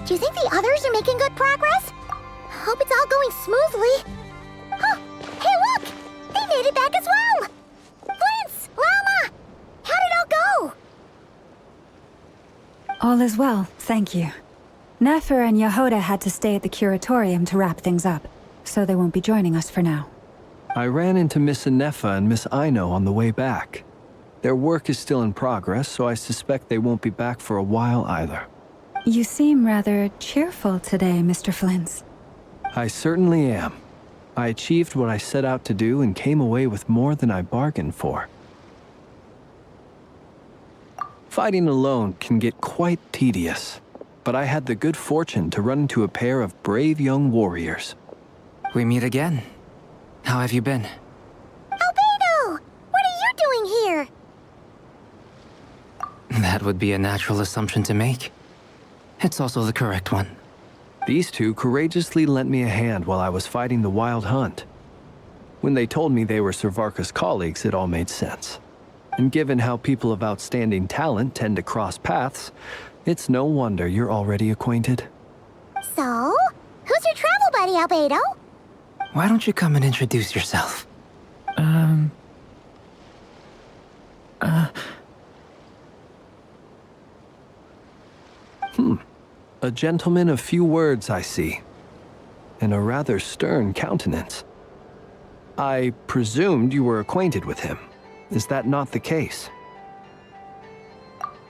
Do you think the others are making good progress? Hope it's all going smoothly. Oh, hey look! They made it back as well! Flintz! Llama! How did it all go? All is well, thank you. Nefer and Yehoda had to stay at the curatorium to wrap things up, so they won't be joining us for now. I ran into Miss Nefer and Miss Aino on the way back. Their work is still in progress, so I suspect they won't be back for a while either. You seem rather cheerful today, Mr. Flintz. I certainly am. I achieved what I set out to do and came away with more than I bargained for. Fighting alone can get quite tedious, but I had the good fortune to run into a pair of brave young warriors. We meet again. How have you been? Albedo! What are you doing here? That would be a natural assumption to make. It's also the correct one. These two courageously lent me a hand while I was fighting the Wild Hunt. When they told me they were Servarka's colleagues, it all made sense. And given how people of outstanding talent tend to cross paths, it's no wonder you're already acquainted. So, who's your travel buddy, Albedo? Why don't you come and introduce yourself? A gentleman of few words, I see. And a rather stern countenance. I presumed you were acquainted with him. Is that not the case?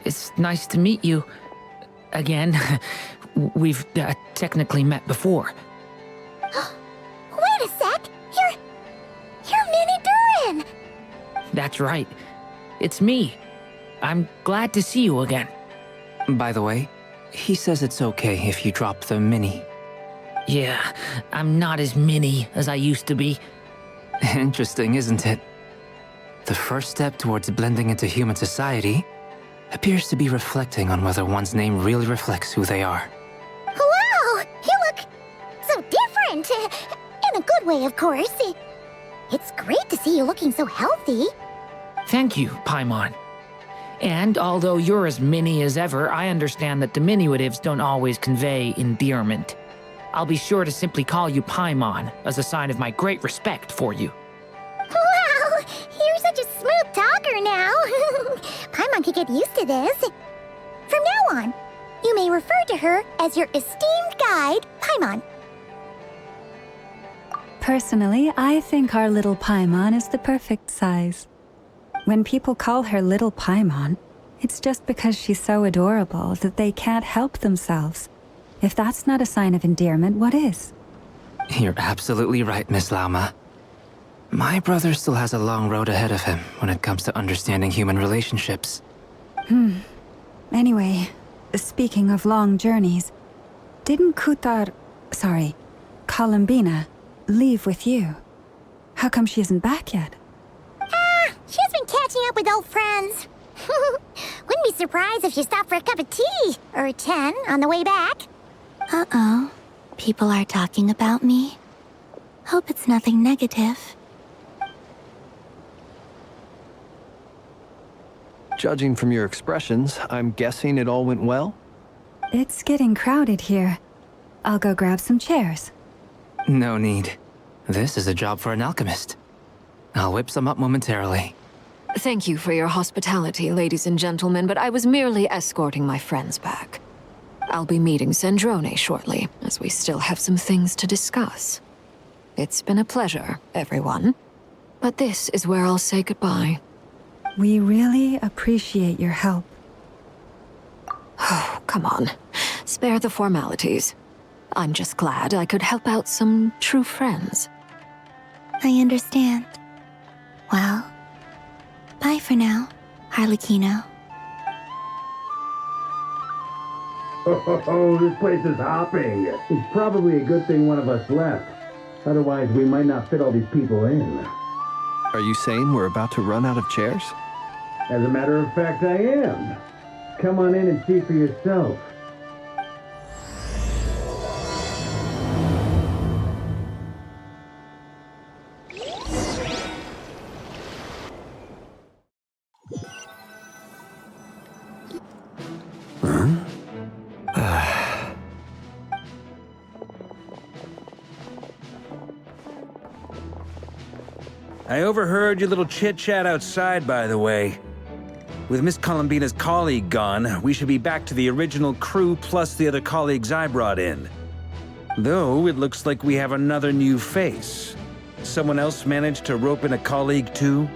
It's nice to meet you. Again. We've technically met before. Wait a sec! You're Minnie Durin! That's right. It's me. I'm glad to see you again. By the way, he says it's okay if you drop the mini. Yeah, I'm not as mini as I used to be. Interesting, isn't it? The first step towards blending into human society appears to be reflecting on whether one's name really reflects who they are. Wow! You look so different! In a good way, of course. It's great to see you looking so healthy. Thank you, Paimon. And although you're as mini as ever, I understand that diminutives don't always convey endearment. I'll be sure to simply call you Paimon as a sign of my great respect for you. Wow! You're such a smooth talker now. Paimon could get used to this. From now on, you may refer to her as your esteemed guide, Paimon. Personally, I think our little Paimon is the perfect size. When people call her Little Paimon, it's just because she's so adorable that they can't help themselves. If that's not a sign of endearment, what is? You're absolutely right, Miss Llama. My brother still has a long road ahead of him when it comes to understanding human relationships. Anyway, speaking of long journeys, didn't Columbina, leave with you? How come she isn't back yet? She's been catching up with old friends. Wouldn't be surprised if she stopped for a cup of tea or 10 on the way back. Uh-oh. People are talking about me. Hope it's nothing negative. Judging from your expressions, I'm guessing it all went well? It's getting crowded here. I'll go grab some chairs. No need. This is a job for an alchemist. I'll whip some up momentarily. Thank you for your hospitality, ladies and gentlemen, but I was merely escorting my friends back. I'll be meeting Sandrone shortly, as we still have some things to discuss. It's been a pleasure, everyone. But this is where I'll say goodbye. We really appreciate your help. Oh, come on. Spare the formalities. I'm just glad I could help out some true friends. I understand. Well, bye for now, Harlequino. Oh, this place is hopping. It's probably a good thing one of us left. Otherwise, we might not fit all these people in. Are you saying we're about to run out of chairs? As a matter of fact, I am. Come on in and see for yourself. I overheard your little chit-chat outside, by the way. With Miss Columbina's colleague gone, we should be back to the original crew plus the other colleagues I brought in. Though, it looks like we have another new face. Someone else managed to rope in a colleague too?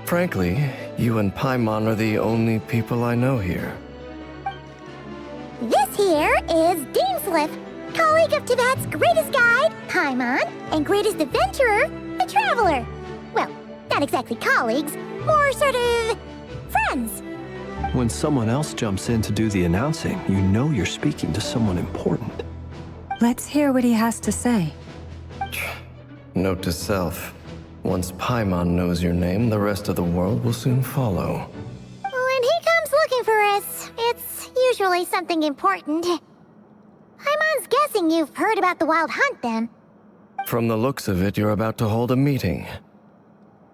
Frankly, you and Paimon are the only people I know here. This here is Deansliff, colleague of Tibet's greatest guide, Paimon, and greatest adventurer, the Traveler. Well, not exactly colleagues, more sort of friends. When someone else jumps in to do the announcing, you know you're speaking to someone important. Let's hear what he has to say. Note to self. Once Paimon knows your name, the rest of the world will soon follow. When he comes looking for us, it's usually something important. Paimon's guessing you've heard about the Wild Hunt, then. From the looks of it, you're about to hold a meeting.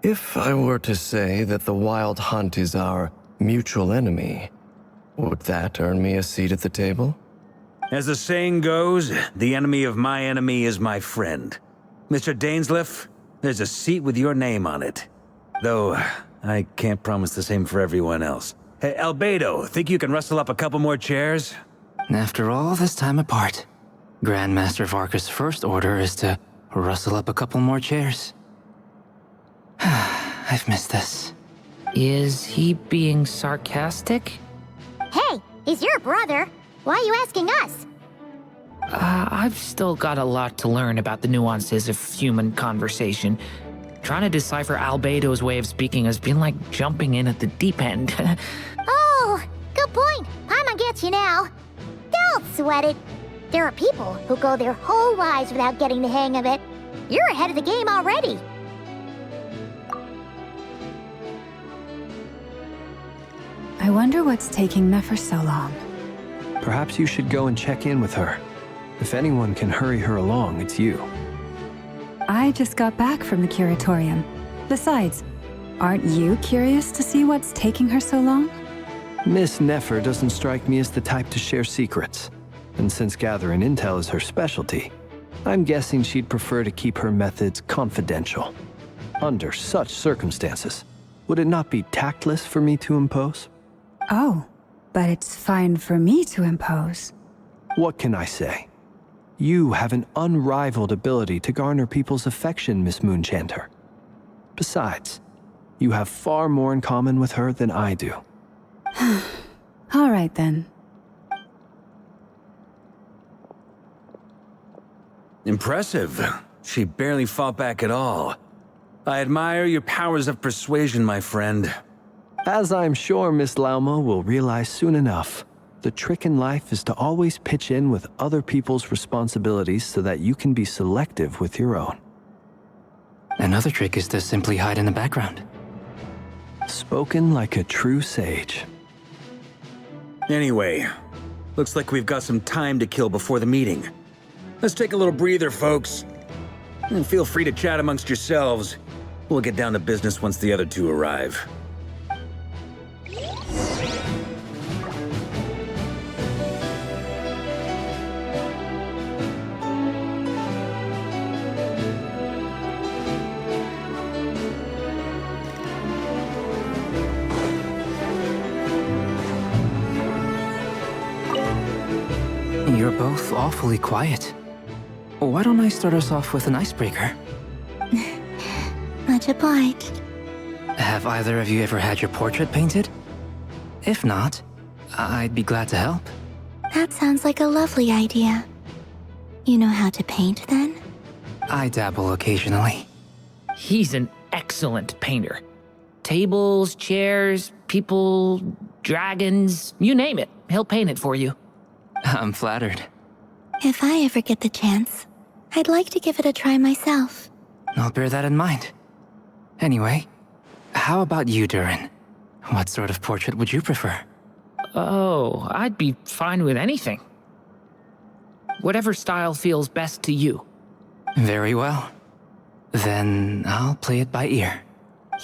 If I were to say that the Wild Hunt is our mutual enemy, would that earn me a seat at the table? As the saying goes, the enemy of my enemy is my friend. Mr. Dainsliff, there's a seat with your name on it. Though, I can't promise the same for everyone else. Hey, Albedo, think you can rustle up a couple more chairs? After all this time apart, Grandmaster Varka's first order is to rustle up a couple more chairs. I've missed this. Is he being sarcastic? Hey, he's your brother. Why are you asking us? I've still got a lot to learn about the nuances of human conversation. Trying to decipher Albedo's way of speaking has been like jumping in at the deep end. Oh, good point. Paimon gets you now. Don't sweat it. There are people who go their whole lives without getting the hang of it. You're ahead of the game already. I wonder what's taking Nefer so long. Perhaps you should go and check in with her. If anyone can hurry her along, it's you. I just got back from the curatorium. Besides, aren't you curious to see what's taking her so long? Miss Nefer doesn't strike me as the type to share secrets. And since gathering intel is her specialty, I'm guessing she'd prefer to keep her methods confidential. Under such circumstances, would it not be tactless for me to impose? Oh, but it's fine for me to impose. What can I say? You have an unrivaled ability to garner people's affection, Miss Moonchanter. Besides, you have far more in common with her than I do. All right, then. Impressive. She barely fought back at all. I admire your powers of persuasion, my friend. As I'm sure Miss Lauma will realize soon enough, the trick in life is to always pitch in with other people's responsibilities so that you can be selective with your own. Another trick is to simply hide in the background. Spoken like a true sage. Anyway, looks like we've got some time to kill before the meeting. Let's take a little breather, folks. And feel free to chat amongst yourselves. We'll get down to business once the other two arrive. You're both awfully quiet. Why don't I start us off with an icebreaker? Much obliged. Have either of you ever had your portrait painted? If not, I'd be glad to help. That sounds like a lovely idea. You know how to paint, then? I dabble occasionally. He's an excellent painter. Tables, chairs, people, dragons, you name it. he'll paint it for you. I'm flattered. If I ever get the chance, I'd like to give it a try myself. I'll bear that in mind. Anyway, how about you, Durin? What sort of portrait would you prefer? Oh, I'd be fine with anything. Whatever style feels best to you. Very well. Then I'll play it by ear.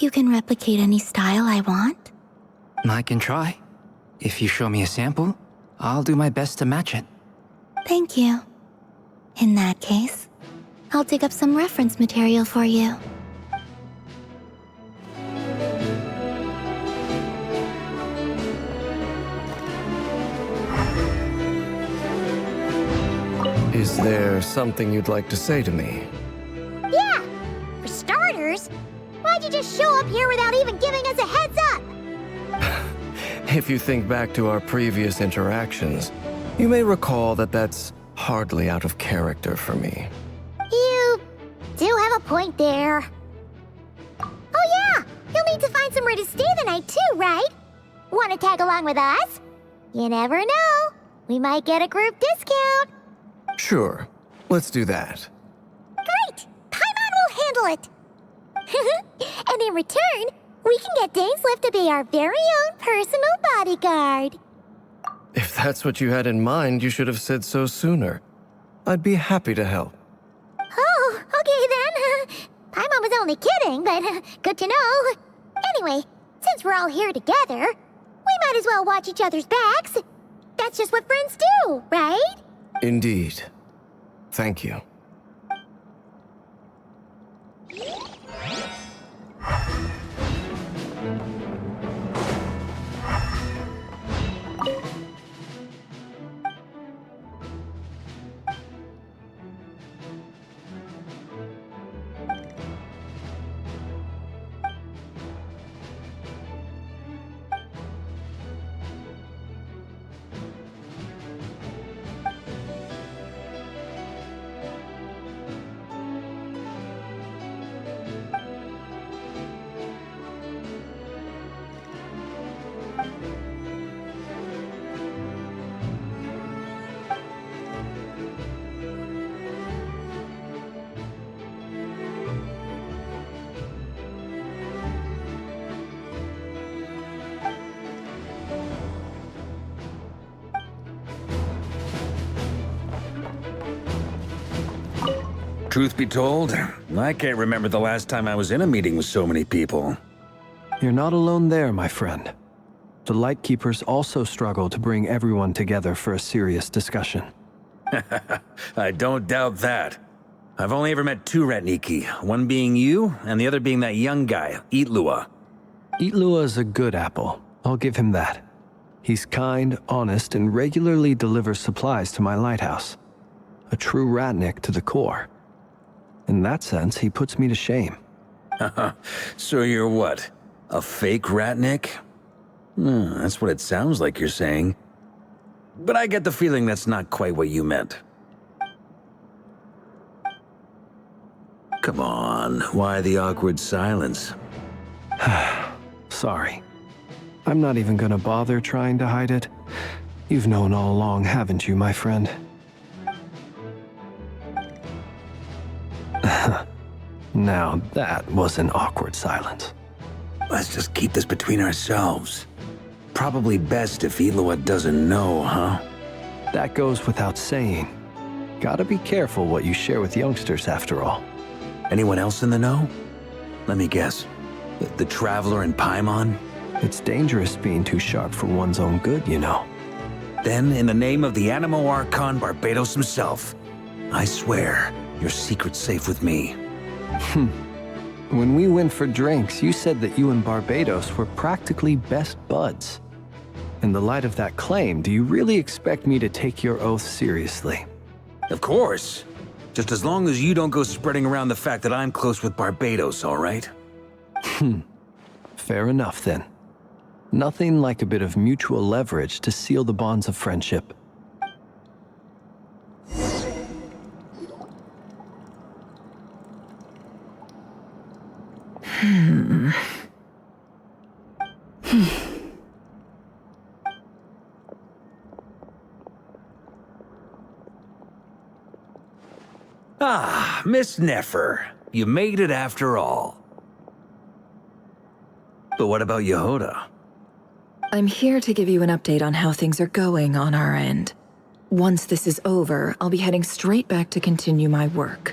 You can replicate any style I want? I can try. If you show me a sample, I'll do my best to match it. Thank you. In that case, I'll dig up some reference material for you. Is there something you'd like to say to me? Yeah! For starters, why'd you just show up here without even giving us a heads up? If you think back to our previous interactions, you may recall that that's hardly out of character for me. You do have a point there. Oh yeah! You'll need to find somewhere to stay the night too, right? Wanna tag along with us? You never know. We might get a group discount. Sure, let's do that. Great! Paimon will handle it! And in return, we can get Dainslift to be our very own personal bodyguard. If that's what you had in mind, you should have said so sooner. I'd be happy to help. Oh, okay then. Paimon was only kidding, but good to know. Anyway, since we're all here together, we might as well watch each other's backs. That's just what friends do, right? Indeed. Thank you. Truth be told, I can't remember the last time I was in a meeting with so many people. You're not alone there, my friend. The Lightkeepers also struggle to bring everyone together for a serious discussion. I don't doubt that. I've only ever met two Ratniki, one being you, and the other being that young guy, Itlua. Itlua is a good apple. I'll give him that. He's kind, honest, and regularly delivers supplies to my lighthouse. A true Ratnik to the core. In that sense, he puts me to shame. So you're what? A fake Ratnik? That's what it sounds like you're saying. But I get the feeling that's not quite what you meant. Come on, why the awkward silence? Sorry. I'm not even gonna bother trying to hide it. You've known all along, haven't you, my friend? Now that was an awkward silence. Let's just keep this between ourselves. Probably best if Itlua doesn't know, huh? That goes without saying. Gotta be careful what you share with youngsters, after all. Anyone else in the know? Let me guess. The Traveler and Paimon? It's dangerous being too sharp for one's own good, you know. Then, in the name of the Animo Archon Barbados himself, I swear, your secret's safe with me. When we went for drinks, you said that you and Barbados were practically best buds. In the light of that claim, do you really expect me to take your oath seriously? Of course. Just as long as you don't go spreading around the fact that I'm close with Barbados, all right? Fair enough, then. Nothing like a bit of mutual leverage to seal the bonds of friendship. Ah, Miss Nefer. You made it after all. But what about Yehoda? I'm here to give you an update on how things are going on our end. Once this is over, I'll be heading straight back to continue my work.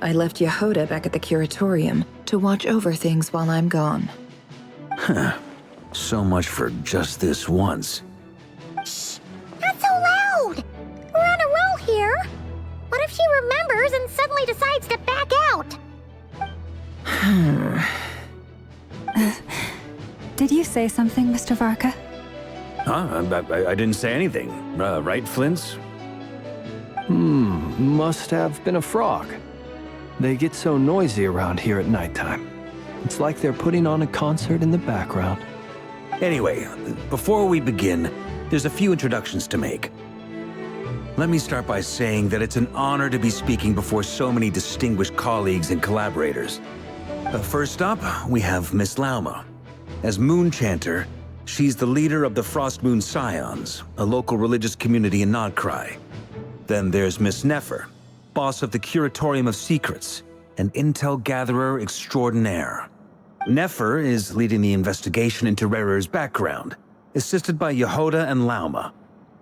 I left Yehoda back at the curatorium to watch over things while I'm gone. Huh. So much for just this once. Shh! Not so loud! We're on a roll here! What if she remembers and suddenly decides to back out? Did you say something, Mr. Varka? Huh? I didn't say anything. Right, Flints? Must have been a frog. They get so noisy around here at nighttime. It's like they're putting on a concert in the background. Anyway, before we begin, there's a few introductions to make. Let me start by saying that it's an honor to be speaking before so many distinguished colleagues and collaborators. First up, we have Miss Lauma. As Moon Chanter, she's the leader of the Frost Moon Scions, a local religious community in Nodcry. Then there's Miss Nefer, boss of the Curatorium of Secrets, an intel gatherer extraordinaire. Nefer is leading the investigation into rerir's background, assisted by Yehoda and Lauma.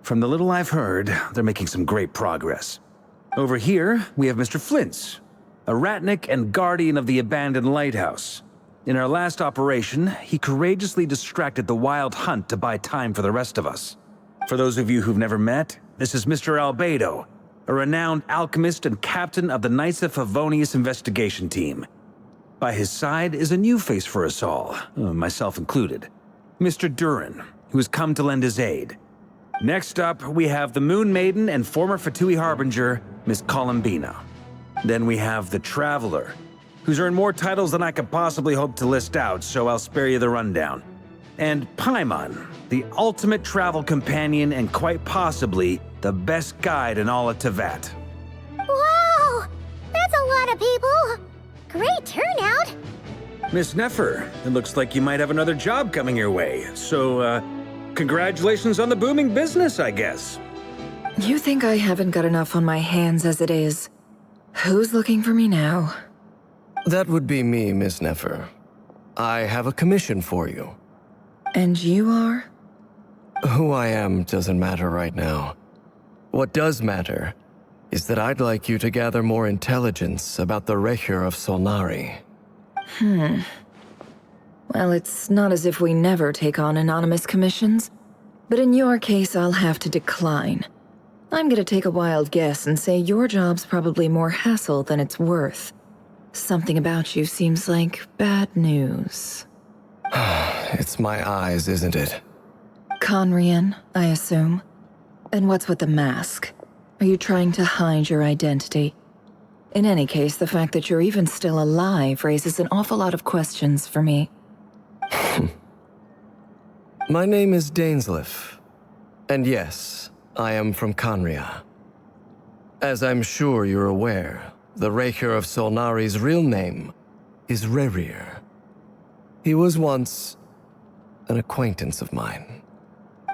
From the little I've heard, they're making some great progress. Over here, we have Mr. Flints, a ratnik and guardian of the abandoned lighthouse. In our last operation, he courageously distracted the Wild Hunt to buy time for the rest of us. For those of you who've never met, this is Mr. Albedo, a renowned alchemist and captain of the Knights of Favonius investigation team. By his side is a new face for us all, myself included, Mr. Durin, who has come to lend his aid. Next up, we have the Moon Maiden and former Fatui Harbinger, Miss Columbina. Then we have the Traveler, who's earned more titles than I could possibly hope to list out, so I'll spare you the rundown. And Paimon, the ultimate travel companion and quite possibly the best guide in all of Tevat. Wow! That's a lot of people! Great turnout! Miss Nefer, it looks like you might have another job coming your way, so, congratulations on the booming business, I guess. You think I haven't got enough on my hands as it is? Who's looking for me now? That would be me, Miss Nefer. I have a commission for you. And you are? Who I am doesn't matter right now. What does matter is that I'd like you to gather more intelligence about the rerir of Solnari. Well, it's not as if we never take on anonymous commissions, but in your case, I'll have to decline. I'm gonna take a wild guess and say your job's probably more hassle than it's worth. Something about you seems like bad news. It's my eyes, isn't it? Conrian, I assume. And what's with the mask? Are you trying to hide your identity? In any case, the fact that you're even still alive raises an awful lot of questions for me. My name is Dainsleif. And yes, I am from Conria. As I'm sure you're aware, the rerir of Solnari's real name is Rerir. He was once an acquaintance of mine.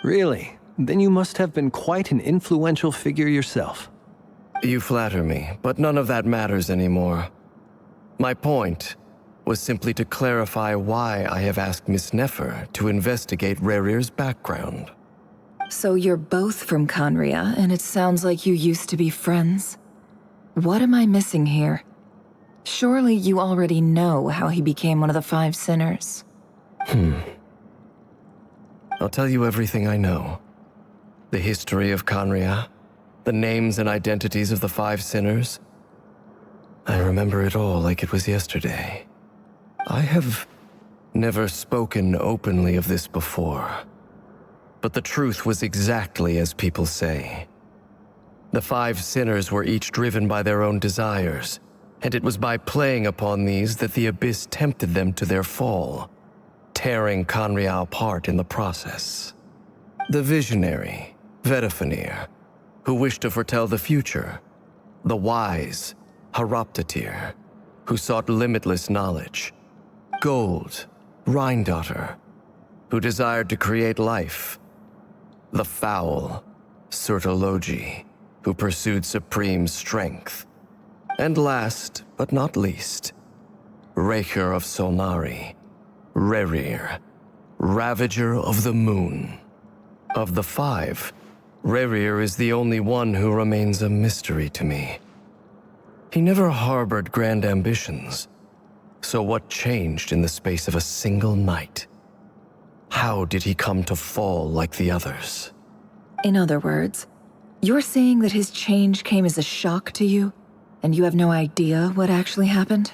Really? Then you must have been quite an influential figure yourself. You flatter me, but none of that matters anymore. My point was simply to clarify why I have asked Miss Nefer to investigate Rerir's background. So you're both from Conria, and it sounds like you used to be friends? What am I missing here? Surely you already know how he became one of the Five Sinners. I'll tell you everything I know. The history of Conria, the names and identities of the Five Sinners. I remember it all like it was yesterday. I have never spoken openly of this before. But the truth was exactly as people say. The Five Sinners were each driven by their own desires, and it was by playing upon these that the Abyss tempted them to their fall, tearing Conria apart in the process. The visionary, Vedafinir, who wished to foretell the future. The wise, Haroptatir, who sought limitless knowledge. Gold, Rhindaughter, who desired to create life. The foul, Sertologi, who pursued supreme strength. And last, but not least, Rerir of Solnari, Rerir, Ravager of the Moon. Of the five, Rerir is the only one who remains a mystery to me. He never harbored grand ambitions. So what changed in the space of a single night? How did he come to fall like the others? In other words, you're saying that his change came as a shock to you, and you have no idea what actually happened?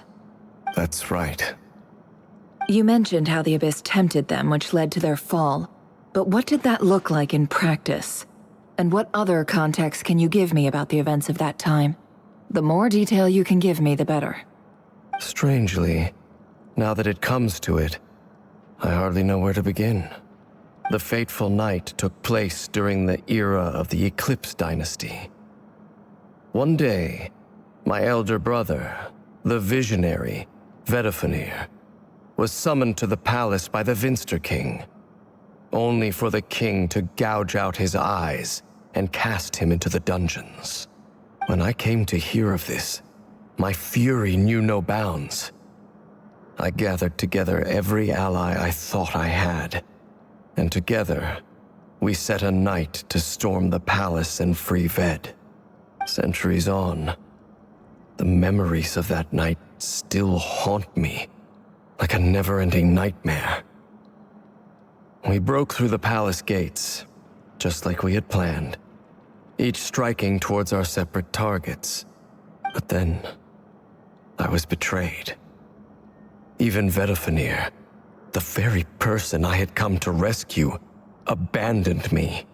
That's right. You mentioned how the Abyss tempted them, which led to their fall. But what did that look like in practice? And what other context can you give me about the events of that time? The more detail you can give me, the better. Strangely, now that it comes to it, I hardly know where to begin. The fateful night took place during the era of the Eclipse Dynasty. One day, my elder brother, the visionary, Vedifenir, was summoned to the palace by the Vinster King, only for the king to gouge out his eyes and cast him into the dungeons. When I came to hear of this, my fury knew no bounds. I gathered together every ally I thought I had, and together, we set a night to storm the palace and free Ved. Centuries on, the memories of that night still haunt me, like a never-ending nightmare. We broke through the palace gates, just like we had planned, each striking towards our separate targets. But then, I was betrayed. Even Vedifenir, the very person I had come to rescue, abandoned me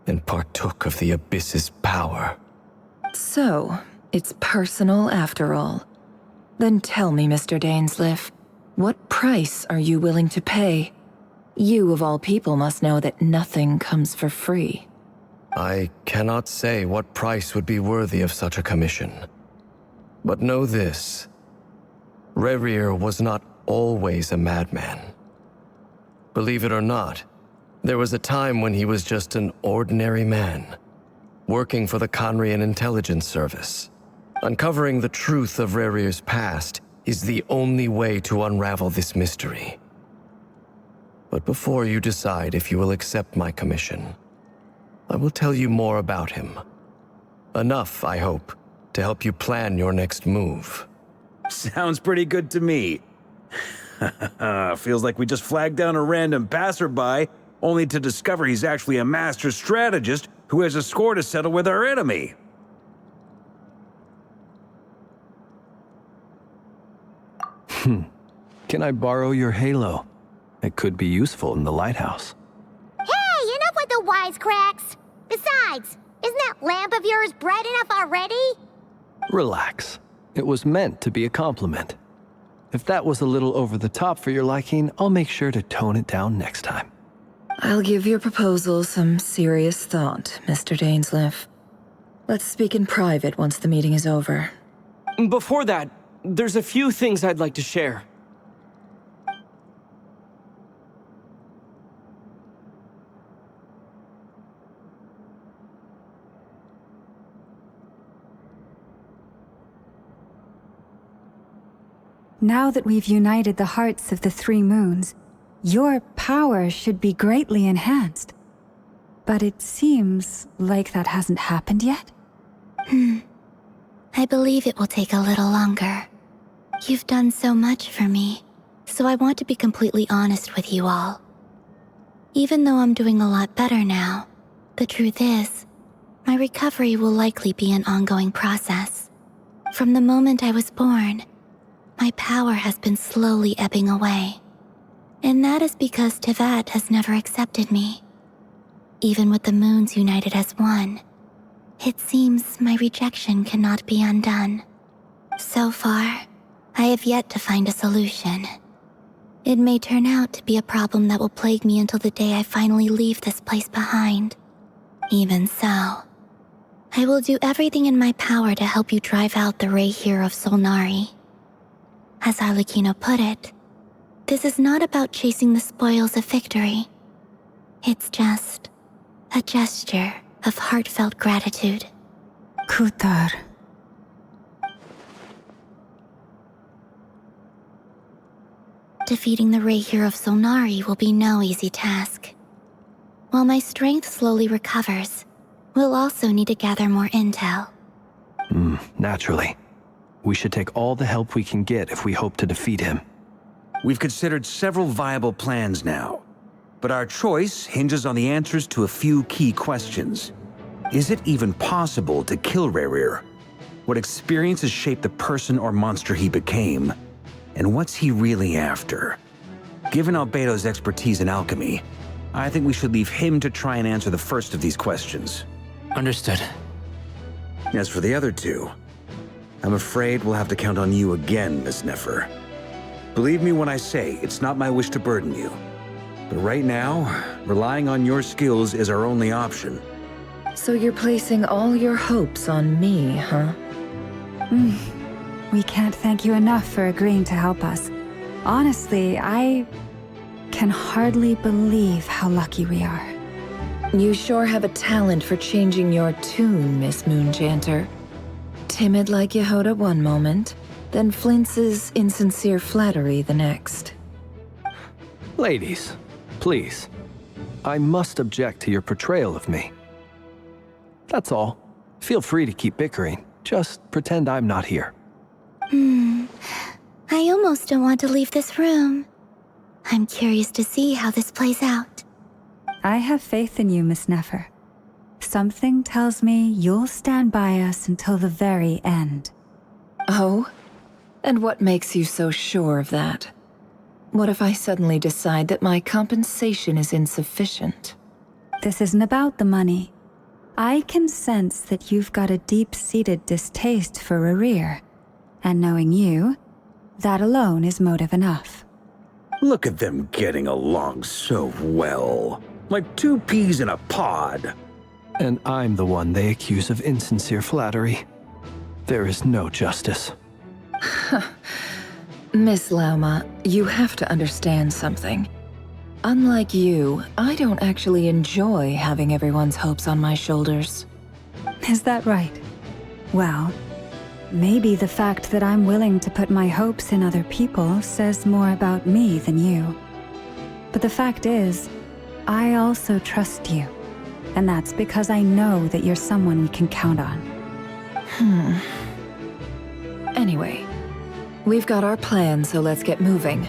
and partook of the Abyss's power. So, it's personal after all. Then tell me, Mr. Dainsleif, what price are you willing to pay? You, of all people, must know that nothing comes for free. I cannot say what price would be worthy of such a commission. But know this. Rerir was not always a madman. Believe it or not, there was a time when he was just an ordinary man, working for the Conrian Intelligence Service. Uncovering the truth of Rerir's past is the only way to unravel this mystery. But before you decide if you will accept my commission, I will tell you more about him. Enough, I hope, to help you plan your next move. Sounds pretty good to me. Feels like we just flagged down a random passerby, only to discover he's actually a master strategist who has a score to settle with our enemy. Can I borrow your halo? It could be useful in the lighthouse. Hey, enough with the wisecracks! Besides, isn't that lamp of yours bright enough already? Relax. It was meant to be a compliment. If that was a little over the top for your liking, I'll make sure to tone it down next time. I'll give your proposal some serious thought, Mr. Dainsleif. Let's speak in private once the meeting is over. Before that, there's a few things I'd like to share. Now that we've united the hearts of the three moons, your power should be greatly enhanced. But it seems like that hasn't happened yet? I believe it will take a little longer. You've done so much for me, so I want to be completely honest with you all. Even though I'm doing a lot better now, the truth is, my recovery will likely be an ongoing process. From the moment I was born, my power has been slowly ebbing away. And that is because Tevat has never accepted me. Even with the moons united as one, it seems my rejection cannot be undone. So far, I have yet to find a solution. It may turn out to be a problem that will plague me until the day I finally leave this place behind. Even so, I will do everything in my power to help you drive out the rerir of Solnari. As Arlecchino put it, this is not about chasing the spoils of victory. It's just a gesture of heartfelt gratitude. Kutar. defeating the rerir of Solnari will be no easy task. While my strength slowly recovers, we'll also need to gather more intel. Naturally. We should take all the help we can get if we hope to defeat him. We've considered several viable plans now, but our choice hinges on the answers to a few key questions. Is it even possible to kill rerir? What experiences shaped the person or monster he became? And what's he really after? Given Albedo's expertise in alchemy, I think we should leave him to try and answer the first of these questions. Understood. As for the other two, I'm afraid we'll have to count on you again, Miss Nefer. Believe me when I say it's not my wish to burden you. But right now, relying on your skills is our only option. So you're placing all your hopes on me, huh? We can't thank you enough for agreeing to help us. Honestly, I can hardly believe how lucky we are. You sure have a talent for changing your tune, Miss Moonchanter. Timid like Yehoda one moment, then flinches insincere flattery the next. Ladies, please. I must object to your portrayal of me. That's all. Feel free to keep bickering. Just pretend I'm not here. I almost don't want to leave this room. I'm curious to see how this plays out. I have faith in you, Miss Nefer. Something tells me you'll stand by us until the very end. Oh? And what makes you so sure of that? What if I suddenly decide that my compensation is insufficient? This isn't about the money. I can sense that you've got a deep-seated distaste for rerir. And knowing you, that alone is motive enough. Look at them getting along so well. Like two peas in a pod. And I'm the one they accuse of insincere flattery. There is no justice. Miss Lauma, you have to understand something. Unlike you, I don't actually enjoy having everyone's hopes on my shoulders. Is that right? Well, maybe the fact that I'm willing to put my hopes in other people says more about me than you. But the fact is, I also trust you. And that's because I know that you're someone we can count on. Anyway, we've got our plan, so let's get moving.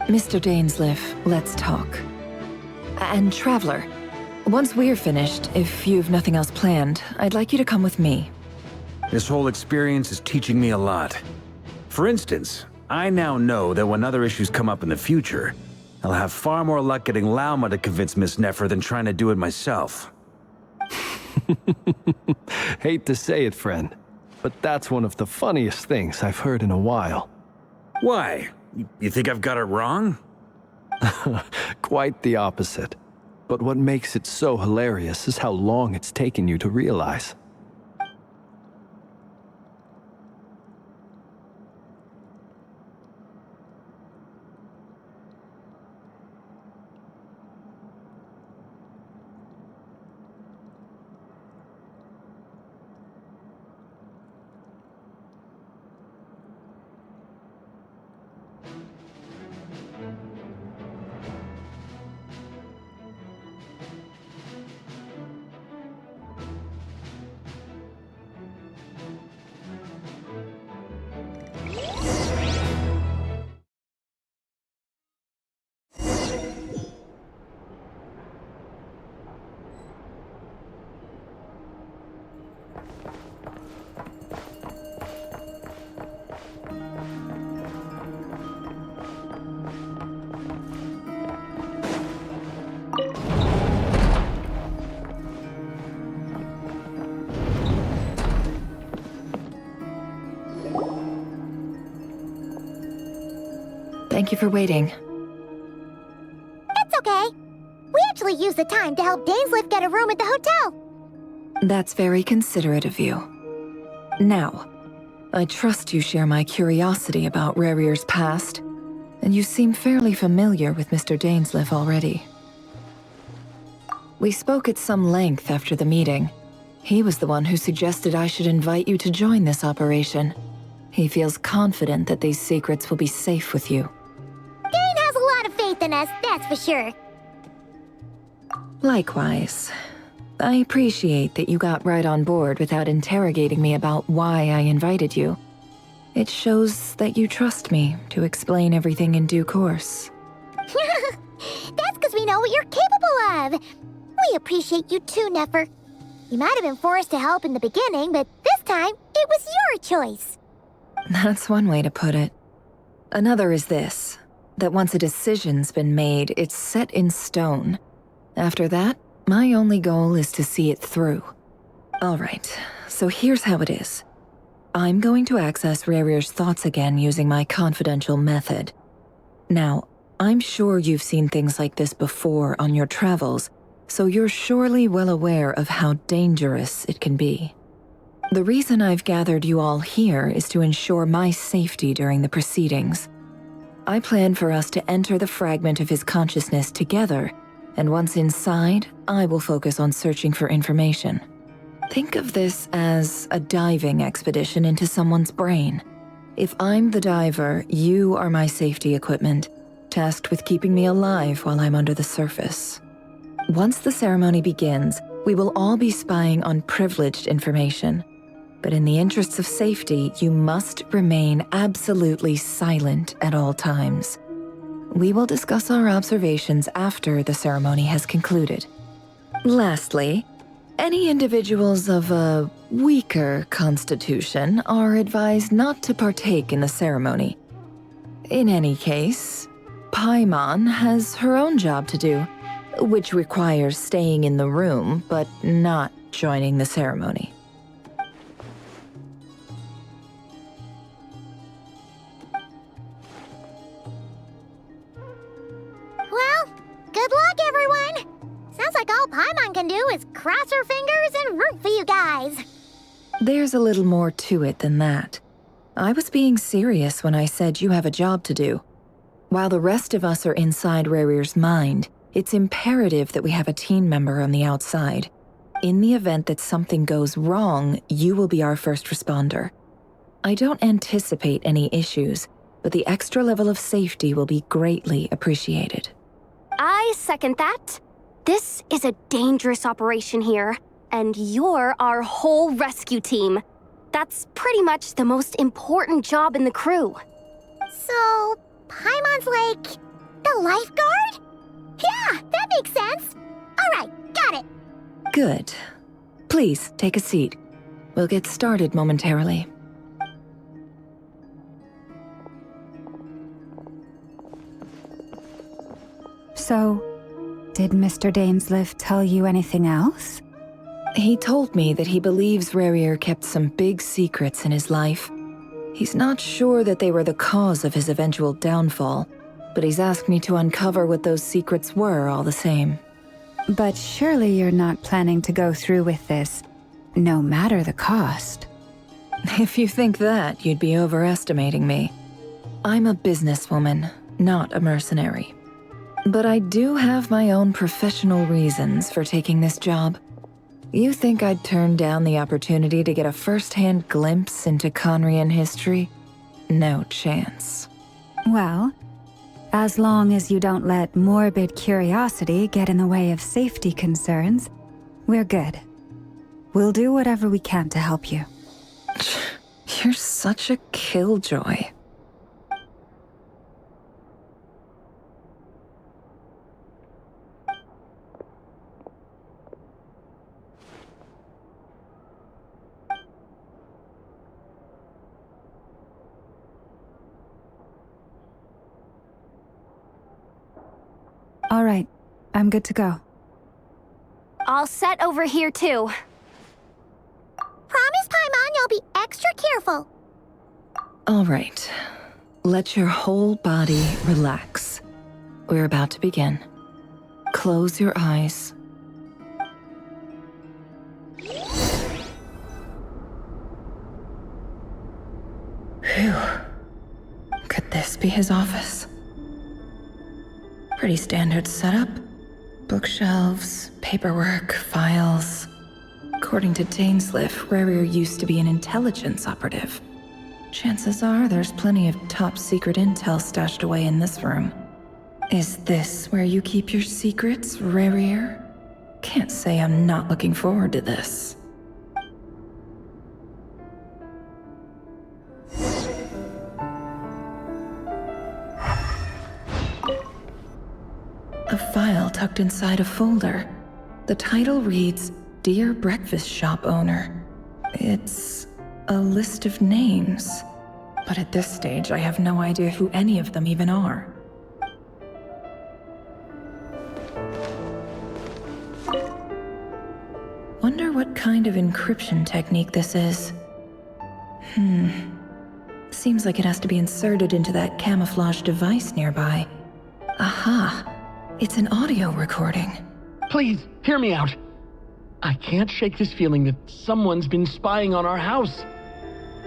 Mr. Dainsleif, let's talk. And Traveler, once we're finished, if you've nothing else planned, I'd like you to come with me. This whole experience is teaching me a lot. For instance, I now know that when other issues come up in the future, I'll have far more luck getting Lauma to convince Miss Nefer than trying to do it myself. Hate to say it, friend, but that's one of the funniest things I've heard in a while. Why? You think I've got it wrong? Quite the opposite. But what makes it so hilarious is how long it's taken you to realize. Thank you for waiting. It's okay. We actually used the time to help Dainsleif get a room at the hotel. That's very considerate of you. Now, I trust you share my curiosity about rerir's past, and you seem fairly familiar with Mr. Dainsleif already. We spoke at some length after the meeting. He was the one who suggested I should invite you to join this operation. He feels confident that these secrets will be safe with you. than us, that's for sure. Likewise. I appreciate that you got right on board without interrogating me about why I invited you. It shows that you trust me to explain everything in due course. That's because we know what you're capable of. We appreciate you too, Nefer. You might have been forced to help in the beginning, but this time, it was your choice. That's one way to put it. Another is this, that once a decision's been made, it's set in stone. After that, my only goal is to see it through. Alright, so here's how it is. I'm going to access rerir's thoughts again using my confidential method. Now, I'm sure you've seen things like this before on your travels, so you're surely well aware of how dangerous it can be. The reason I've gathered you all here is to ensure my safety during the proceedings. I plan for us to enter the fragment of his consciousness together, and once inside, I will focus on searching for information. Think of this as a diving expedition into someone's brain. If I'm the diver, you are my safety equipment, tasked with keeping me alive while I'm under the surface. Once the ceremony begins, we will all be spying on privileged information. But in the interests of safety, you must remain absolutely silent at all times. We will discuss our observations after the ceremony has concluded. Lastly, any individuals of a weaker constitution are advised not to partake in the ceremony. In any case, Paimon has her own job to do, which requires staying in the room but not joining the ceremony. Well, good luck, everyone. Sounds like all Paimon can do is cross her fingers and root for you guys. There's a little more to it than that. I was being serious when I said you have a job to do. While the rest of us are inside rerir's mind, it's imperative that we have a team member on the outside. In the event that something goes wrong, you will be our first responder. I don't anticipate any issues, but the extra level of safety will be greatly appreciated. I second that. This is a dangerous operation here, and you're our whole rescue team. That's pretty much the most important job in the crew. So, Paimon's like the lifeguard? Yeah, that makes sense. All right, got it. Good. Please, take a seat. We'll get started momentarily. So, did Mr. Dainsliff tell you anything else? He told me that he believes rerir kept some big secrets in his life. He's not sure that they were the cause of his eventual downfall, but he's asked me to uncover what those secrets were all the same. But surely you're not planning to go through with this, no matter the cost. If you think that, you'd be overestimating me. I'm a businesswoman, not a mercenary. But I do have my own professional reasons for taking this job. You think I'd turn down the opportunity to get a first-hand glimpse into Conrian history? No chance. Well, as long as you don't let morbid curiosity get in the way of safety concerns, we're good. We'll do whatever we can to help you. You're such a killjoy. All right, I'm good to go. All set over here, too. Promise, Paimon, you'll be extra careful. All right. Let your whole body relax. We're about to begin. Close your eyes. Phew. Could this be his office? Pretty standard setup. Bookshelves, paperwork, files. According to Dainsliff, rerir used to be an intelligence operative. Chances are there's plenty of top secret intel stashed away in this room. Is this where you keep your secrets, rerir? Can't say I'm not looking forward to this. A file tucked inside a folder. The title reads, Dear Breakfast Shop Owner. It's a list of names. But at this stage, I have no idea who any of them even are. Wonder what kind of encryption technique this is. Seems like it has to be inserted into that camouflage device nearby. Aha! It's an audio recording. Please, hear me out. I can't shake this feeling that someone's been spying on our house.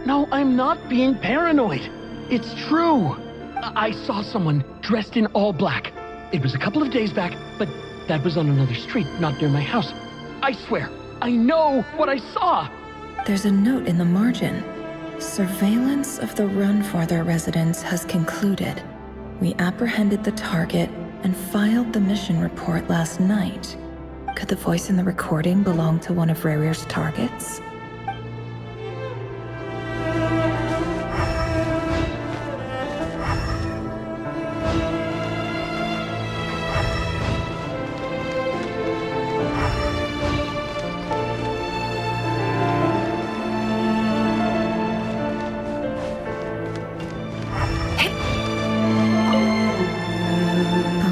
No, I'm not being paranoid. It's true. I saw someone dressed in all black. It was a couple of days back, but that was on another street, not near my house. I swear, I know what I saw. There's a note in the margin. Surveillance of the Run-Farther residence has concluded. We apprehended the target and filed the mission report last night. Could the voice in the recording belong to one of rerir's targets?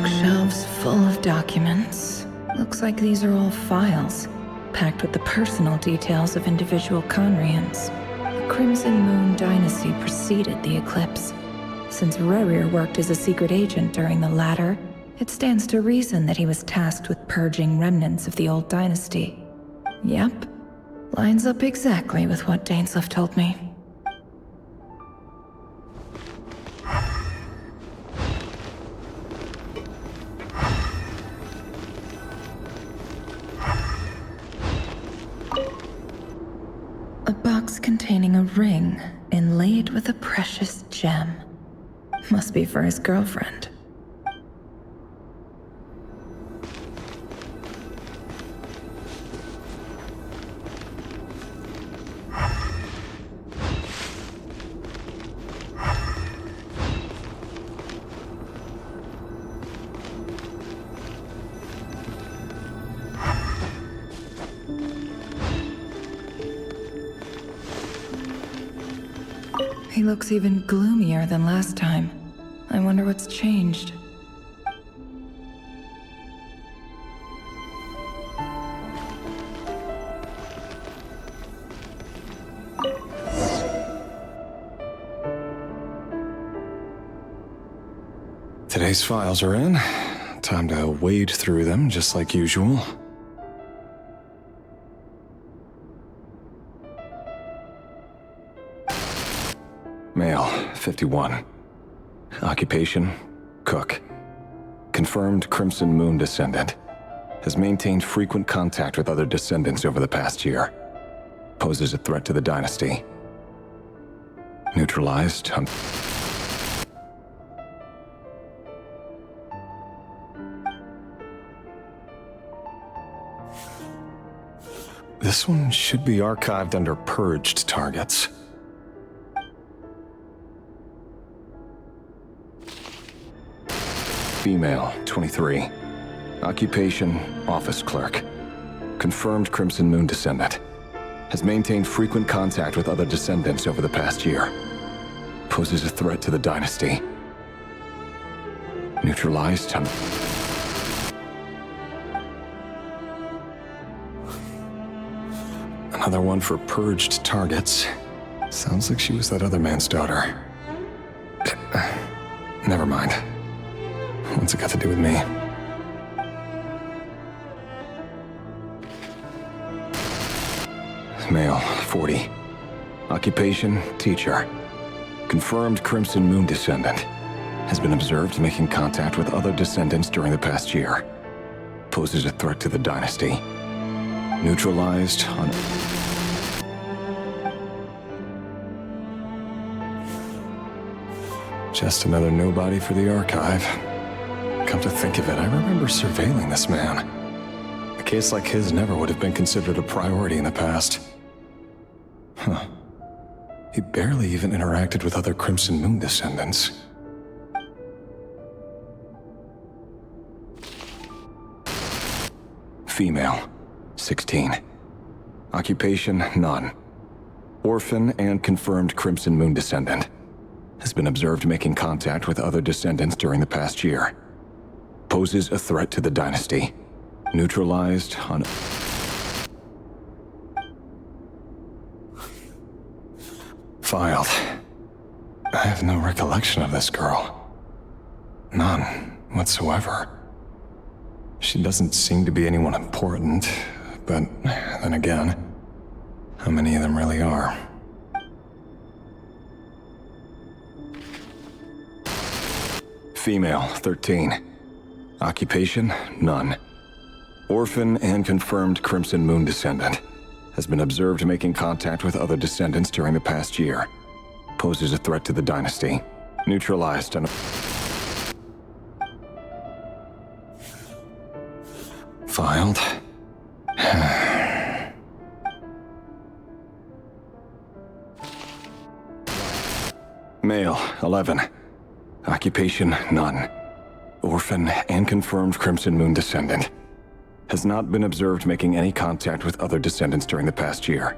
Bookshelves full of documents. Looks like these are all files, packed with the personal details of individual Conrians. The Crimson Moon dynasty preceded the eclipse. Since Rerir worked as a secret agent during the latter, it stands to reason that he was tasked with purging remnants of the old dynasty. Yep, lines up exactly with what Dainsleif told me. A box containing a ring inlaid with a precious gem. Must be for his girlfriend. He looks even gloomier than last time. I wonder what's changed. Today's files are in. Time to wade through them just like usual. Male, 51. Occupation, cook. Confirmed Crimson Moon descendant. Has maintained frequent contact with other descendants over the past year. Poses a threat to the dynasty. Neutralized on... This one should be archived under purged targets. Female, 23. Occupation, office clerk. Confirmed Crimson Moon descendant. Has maintained frequent contact with other descendants over the past year. Poses a threat to the dynasty. Neutralized on... Another one for purged targets. Sounds like she was that other man's daughter. Never mind. What's it got to do with me? Male, 40. Occupation, teacher. Confirmed Crimson Moon descendant. Has been observed making contact with other descendants during the past year. Poses a threat to the dynasty. Neutralized on... Just another nobody for the archive. Come to think of it, I remember surveilling this man. A case like his never would have been considered a priority in the past. Huh. He barely even interacted with other Crimson Moon descendants. Female, 16. Occupation, none. Orphan and confirmed Crimson Moon descendant. Has been observed making contact with other descendants during the past year. Poses a threat to the dynasty. Neutralized on... Filed. I have no recollection of this girl. None whatsoever. She doesn't seem to be anyone important, but then again, how many of them really are? Female, 13. Occupation, none. Orphan and confirmed Crimson Moon descendant. Has been observed making contact with other descendants during the past year. Poses a threat to the dynasty. Neutralized on... Filed. Male, 11. Occupation, none. Orphan and confirmed Crimson Moon descendant. Has not been observed making any contact with other descendants during the past year.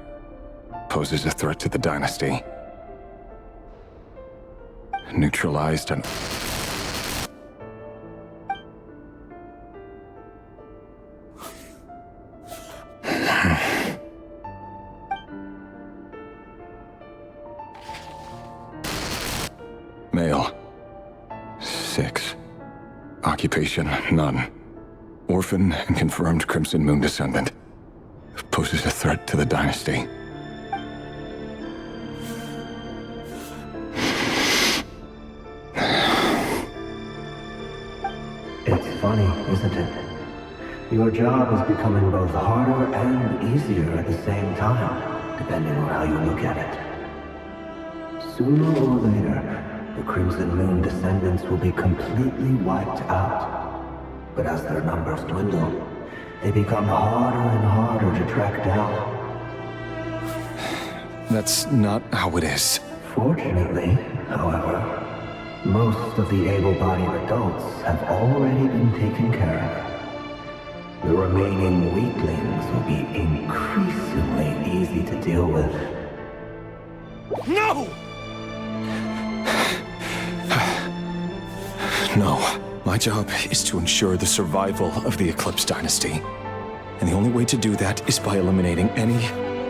Poses a threat to the dynasty. Neutralized and... Male. 6. Occupation, none. Orphan and confirmed Crimson Moon descendant. Poses a threat to the dynasty. It's funny, isn't it? Your job is becoming both harder and easier at the same time, depending on how you look at it. Sooner or later, the Crimson Moon descendants will be completely wiped out. But as their numbers dwindle, they become harder and harder to track down. That's not how it is. Fortunately, however, most of the able-bodied adults have already been taken care of. The remaining weaklings will be increasingly easy to deal with. No! No. My job is to ensure the survival of the Eclipse Dynasty. And the only way to do that is by eliminating any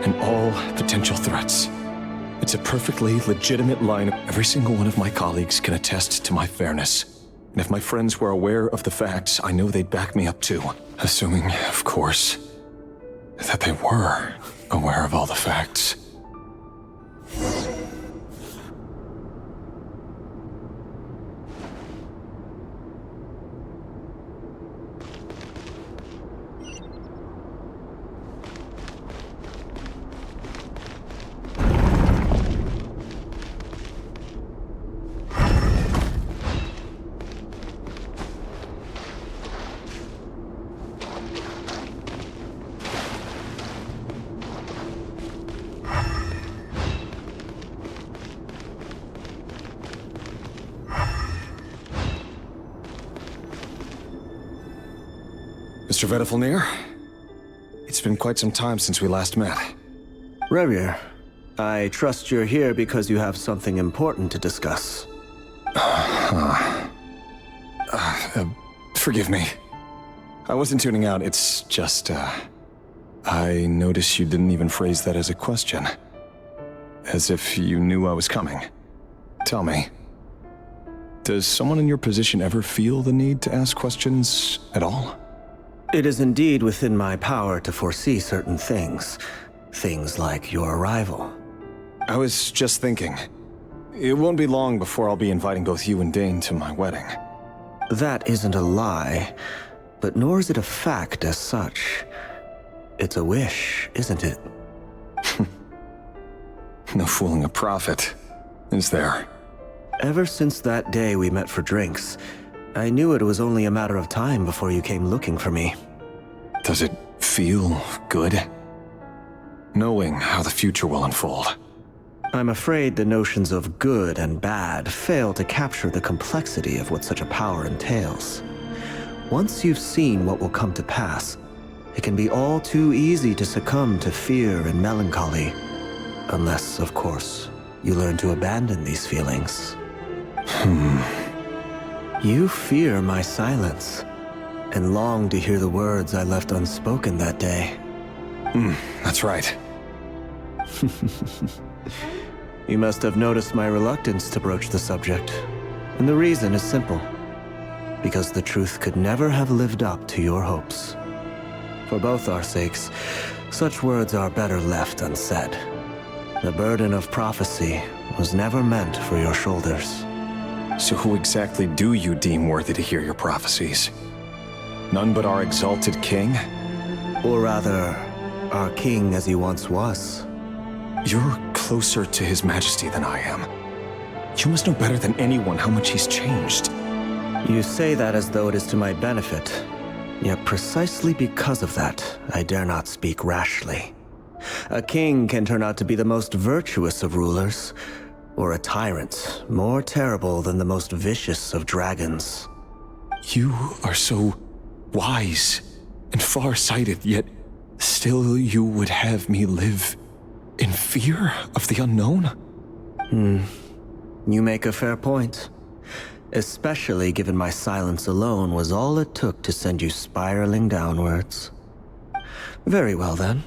and all potential threats. It's a perfectly legitimate line. Every single one of my colleagues can attest to my fairness. And if my friends were aware of the facts, I know they'd back me up too. Assuming, of course, that they were aware of all the facts. Mr. Vedifalnir, it's been quite some time since we last met. Rerir, I trust you're here because you have something important to discuss. Forgive me. I wasn't tuning out, it's just, I noticed you didn't even phrase that as a question. As if you knew I was coming. Tell me, does someone in your position ever feel the need to ask questions at all? It is indeed within my power to foresee certain things. Things like your arrival. I was just thinking. It won't be long before I'll be inviting both you and Dane to my wedding. That isn't a lie, but nor is it a fact as such. It's a wish, isn't it? No fooling a prophet, is there? Ever since that day we met for drinks, I knew it was only a matter of time before you came looking for me. Does it feel good? Knowing how the future will unfold. I'm afraid the notions of good and bad fail to capture the complexity of what such a power entails. Once you've seen what will come to pass, it can be all too easy to succumb to fear and melancholy. Unless, of course, you learn to abandon these feelings. You fear my silence, and long to hear the words I left unspoken that day. That's right. You must have noticed my reluctance to broach the subject. And the reason is simple. Because the truth could never have lived up to your hopes. For both our sakes, such words are better left unsaid. The burden of prophecy was never meant for your shoulders. So who exactly do you deem worthy to hear your prophecies? None but our exalted king? Or rather, our king as he once was. You're closer to His Majesty than I am. You must know better than anyone how much he's changed. You say that as though it is to my benefit. Yet precisely because of that, I dare not speak rashly. A king can turn out to be the most virtuous of rulers, or a tyrant more terrible than the most vicious of dragons. You are so wise and far-sighted, yet still you would have me live in fear of the unknown? You make a fair point. Especially given my silence alone was all it took to send you spiraling downwards. Very well then.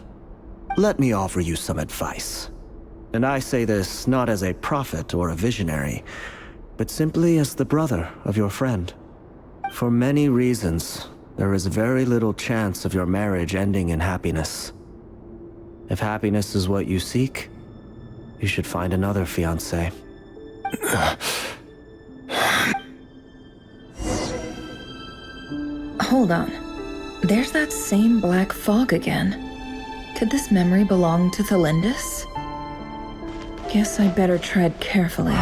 Let me offer you some advice. And I say this not as a prophet or a visionary, but simply as the brother of your friend. For many reasons, there is very little chance of your marriage ending in happiness. If happiness is what you seek, you should find another fiancé. Hold on. There's that same black fog again. Could this memory belong to Thelindis? Guess I better tread carefully.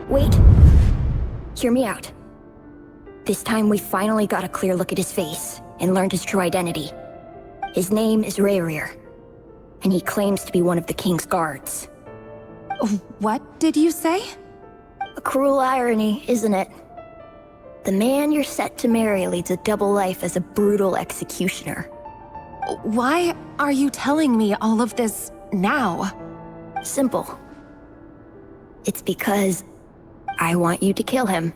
Wait. Hear me out. This time we finally got a clear look at his face and learned his true identity. His name is rerir, and he claims to be one of the king's guards. What did you say? A cruel irony, isn't it? The man you're set to marry leads a double life as a brutal executioner. Why are you telling me all of this now? Simple. It's because I want you to kill him.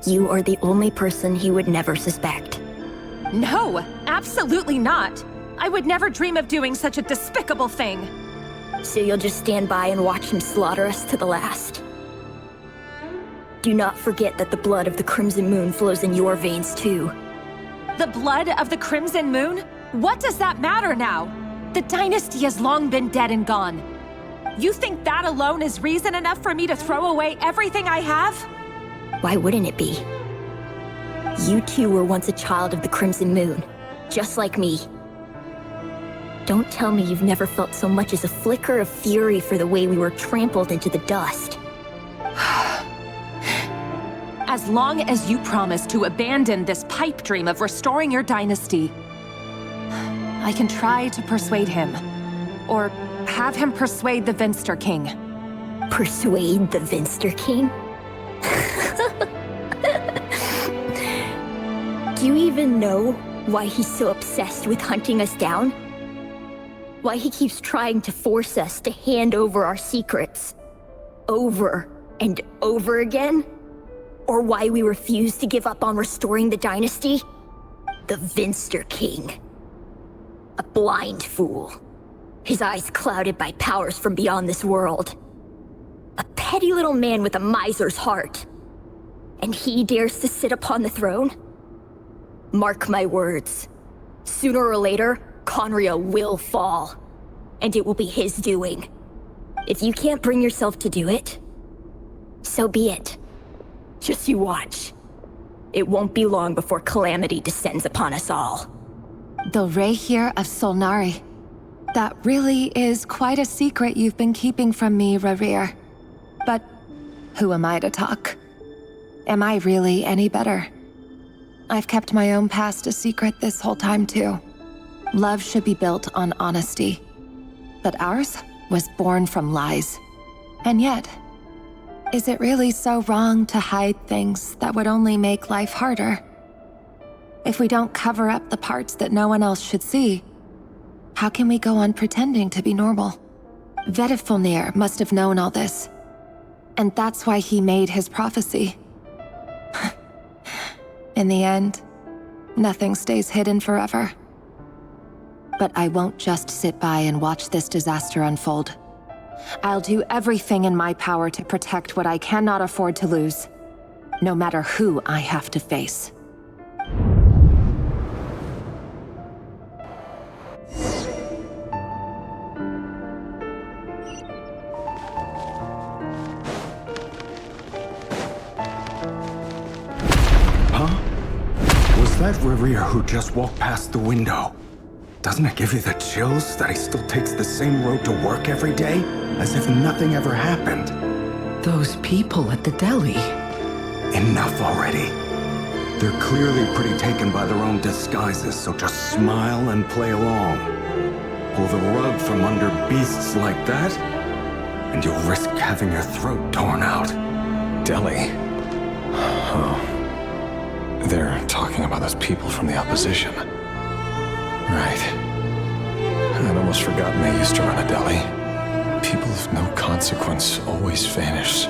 You are the only person he would never suspect. No, absolutely not. I would never dream of doing such a despicable thing. So you'll just stand by and watch him slaughter us to the last? Do not forget that the blood of the Crimson Moon flows in your veins too. The blood of the Crimson Moon? What does that matter now? The dynasty has long been dead and gone. You think that alone is reason enough for me to throw away everything I have? Why wouldn't it be? You two were once a child of the Crimson Moon, just like me. Don't tell me you've never felt so much as a flicker of fury for the way we were trampled into the dust. As long as you promise to abandon this pipe dream of restoring your dynasty, I can try to persuade him. Or have him persuade the Vinster King. Persuade the Vinster King? Do you even know why he's so obsessed with hunting us down? Why he keeps trying to force us to hand over our secrets over and over again? Or why we refuse to give up on restoring the dynasty? The Vinster King. A blind fool. His eyes clouded by powers from beyond this world. A petty little man with a miser's heart. And he dares to sit upon the throne? Mark my words. Sooner or later, Conria will fall. And it will be his doing. If you can't bring yourself to do it, so be it. Just you watch. It won't be long before calamity descends upon us all. The rerir of Solnari. That really is quite a secret you've been keeping from me, rerir. But who am I to talk? Am I really any better? I've kept my own past a secret this whole time too. Love should be built on honesty. But ours was born from lies. And yet, is it really so wrong to hide things that would only make life harder? If we don't cover up the parts that no one else should see, how can we go on pretending to be normal? Vedifulnir must have known all this. And that's why he made his prophecy. In the end, nothing stays hidden forever. But I won't just sit by and watch this disaster unfold. I'll do everything in my power to protect what I cannot afford to lose, no matter who I have to face. Was that rerir who just walked past the window? Doesn't it give you the chills that he still takes the same road to work every day? As if nothing ever happened. Those people at the deli. Enough already. They're clearly pretty taken by their own disguises, so just smile and play along. Pull the rug from under beasts like that, and you'll risk having your throat torn out. Deli? Oh. They're talking about those people from the opposition. Right. I'd almost forgotten they used to run a deli. People of no consequence always vanish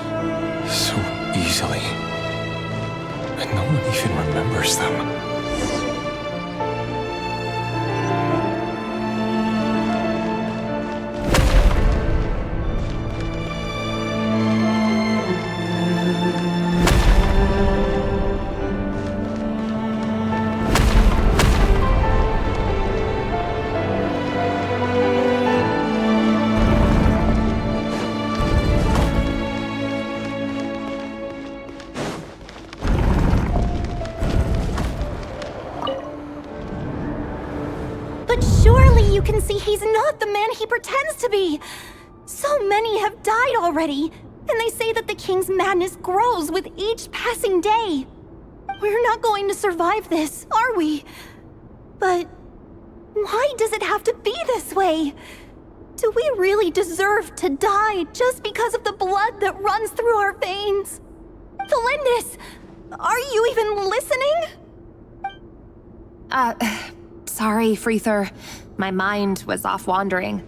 so easily. And no one even remembers them. You can see he's not the man he pretends to be. So many have died already, and they say that the king's madness grows with each passing day. We're not going to survive this, are we? But why does it have to be this way? Do we really deserve to die just because of the blood that runs through our veins? Felindis, are you even listening? Sorry, Freether. My mind was off wandering.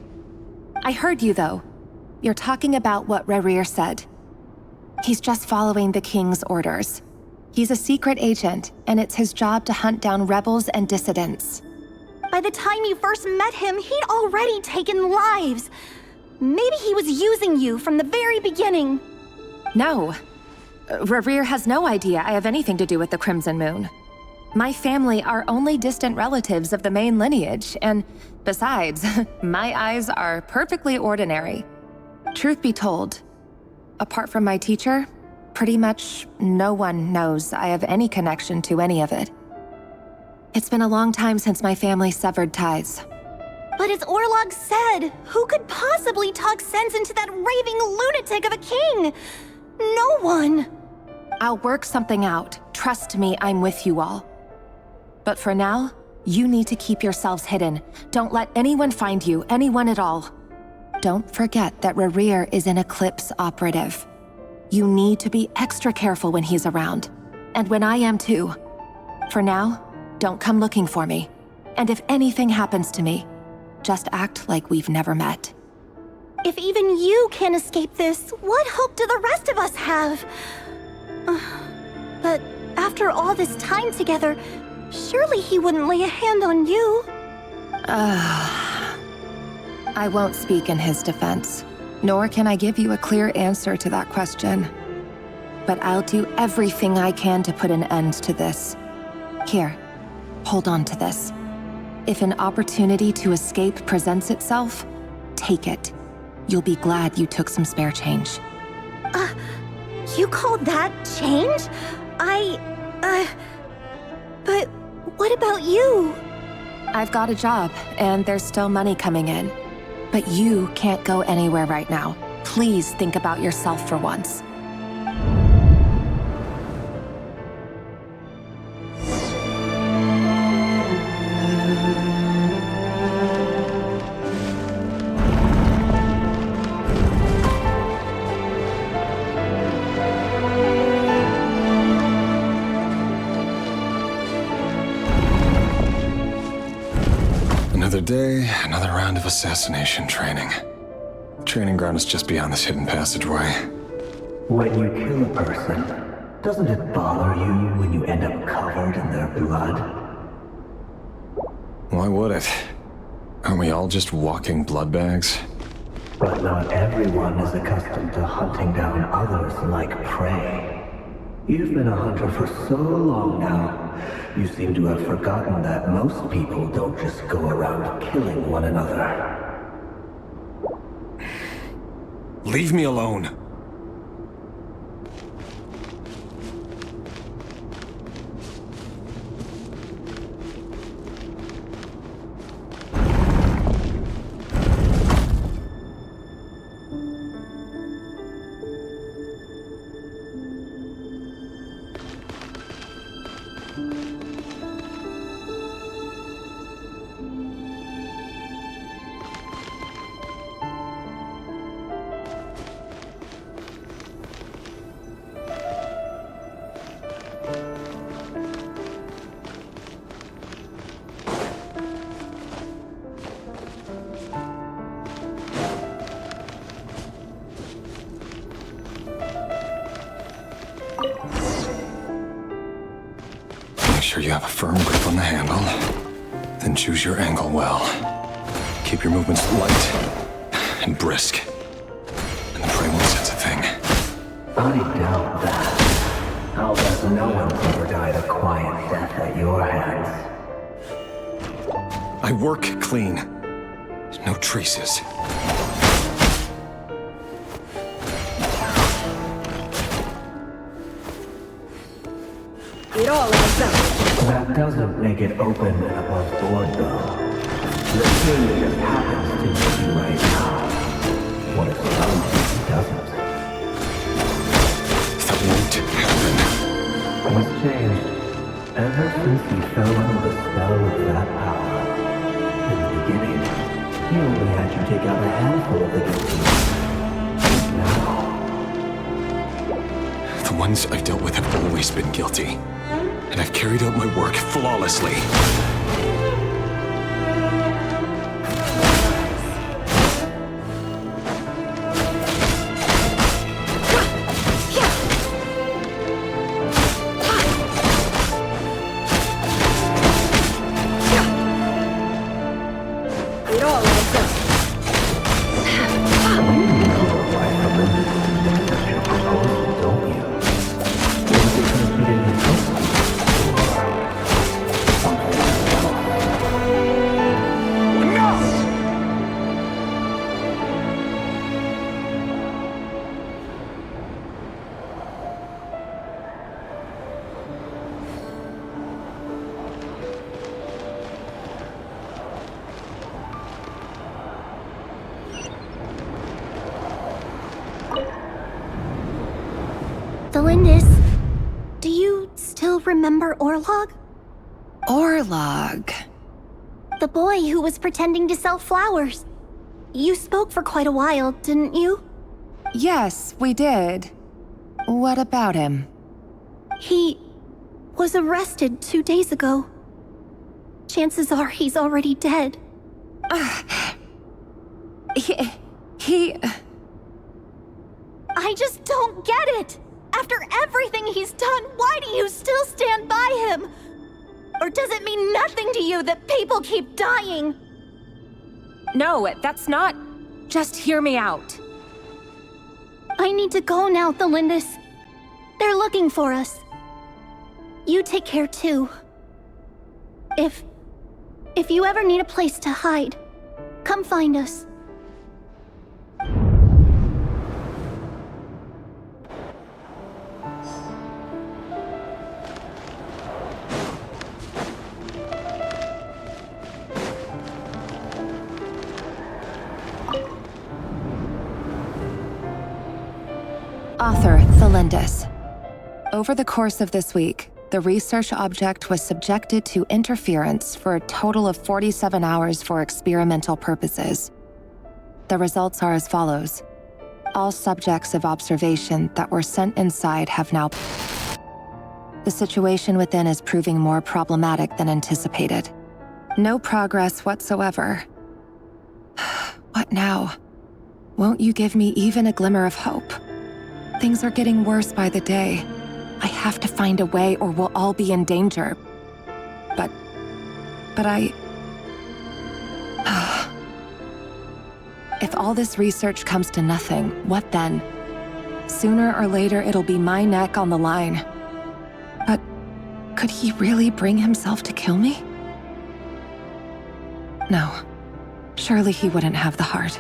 I heard you, though. You're talking about what rerir said. He's just following the king's orders. He's a secret agent, and it's his job to hunt down rebels and dissidents. By the time you first met him, he'd already taken lives. Maybe he was using you from the very beginning. No. rerir has no idea I have anything to do with the Crimson Moon. My family are only distant relatives of the main lineage, and besides, my eyes are perfectly ordinary. Truth be told, apart from my teacher, pretty much no one knows I have any connection to any of it. It's been a long time since my family severed ties. But as Orlog said, who could possibly talk sense into that raving lunatic of a king? No one. I'll work something out. Trust me, I'm with you all. But for now, you need to keep yourselves hidden. Don't let anyone find you, anyone at all. Don't forget that rerir is an Eclipse operative. You need to be extra careful when he's around. And when I am too. For now, don't come looking for me. And if anything happens to me, just act like we've never met. If even you can't escape this, what hope do the rest of us have? But after all this time together, surely he wouldn't lay a hand on you. I won't speak in his defense, nor can I give you a clear answer to that question. But I'll do everything I can to put an end to this. Here, hold on to this. If an opportunity to escape presents itself, take it. you'll be glad you took some spare change. You call that change? But what about you? I've got a job, and there's still money coming in. But you can't go anywhere right now. Please think about yourself for once. Another day, another round of assassination training. Training ground is just beyond this hidden passageway. When you kill a person, doesn't it bother you when you end up covered in their blood? Why would it? Aren't we all just walking blood bags? But not everyone is accustomed to hunting down others like prey. You've been a hunter for so long now, you seem to have forgotten that most people don't just go around killing one another. Leave me alone. Make sure you have a firm grip on the handle. Then choose your angle well. Keep your movements light and brisk. And the prey won't sense a thing. I doubt that. I'll bet no one's ever died a quiet death at your hands. I work clean. No traces. It all adds up. That doesn't make it open and above board, though. The thing just happens to be right now. What if something doesn't? That won't happen. What's changed? Ever since he fell under the spell of that power. In the beginning, he only had you take out a handful of the guilty. Now... The ones I've dealt with have always been guilty. And I've carried out my work flawlessly. It all adds up. You know why the limit accept your proposal, don't you? Because he didn't trust you. Delindis, do you still remember Orlog? Orlog. The boy who was pretending to sell flowers. You spoke for quite a while, didn't you? Yes, we did. What about him? He was arrested 2 days ago. Chances are he's already dead. He... I just don't get it! After everything he's done, why do you still stand by him? Or does it mean nothing to you that people keep dying? No, that's not... Just hear me out. I need to go now, Thelindis. They're looking for us. You take care too. If you ever need a place to hide, come find us. Author, Thelindis. Over the course of this week, the research object was subjected to interference for a total of 47 hours for experimental purposes. The results are as follows. All subjects of observation that were sent inside have now... The situation within is proving more problematic than anticipated. No progress whatsoever. What now? Won't you give me even a glimmer of hope? Things are getting worse by the day. I have to find a way or we'll all be in danger. But I... If all this research comes to nothing, what then? Sooner or later, it'll be my neck on the line. But could he really bring himself to kill me? No. Surely he wouldn't have the heart.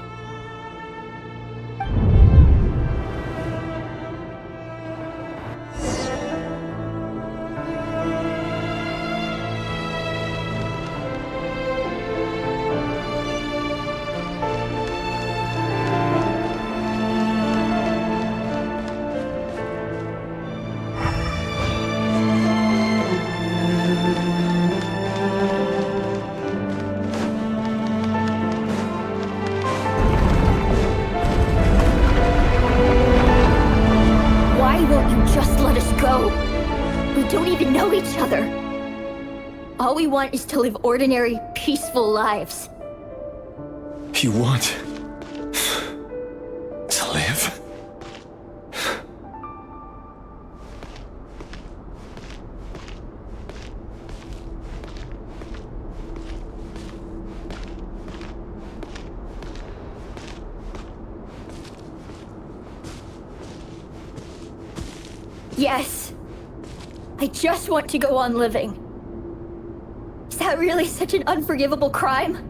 All we want is to live ordinary, peaceful lives. You want to live? Yes. I just want to go on living. Is that really such an unforgivable crime?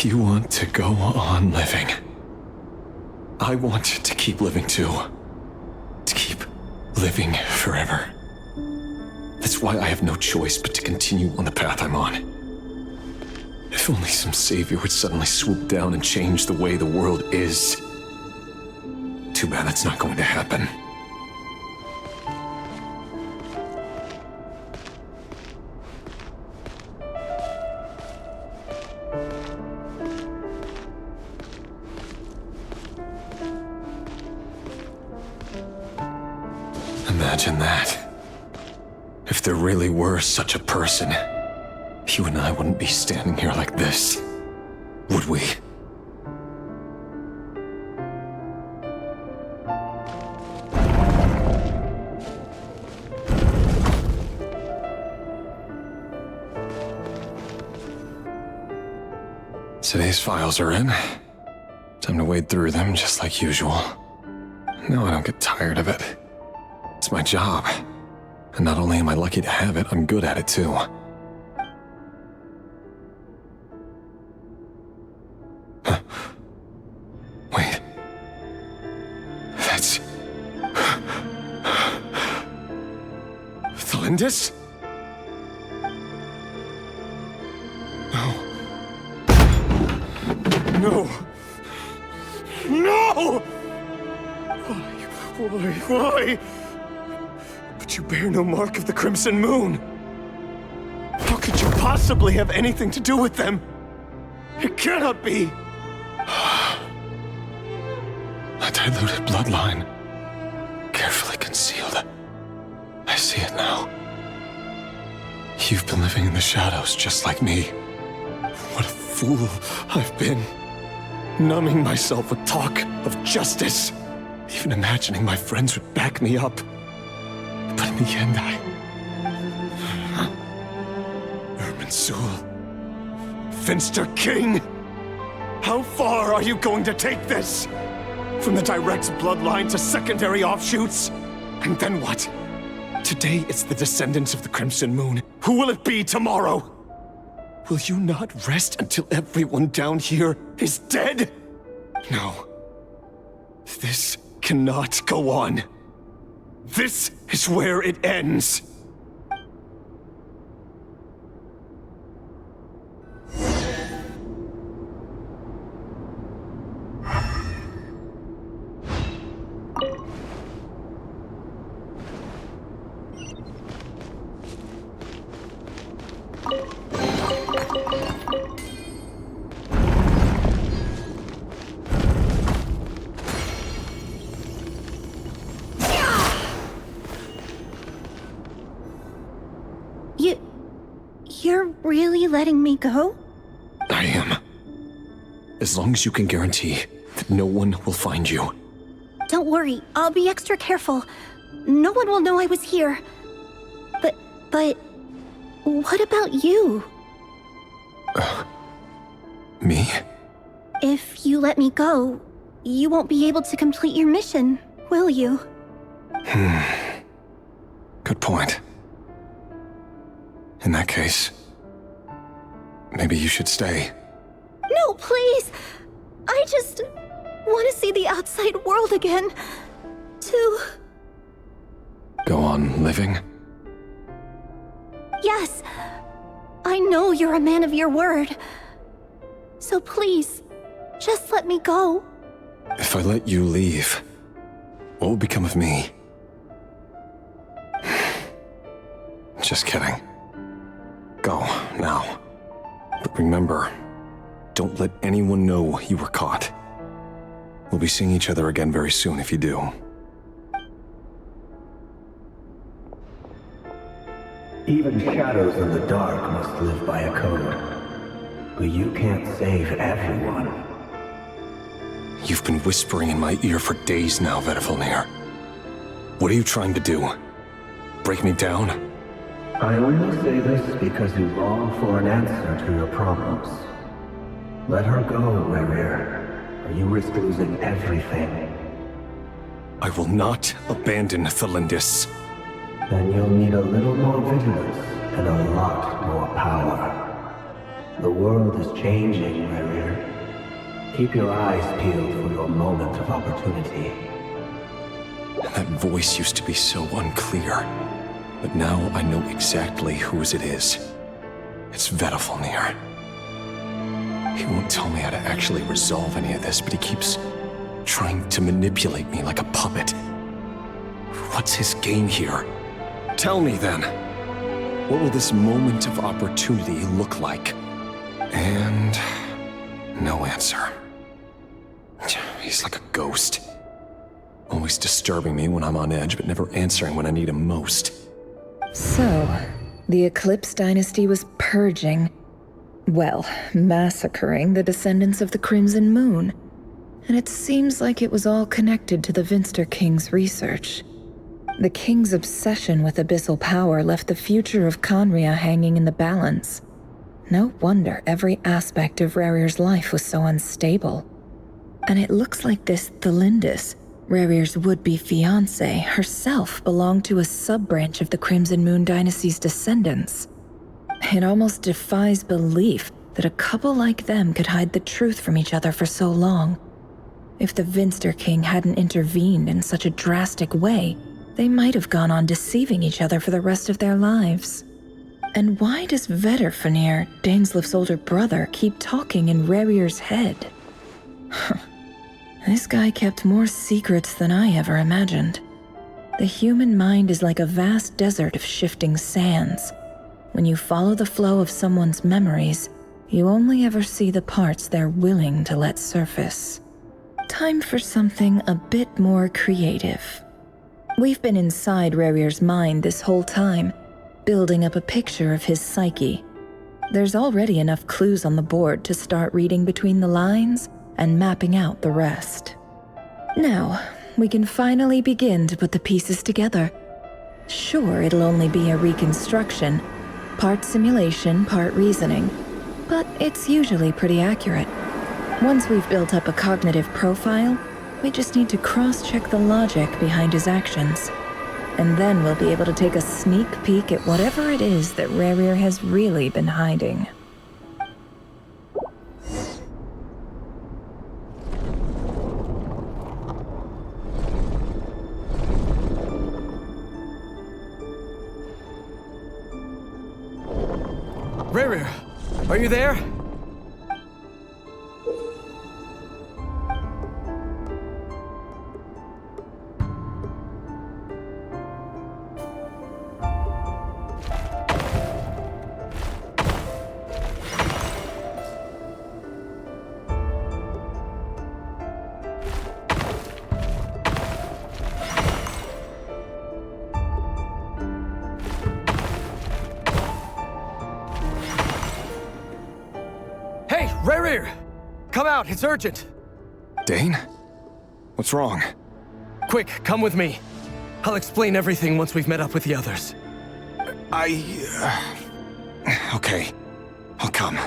You want to go on living. I want to keep living too. To keep living forever. That's why I have no choice but to continue on the path I'm on. If only some savior would suddenly swoop down and change the way the world is. Too bad that's not going to happen. Imagine that. If there really were such a person, you and I wouldn't be standing here like this, would we? Today's files are in. Time to wade through them just like usual. No, I don't get tired of it. It's my job. And not only am I lucky to have it, I'm good at it too. Huh. Wait. That's... Thelindis? No! No! Why? But you bear no mark of the Crimson Moon. How could you possibly have anything to do with them? It cannot be! A diluted bloodline. Carefully concealed. I see it now. You've been living in the shadows just like me. What a fool I've been. Numbing myself with talk of justice. Even imagining my friends would back me up. But in the end, Irminsul. Finster King! How far are you going to take this? From the direct bloodline to secondary offshoots? And then what? Today it's the descendants of the Crimson Moon. Who will it be tomorrow? Will you not rest until everyone down here is dead? No. This cannot go on. This is where it ends. really letting me go? I am. As long as you can guarantee that no one will find you. Don't worry, I'll be extra careful. No one will know I was here. But... what about you? Me? If you let me go, you won't be able to complete your mission, will you? Good point. In that case, maybe you should stay. No, please! I just want to see the outside world again. To... Go on living? Yes. I know you're a man of your word. So please, just let me go. If I let you leave, what will become of me? Just kidding. Go, now. But remember, don't let anyone know you were caught. We'll be seeing each other again very soon if you do. Even shadows in the dark must live by a code. But you can't save everyone. You've been whispering in my ear for days now, Vedifalnir. What are you trying to do? Break me down? I only say this because you long for an answer to your problems. Let her go, Rerir, or you risk losing everything. I will not abandon Thalindis. Then you'll need a little more vigilance and a lot more power. The world is changing, Rerir. Keep your eyes peeled for your moment of opportunity. That voice used to be so unclear. But now I know exactly whose it is. It's Vedifalnir. He won't tell me how to actually resolve any of this, but he keeps trying to manipulate me like a puppet. What's his game here? Tell me then. What will this moment of opportunity look like? And no answer. He's like a ghost. Always disturbing me when I'm on edge, but never answering when I need him most. So, the Eclipse Dynasty was purging, well, massacring the descendants of the Crimson Moon. And it seems like it was all connected to the Vinster King's research. The King's obsession with abyssal power left the future of Conria hanging in the balance. No wonder every aspect of Rerir's life was so unstable. And it looks like this Thalindis, Rerir's would-be fiancée, herself belonged to a sub-branch of the Crimson Moon Dynasty's descendants. It almost defies belief that a couple like them could hide the truth from each other for so long. If the Vinster King hadn't intervened in such a drastic way, they might have gone on deceiving each other for the rest of their lives. And why does Vedifalnir, Daneslif's older brother, keep talking in Rerir's head? This guy kept more secrets than I ever imagined. The human mind is like a vast desert of shifting sands. When you follow the flow of someone's memories, you only ever see the parts they're willing to let surface. Time for something a bit more creative. We've been inside Rerir's mind this whole time, building up a picture of his psyche. There's already enough clues on the board to start reading between the lines and mapping out the rest. Now, we can finally begin to put the pieces together. Sure, it'll only be a reconstruction, part simulation, part reasoning, but it's usually pretty accurate. Once we've built up a cognitive profile, we just need to cross-check the logic behind his actions. And then we'll be able to take a sneak peek at whatever it is that Rerir has really been hiding. Rerir, are you there? Rerir! Come out, it's urgent! Dane? What's wrong? Quick, come with me. I'll explain everything once we've met up with the others. Okay. I'll come.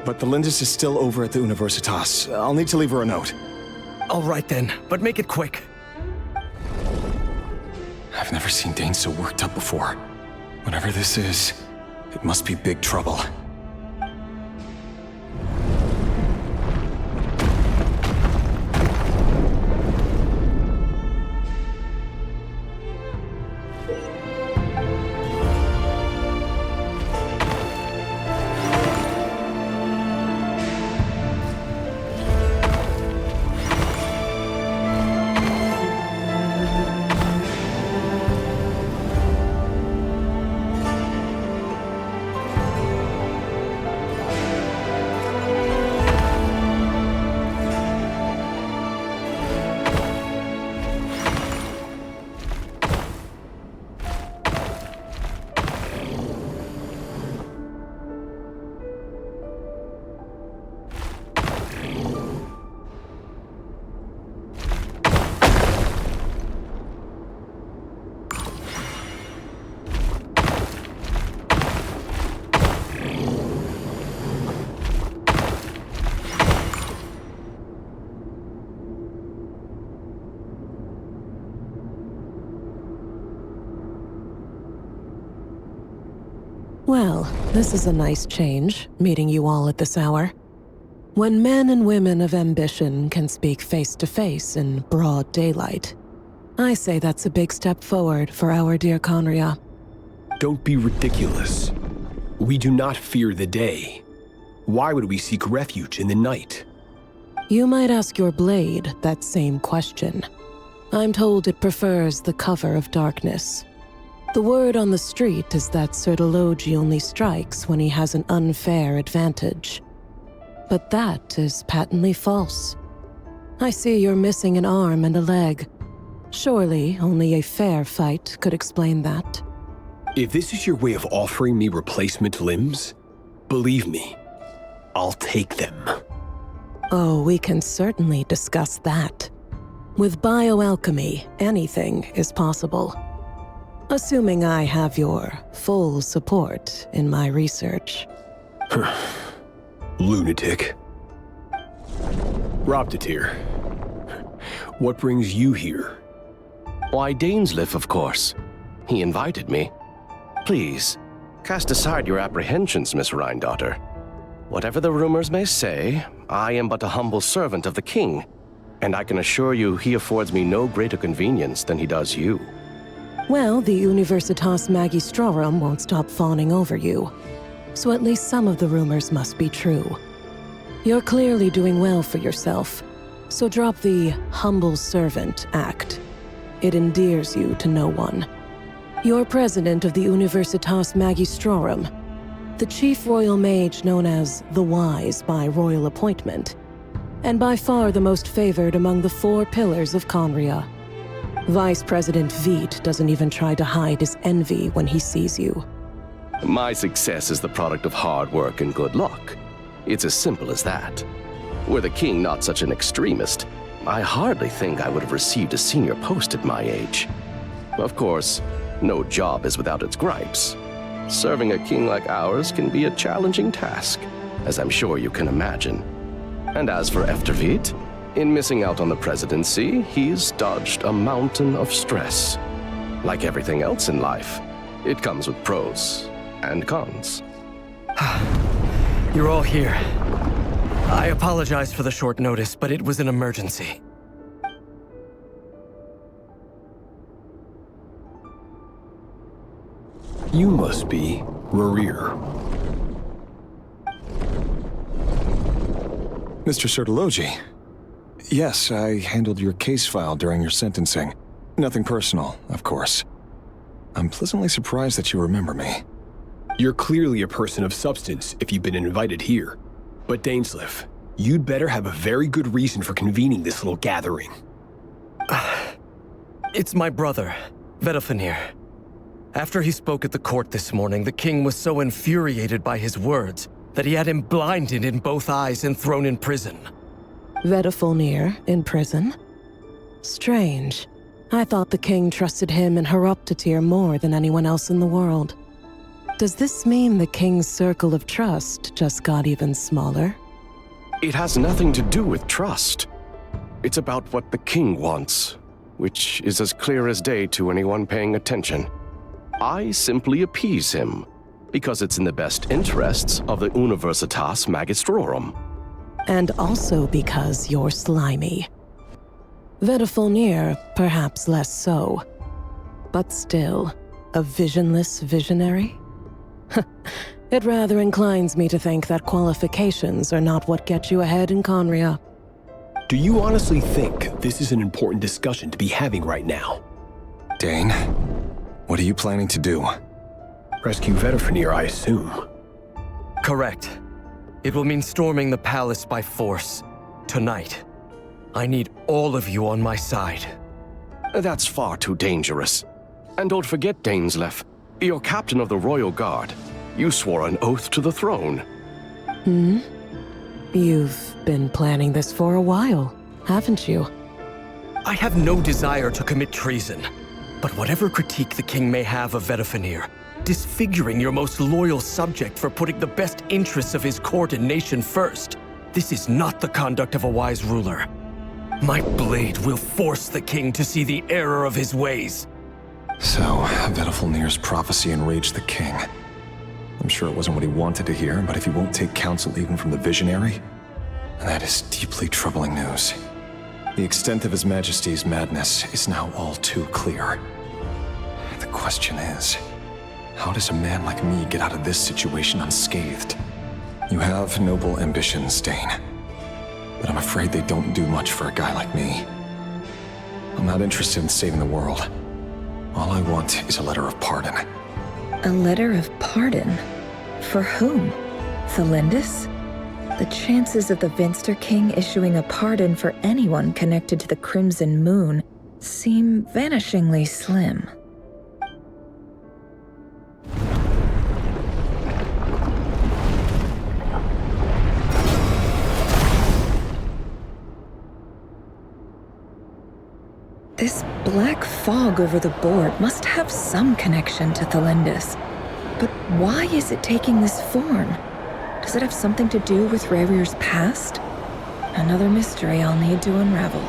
But the Lindis is still over at the Universitas. I'll need to leave her a note. All right then, but make it quick. I've never seen Dane so worked up before. Whatever this is, it must be big trouble. Well, this is a nice change, meeting you all at this hour. When men and women of ambition can speak face to face in broad daylight, I say that's a big step forward for our dear Conria. Don't be ridiculous. We do not fear the day. Why would we seek refuge in the night? You might ask your blade that same question. I'm told it prefers the cover of darkness. The word on the street is that Sir Elegy only strikes when he has an unfair advantage. But that is patently false. I see you're missing an arm and a leg. Surely only a fair fight could explain that. If this is your way of offering me replacement limbs, believe me, I'll take them. Oh, we can certainly discuss that. With bioalchemy, anything is possible. Assuming I have your full support in my research. Lunatic. Robtatir, what brings you here? Why, Dainsleif, of course. He invited me. Please, cast aside your apprehensions, Miss Rhindaughter. Whatever the rumors may say, I am but a humble servant of the king, and I can assure you he affords me no greater convenience than he does you. Well, the Universitas Magistrorum won't stop fawning over you. So at least some of the rumors must be true. You're clearly doing well for yourself, so drop the humble servant act. It endears you to no one. You're president of the Universitas Magistrorum, the chief royal mage known as the Wise by royal appointment, and by far the most favored among the 4 pillars of Conria. Vice President Veit doesn't even try to hide his envy when he sees you. My success is the product of hard work and good luck. It's as simple as that. Were the king not such an extremist, I hardly think I would have received a senior post at my age. Of course, no job is without its gripes. Serving a king like ours can be a challenging task, as I'm sure you can imagine. And as for Efterveit, in missing out on the presidency, he's dodged a mountain of stress. Like everything else in life, it comes with pros and cons. You're all here. I apologize for the short notice, but it was an emergency. You must be Rerir. Mr. Elegy. Yes, I handled your case file during your sentencing. Nothing personal, of course. I'm pleasantly surprised that you remember me. You're clearly a person of substance if you've been invited here. But Dainsleif, you'd better have a very good reason for convening this little gathering. It's my brother, Vedafenir. After he spoke at the court this morning, the king was so infuriated by his words that he had him blinded in both eyes and thrown in prison. Vedafulnir in prison? Strange. I thought the king trusted him and Horoptatyr more than anyone else in the world. Does this mean the king's circle of trust just got even smaller? It has nothing to do with trust. It's about what the king wants, which is as clear as day to anyone paying attention. I simply appease him, because it's in the best interests of the Universitas Magistrorum. And also because you're slimy. Vedafulnir, perhaps less so. But still, a visionless visionary? It rather inclines me to think that qualifications are not what get you ahead in Conria. Do you honestly think this is an important discussion to be having right now? Dane, what are you planning to do? Rescue Vedafulnir, I assume. Correct. It will mean storming the palace by force. Tonight. I need all of you on my side. That's far too dangerous. And don't forget, Dainsleif, you're captain of the Royal Guard. You swore an oath to the throne. You've been planning this for a while, haven't you? I have no desire to commit treason. But whatever critique the king may have of Vedafulnir, disfiguring your most loyal subject for putting the best interests of his court and nation first, this is not the conduct of a wise ruler. My blade will force the king to see the error of his ways. So, Vedafulnir's prophecy enraged the king. I'm sure it wasn't what he wanted to hear, but if he won't take counsel even from the visionary, that is deeply troubling news. The extent of His Majesty's madness is now all too clear. The question is, how does a man like me get out of this situation unscathed? You have noble ambitions, Dane, but I'm afraid they don't do much for a guy like me. I'm not interested in saving the world. All I want is a letter of pardon. A letter of pardon? For whom? Thalindis? The chances of the Vinster King issuing a pardon for anyone connected to the Crimson Moon seem vanishingly slim. This black fog over the board must have some connection to Thalindis. But why is it taking this form? Does it have something to do with rerir's past? Another mystery I'll need to unravel.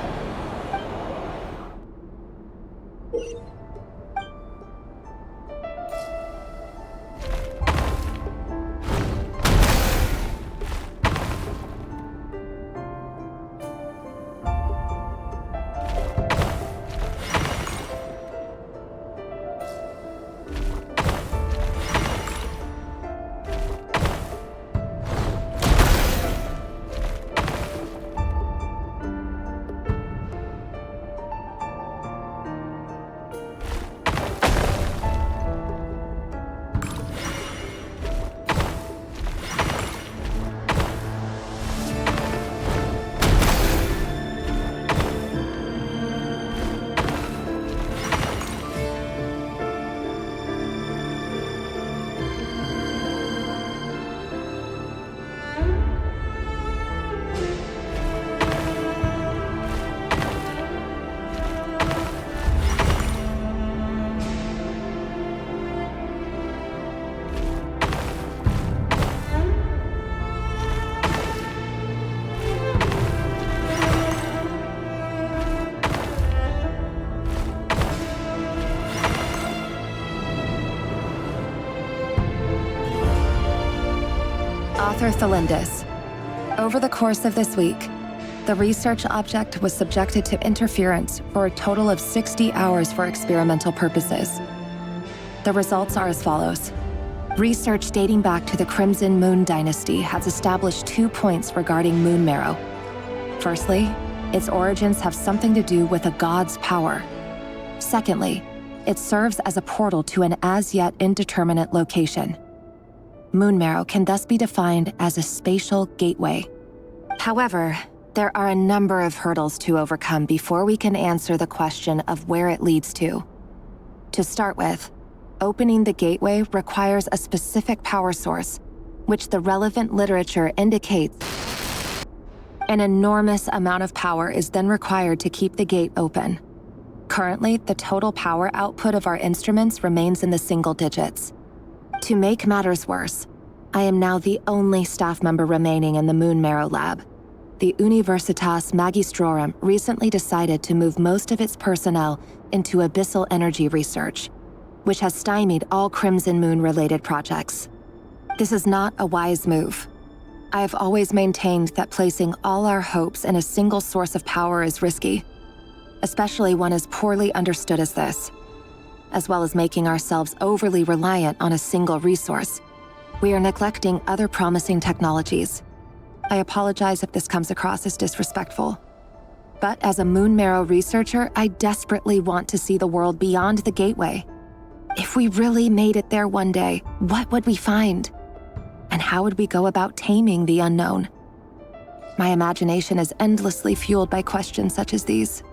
Author Thalindis. Over the course of this week, the research object was subjected to interference for a total of 60 hours for experimental purposes. The results are as follows. Research dating back to the Crimson Moon dynasty has established 2 points regarding moon marrow. Firstly, its origins have something to do with a god's power. Secondly, it serves as a portal to an as-yet indeterminate location. Moon marrow can thus be defined as a spatial gateway. However, there are a number of hurdles to overcome before we can answer the question of where it leads to. To start with, opening the gateway requires a specific power source, which the relevant literature indicates an enormous amount of power is then required to keep the gate open. Currently, the total power output of our instruments remains in the single digits. To make matters worse, I am now the only staff member remaining in the Moon Marrow lab. The Universitas Magistrorum recently decided to move most of its personnel into abyssal energy research, which has stymied all Crimson Moon-related projects. This is not a wise move. I have always maintained that placing all our hopes in a single source of power is risky, especially one as poorly understood as this. As well as making ourselves overly reliant on a single resource, we are neglecting other promising technologies. I apologize if this comes across as disrespectful. But as a Moon Marrow researcher, I desperately want to see the world beyond the gateway. If we really made it there one day, what would we find? And how would we go about taming the unknown? My imagination is endlessly fueled by questions such as these.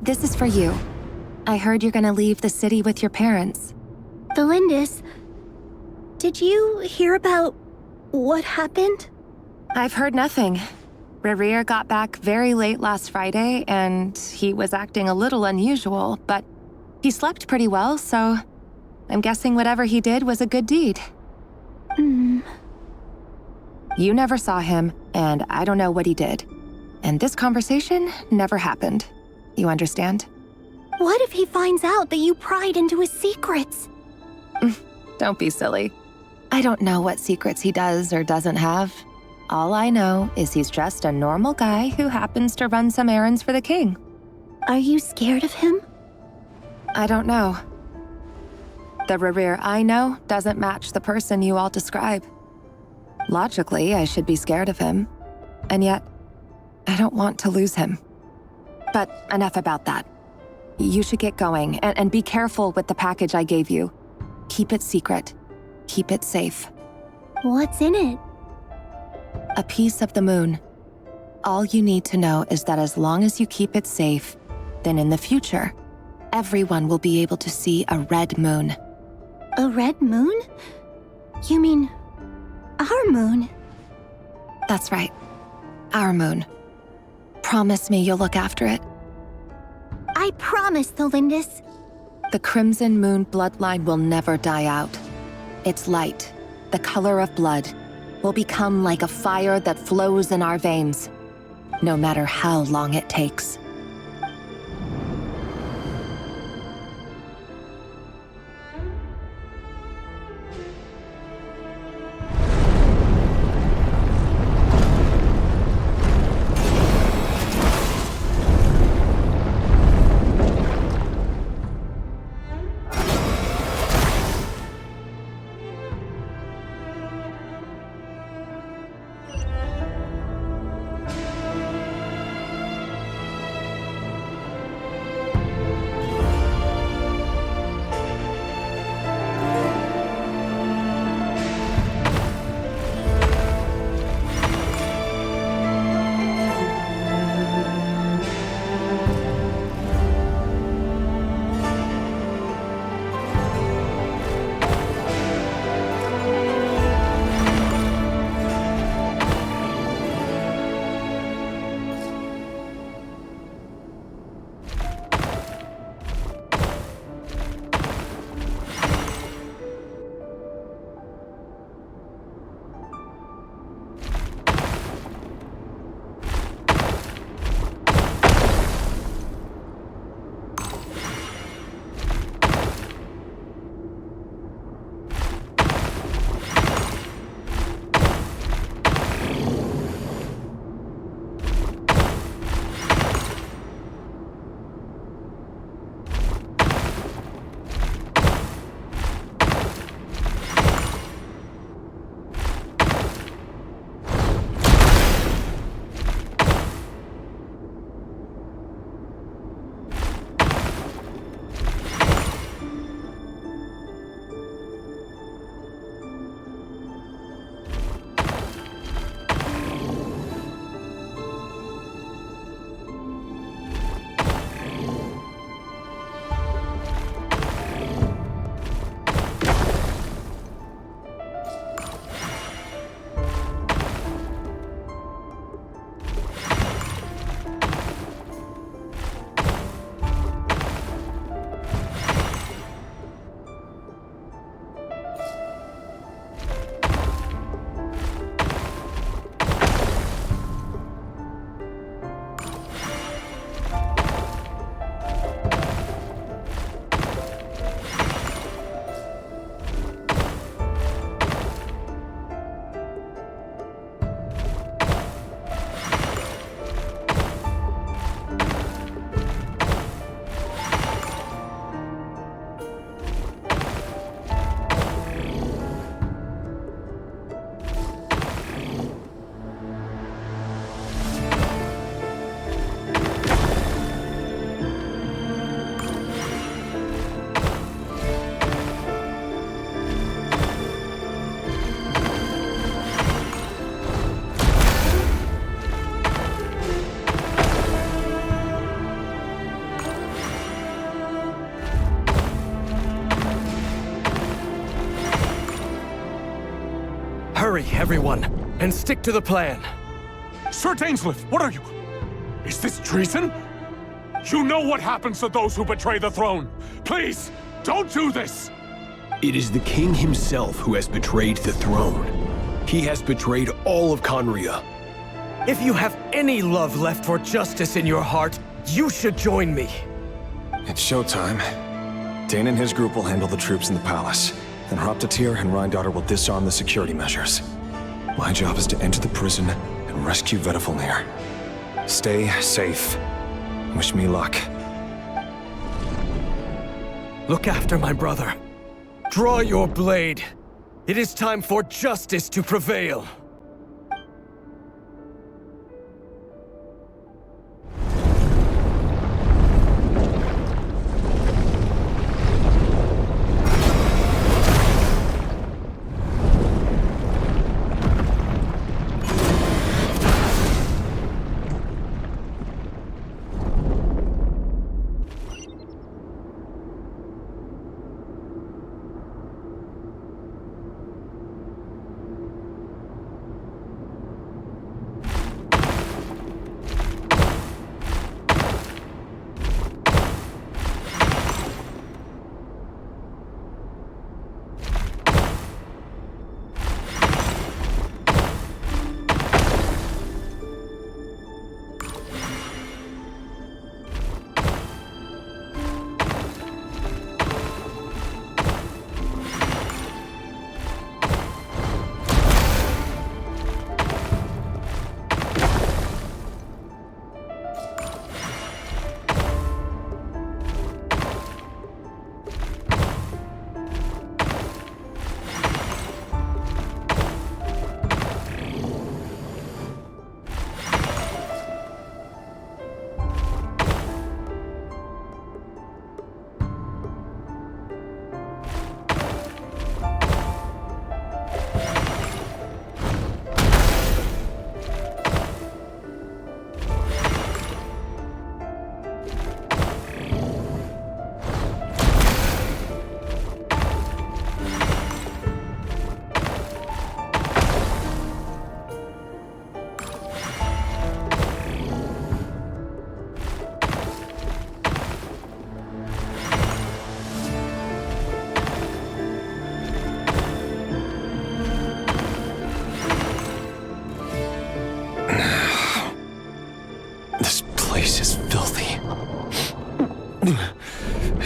This is for you. I heard you're gonna leave the city with your parents. Valindis, did you hear about what happened? I've heard nothing. Rerir got back very late last Friday, and he was acting a little unusual, but he slept pretty well, so I'm guessing whatever he did was a good deed. You never saw him, and I don't know what he did. And this conversation never happened. You understand? What if he finds out that you pried into his secrets? Don't be silly. I don't know what secrets he does or doesn't have. All I know is he's just a normal guy who happens to run some errands for the king. Are you scared of him? I don't know. The Rerir I know doesn't match the person you all describe. Logically, I should be scared of him. And yet, I don't want to lose him. But enough about that. You should get going, and be careful with the package I gave you. Keep it secret. Keep it safe. What's in it? A piece of the moon. All you need to know is that as long as you keep it safe, then in the future, everyone will be able to see a red moon. A red moon? You mean our moon? That's right. Our moon. Promise me you'll look after it. I promise, Valindis. The Crimson Moon bloodline will never die out. Its light, the color of blood, will become like a fire that flows in our veins, no matter how long it takes. Hurry, everyone, and stick to the plan. Sir Dainsleif, what are you? Is this treason? You know what happens to those who betray the throne. Please, don't do this! It is the king himself who has betrayed the throne. He has betrayed all of Conria. If you have any love left for justice in your heart, you should join me. It's showtime. Dane and his group will handle the troops in the palace. Then Hraptatir and Rhindaughter will disarm the security measures. My job is to enter the prison and rescue Vedifalnir. Stay safe. Wish me luck. Look after my brother. Draw your blade. It is time for justice to prevail.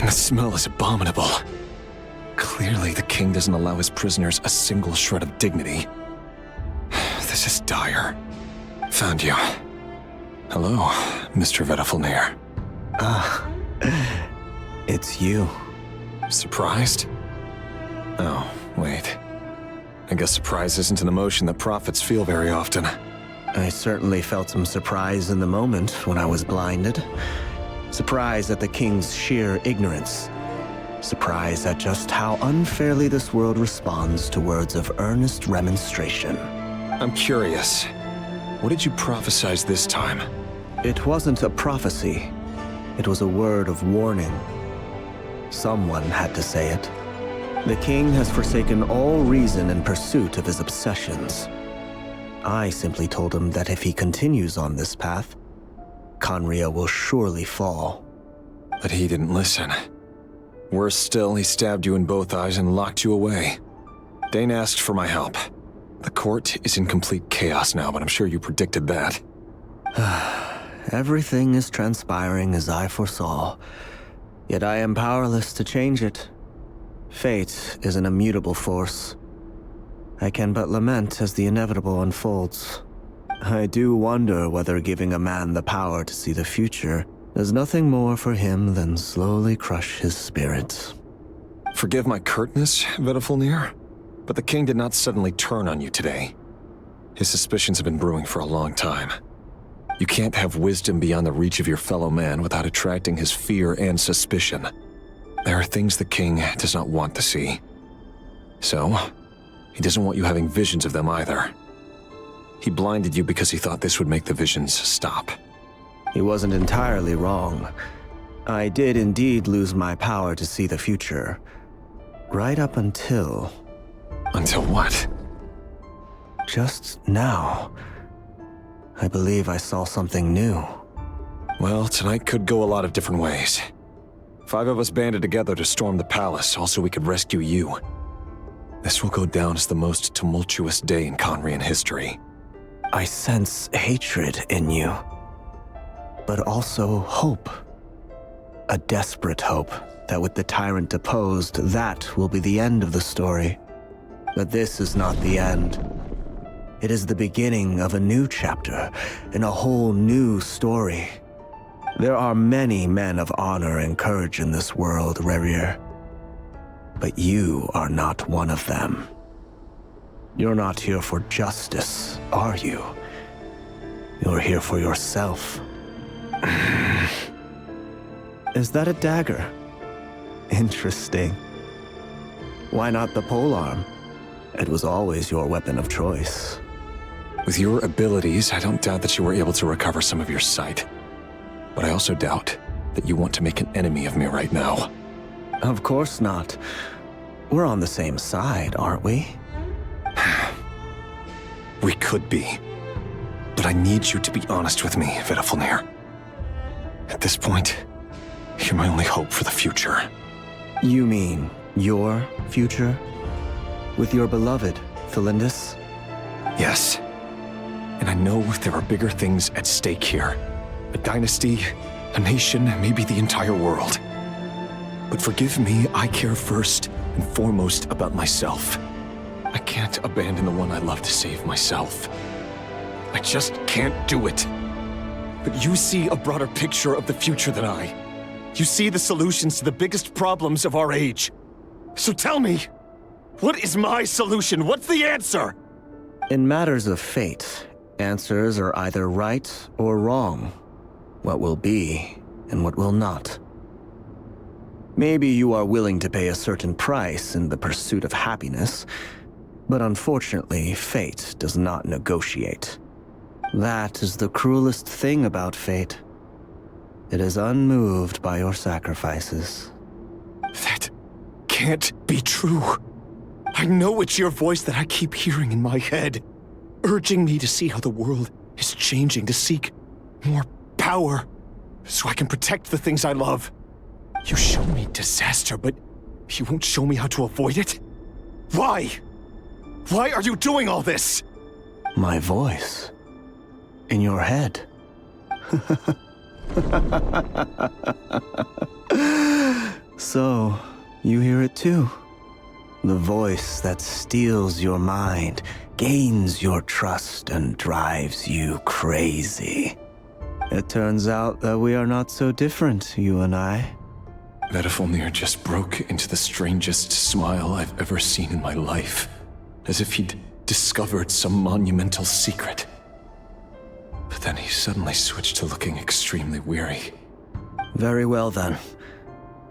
And the smell is abominable. Clearly, the king doesn't allow his prisoners a single shred of dignity. This is dire. Found you. Hello, Mr. Vedifalnir. It's you. Surprised? Oh, wait. I guess surprise isn't an emotion that prophets feel very often. I certainly felt some surprise in the moment when I was blinded. Surprise at the king's sheer ignorance. Surprise at just how unfairly this world responds to words of earnest remonstration. I'm curious. What did you prophesize this time? It wasn't a prophecy. It was a word of warning. Someone had to say it. The king has forsaken all reason in pursuit of his obsessions. I simply told him that if he continues on this path, Conria will surely fall. But he didn't listen. Worse still, he stabbed you in both eyes and locked you away. Dane asked for my help. The court is in complete chaos now, but I'm sure you predicted that. Everything is transpiring as I foresaw, yet I am powerless to change it. Fate is an immutable force. I can but lament as the inevitable unfolds. I do wonder whether giving a man the power to see the future does nothing more for him than slowly crush his spirit. Forgive my curtness, Vedifalnir, but the king did not suddenly turn on you today. His suspicions have been brewing for a long time. You can't have wisdom beyond the reach of your fellow man without attracting his fear and suspicion. There are things the king does not want to see. So, he doesn't want you having visions of them either. He blinded you because he thought this would make the visions stop. He wasn't entirely wrong. I did indeed lose my power to see the future. Right up until... Until what? just now, I believe I saw something new. Well, tonight could go a lot of different ways. 5 of us banded together to storm the palace, also we could rescue you. This will go down as the most tumultuous day in Conrian history. I sense hatred in you, but also hope. A desperate hope that with the tyrant deposed, that will be the end of the story. But this is not the end. It is the beginning of a new chapter in a whole new story. There are many men of honor and courage in this world, rerir. But you are not one of them. You're not here for justice, are you? You're here for yourself. Is that a dagger? Interesting. Why not the polearm? It was always your weapon of choice. With your abilities, I don't doubt that you were able to recover some of your sight. But I also doubt that you want to make an enemy of me right now. Of course not. We're on the same side, aren't we? We could be. But I need you to be honest with me, Vedafalnir. At this point, you're my only hope for the future. You mean your future? With your beloved, Thalindis? Yes. And I know there are bigger things at stake here. A dynasty, a nation, maybe the entire world. But forgive me, I care first and foremost about myself. I can't abandon the one I love to save myself. I just can't do it. But you see a broader picture of the future than I. You see the solutions to the biggest problems of our age. So tell me, what is my solution? What's the answer? In matters of fate, answers are either right or wrong. What will be and what will not. Maybe you are willing to pay a certain price in the pursuit of happiness, but unfortunately, fate does not negotiate. That is the cruelest thing about fate. It is unmoved by your sacrifices. That can't be true. I know it's your voice that I keep hearing in my head, urging me to see how the world is changing, to seek more power, so I can protect the things I love. You show me disaster, but you won't show me how to avoid it? Why? Why are you doing all this? My voice. In your head. So, you hear it too. The voice that steals your mind, gains your trust, and drives you crazy. It turns out that we are not so different, you and I. Vedafalnir just broke into the strangest smile I've ever seen in my life, as if he'd discovered some monumental secret. But then he suddenly switched to looking extremely weary. Very well then.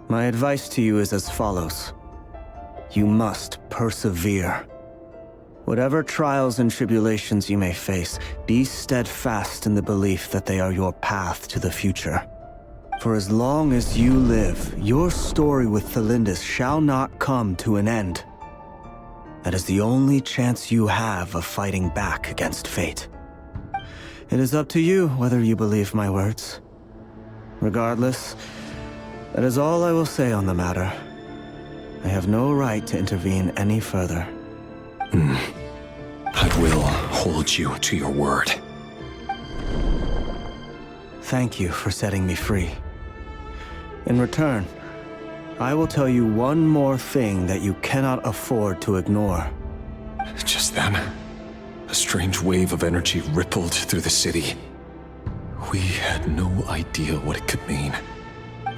My advice to you is as follows. You must persevere. Whatever trials and tribulations you may face, be steadfast in the belief that they are your path to the future. For as long as you live, your story with Thalindis shall not come to an end. That is the only chance you have of fighting back against fate. It is up to you whether you believe my words. Regardless, that is all I will say on the matter. I have no right to intervene any further. I will hold you to your word. Thank you for setting me free. In return, I will tell you one more thing that you cannot afford to ignore. Just then, a strange wave of energy rippled through the city. We had no idea what it could mean.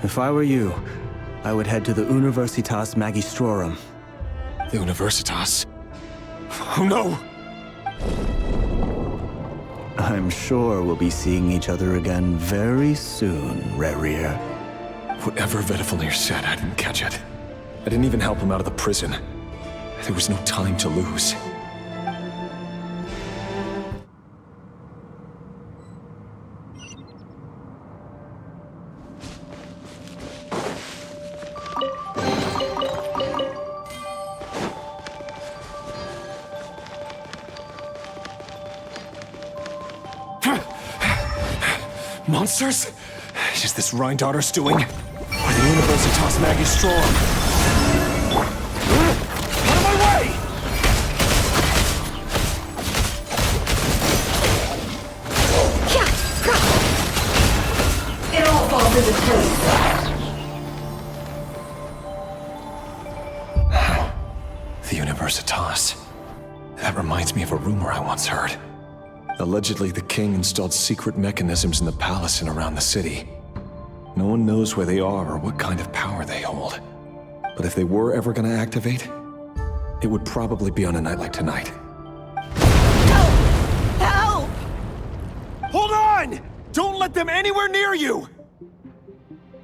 If I were you, I would head to the Universitas Magistrorum. The Universitas? Oh no! I'm sure we'll be seeing each other again very soon, rerir. Whatever Vedafalnir said, I didn't catch it. I didn't even help him out of the prison. There was no time to lose. Monsters? Is this Rheindarter's doing? Or the Universitas Magistrorum? Out of my way! It all falls into place. The Universitas. That reminds me of a rumor I once heard. Allegedly, the king installed secret mechanisms in the palace and around the city. No one knows where they are or what kind of power they hold. But if they were ever going to activate, it would probably be on a night like tonight. Help! Hold on! Don't let them anywhere near you!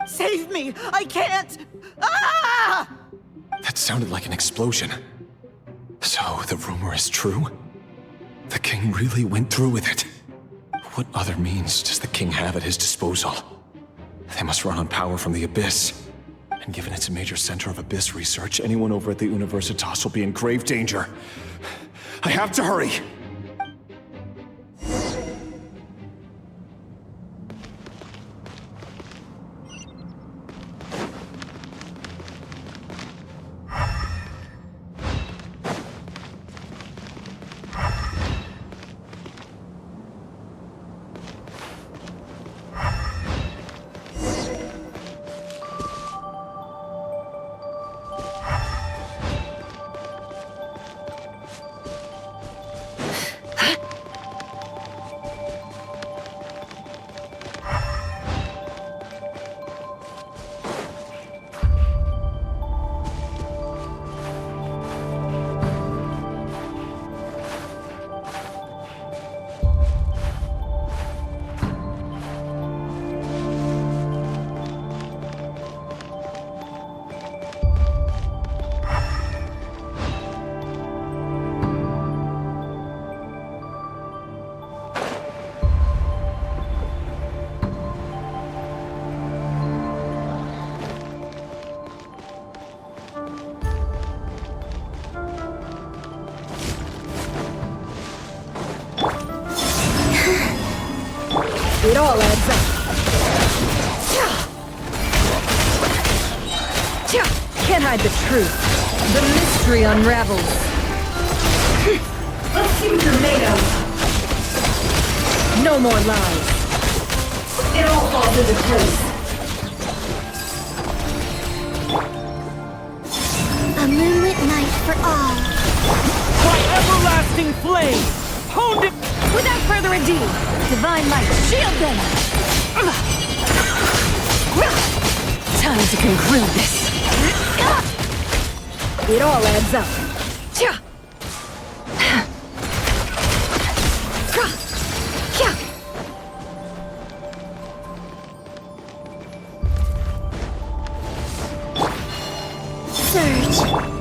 Save me! I can't! Ah! That sounded like an explosion. So, the rumor is true? The king really went through with it. What other means does the king have at his disposal? They must run on power from the Abyss. And given it's a major center of Abyss research, anyone over at the Universitas will be in grave danger. I have to hurry! It all adds up. Can't hide the truth. The mystery unravels. Let's see what you're made of. No more lies. It all falls into place. A moonlit night for all. By everlasting flame! Honed it! Without further ado, divine light, shield them! Time to conclude this. It all adds up. Surge.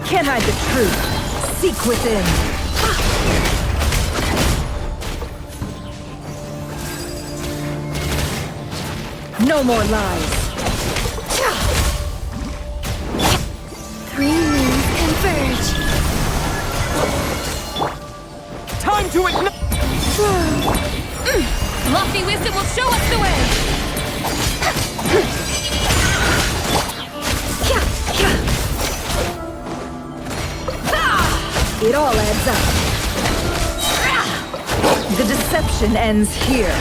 Can't hide the truth. Seek within. No more lies. 3 moons converge. Time to ignite. Lofty wisdom will show us the way! It all adds up. The deception ends here.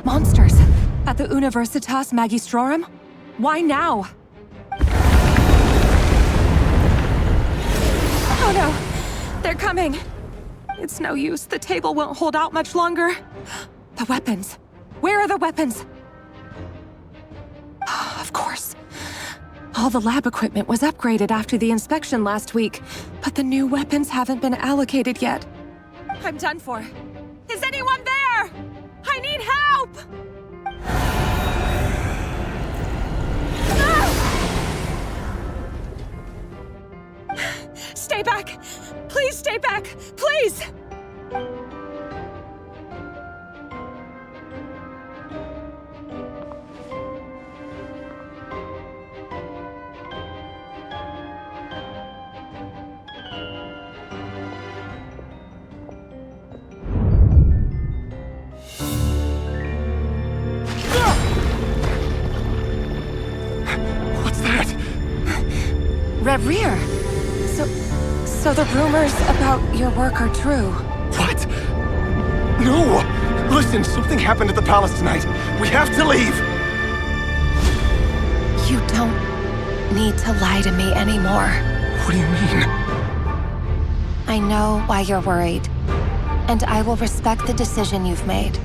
Monsters! At the Universitas Magistrorum? Why now? Oh no! They're coming! It's no use. The table won't hold out much longer. The weapons. Where are the weapons? Of course. All the lab equipment was upgraded after the inspection last week, but the new weapons haven't been allocated yet. I'm done for. Is anyone there? I need help! Stay back! Please stay back! Please! What's that? rerir! So the rumors about your work are true. What? No! Listen, something happened at the palace tonight. We have to leave! You don't need to lie to me anymore. What do you mean? I know why you're worried, and I will respect the decision you've made.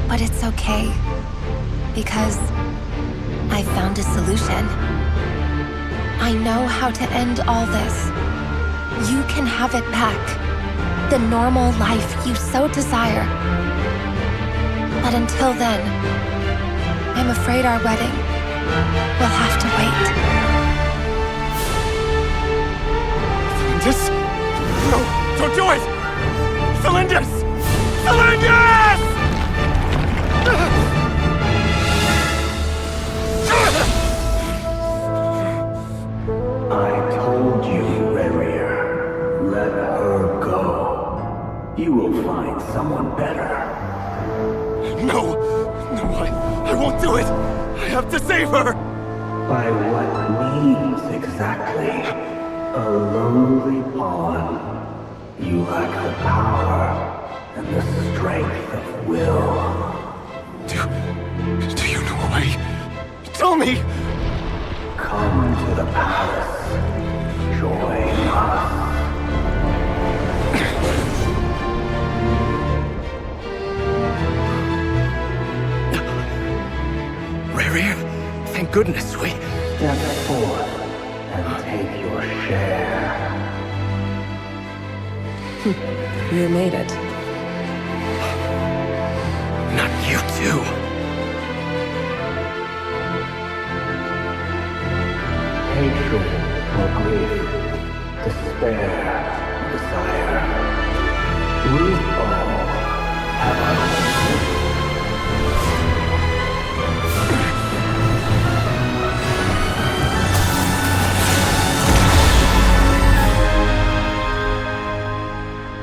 But it's okay, because I found a solution. I know how to end all this. You can have it back. The normal life you so desire. But until then, I'm afraid our wedding will have to wait. Celindus? No, don't do it! Celindus! Celindus! I told you, rerir. Let her go. You will find someone better. No! I won't do it! I have to save her! By what means exactly? A lowly pawn. You lack the power and the strength of will. Do you know a way? Tell me! Come to the palace. Join us. Rerir, thank goodness we... Step forth and take your share. You made it. Not you too. Hatred or grief, despair or desire. We all have our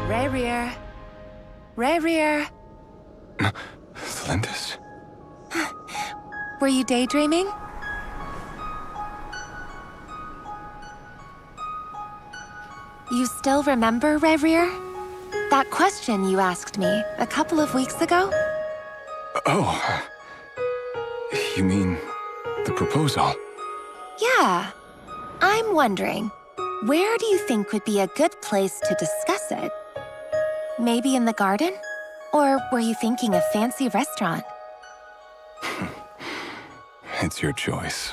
Rerir. Rerir. Celindus? Were you daydreaming? You still remember, Rerir? That question you asked me a couple of weeks ago? Oh. You mean the proposal? Yeah. I'm wondering, where do you think would be a good place to discuss it? Maybe in the garden? Or were you thinking a fancy restaurant? It's your choice.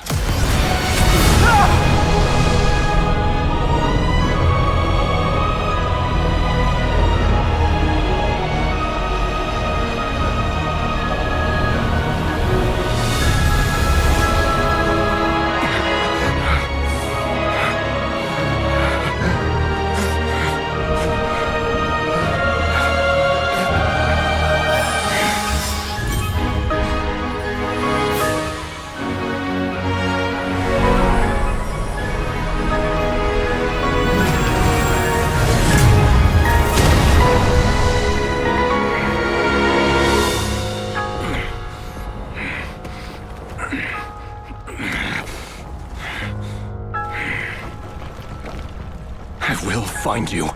I will find you.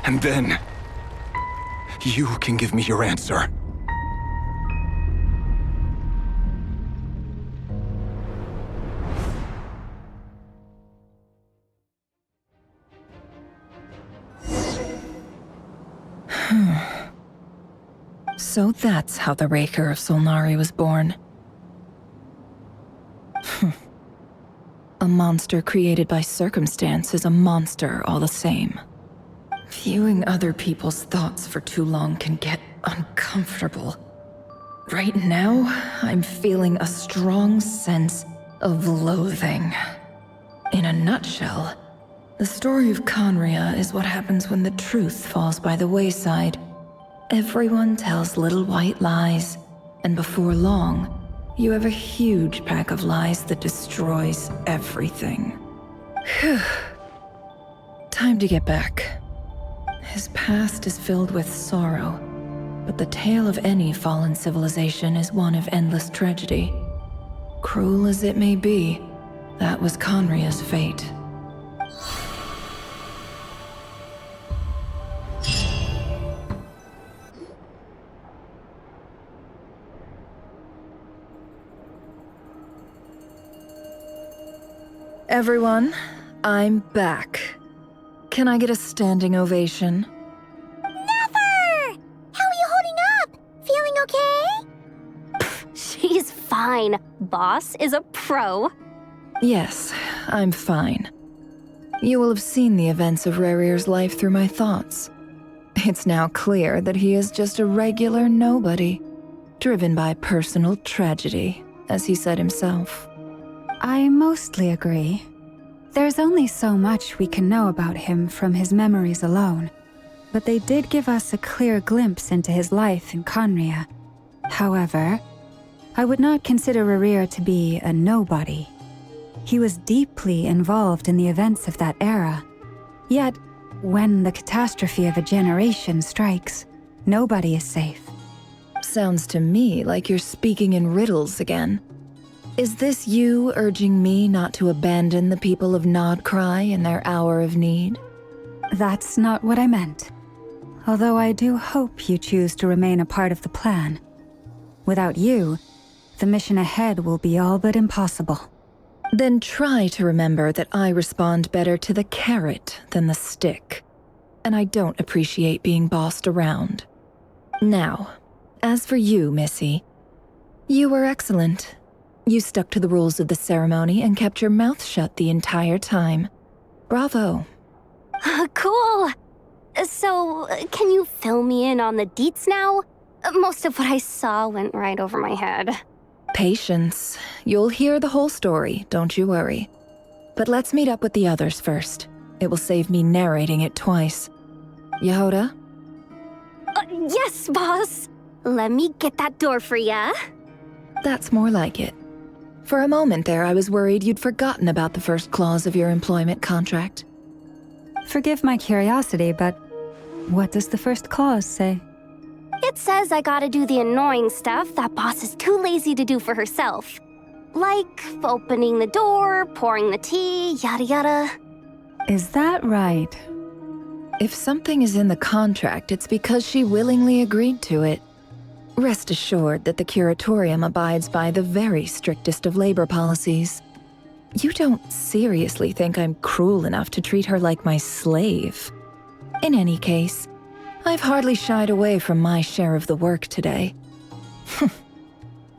And then, you can give me your answer. So that's how the Raker of Solnari was born. A monster created by circumstance is a monster all the same. Viewing other people's thoughts for too long can get uncomfortable. Right now, I'm feeling a strong sense of loathing. In a nutshell, the story of Conria is what happens when the truth falls by the wayside. Everyone tells little white lies, and before long, you have a huge pack of lies that destroys everything. Whew. Time to get back. His past is filled with sorrow, but the tale of any fallen civilization is one of endless tragedy. Cruel as it may be, that was Conria's fate. Everyone, I'm back. Can I get a standing ovation? Nefer! How are you holding up? Feeling okay? She's fine. Boss is a pro. Yes, I'm fine. You will have seen the events of Rerir's life through my thoughts. It's now clear that he is just a regular nobody, driven by personal tragedy, as he said himself. I mostly agree. There's only so much we can know about him from his memories alone, but they did give us a clear glimpse into his life in Conria. However, I would not consider rerir to be a nobody. He was deeply involved in the events of that era. Yet, when the catastrophe of a generation strikes, nobody is safe. Sounds to me like you're speaking in riddles again. Is this you urging me not to abandon the people of Nodcry in their hour of need? That's not what I meant. Although I do hope you choose to remain a part of the plan. Without you, the mission ahead will be all but impossible. Then try to remember that I respond better to the carrot than the stick. And I don't appreciate being bossed around. Now, as for you, Missy, you were excellent. You stuck to the rules of the ceremony and kept your mouth shut the entire time. Bravo. Cool. So, can you fill me in on the deets now? Most of what I saw went right over my head. Patience. You'll hear the whole story, don't you worry. But let's meet up with the others first. It will save me narrating it twice. Yehoda? Yes, boss. Let me get that door for ya. That's more like it. For a moment there, I was worried you'd forgotten about the first clause of your employment contract. Forgive my curiosity, but what does the first clause say? It says I gotta do the annoying stuff that boss is too lazy to do for herself. Like opening the door, pouring the tea, yada yada. Is that right? If something is in the contract, it's because she willingly agreed to it. Rest assured that the Curatorium abides by the very strictest of labor policies. You don't seriously think I'm cruel enough to treat her like my slave? In any case, I've hardly shied away from my share of the work today.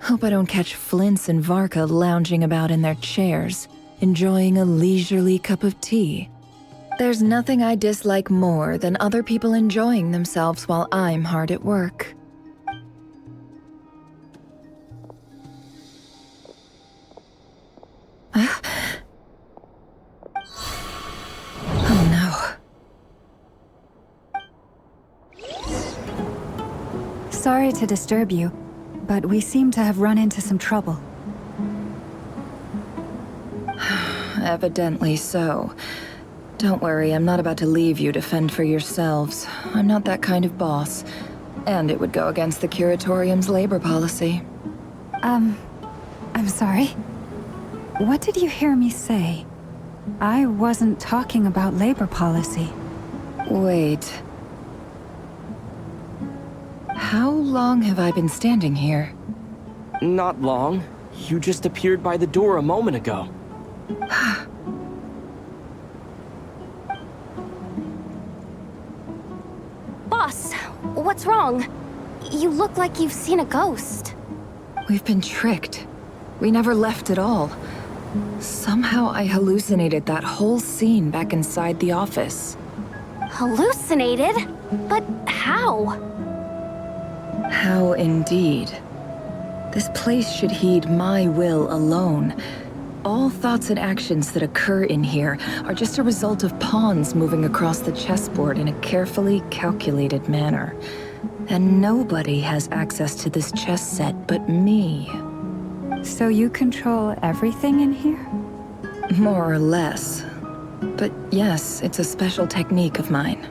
Hope I don't catch Flintz and Varka lounging about in their chairs, enjoying a leisurely cup of tea. There's nothing I dislike more than other people enjoying themselves while I'm hard at work. Oh no. Sorry to disturb you, but we seem to have run into some trouble. Evidently so. Don't worry, I'm not about to leave you to fend for yourselves. I'm not that kind of boss. And it would go against the Curatorium's labor policy. I'm sorry. What did you hear me say? I wasn't talking about labor policy. Wait. How long have I been standing here? Not long. You just appeared by the door a moment ago. Boss, what's wrong? You look like you've seen a ghost. We've been tricked. We never left at all. Somehow I hallucinated that whole scene back inside the office. Hallucinated? But how? How indeed. This place should heed my will alone. All thoughts and actions that occur in here are just a result of pawns moving across the chessboard in a carefully calculated manner. And nobody has access to this chess set but me. So you control everything in here? More or less. But yes, it's a special technique of mine.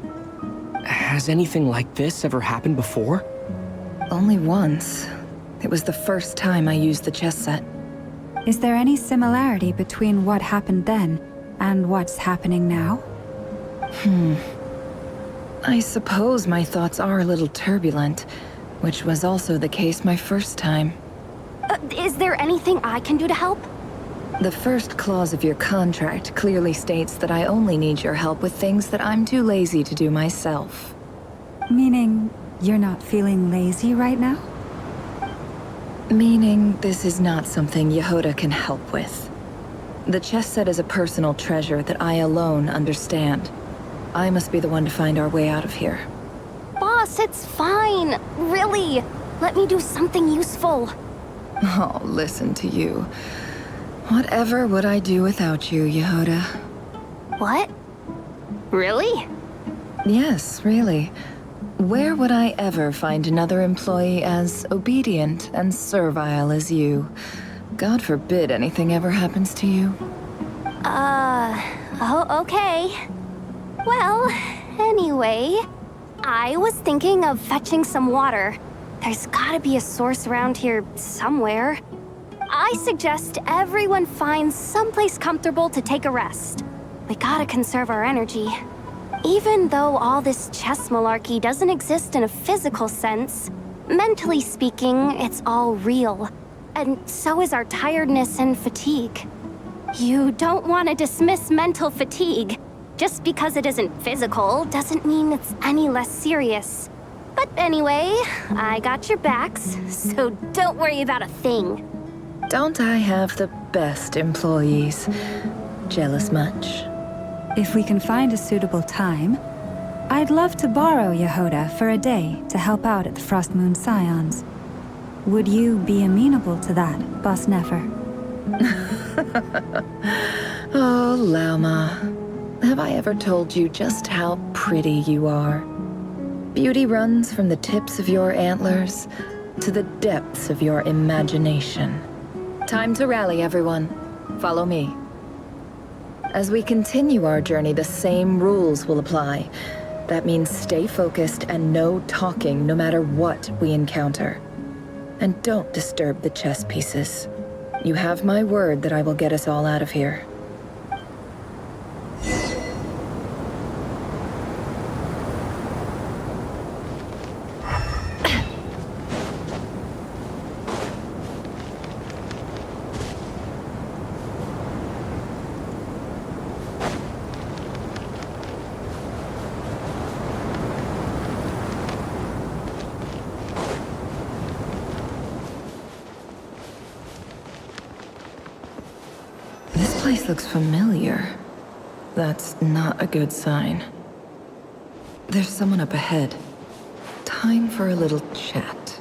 Has anything like this ever happened before? Only once. It was the first time I used the chess set. Is there any similarity between what happened then and what's happening now? I suppose my thoughts are a little turbulent, which was also the case my first time. Is there anything I can do to help? The first clause of your contract clearly states that I only need your help with things that I'm too lazy to do myself. Meaning, you're not feeling lazy right now? Meaning, this is not something Yehoda can help with. The chess set is a personal treasure that I alone understand. I must be the one to find our way out of here. Boss, it's fine. Really. Let me do something useful. Oh, listen to you. Whatever would I do without you, Yehoda? What? Really? Yes, really. Where would I ever find another employee as obedient and servile as you? God forbid anything ever happens to you. Oh, okay. Well, anyway, I was thinking of fetching some water. There's gotta be a source around here somewhere. I suggest everyone finds someplace comfortable to take a rest. We gotta conserve our energy. Even though all this chess malarkey doesn't exist in a physical sense, mentally speaking, it's all real. And so is our tiredness and fatigue. You don't want to dismiss mental fatigue. Just because it isn't physical doesn't mean it's any less serious. But anyway, I got your backs, so don't worry about a thing. Don't I have the best employees? Jealous much? If we can find a suitable time, I'd love to borrow Yehoda for a day to help out at the Frost Moon Scions. Would you be amenable to that, Boss Nefer? Oh, Lauma. Have I ever told you just how pretty you are? Beauty runs from the tips of your antlers to the depths of your imagination. Time to rally, everyone. Follow me. As we continue our journey, the same rules will apply. That means stay focused and no talking no matter what we encounter. And don't disturb the chess pieces. You have my word that I will get us all out of here. This place looks familiar. That's not a good sign. There's someone up ahead. Time for a little chat.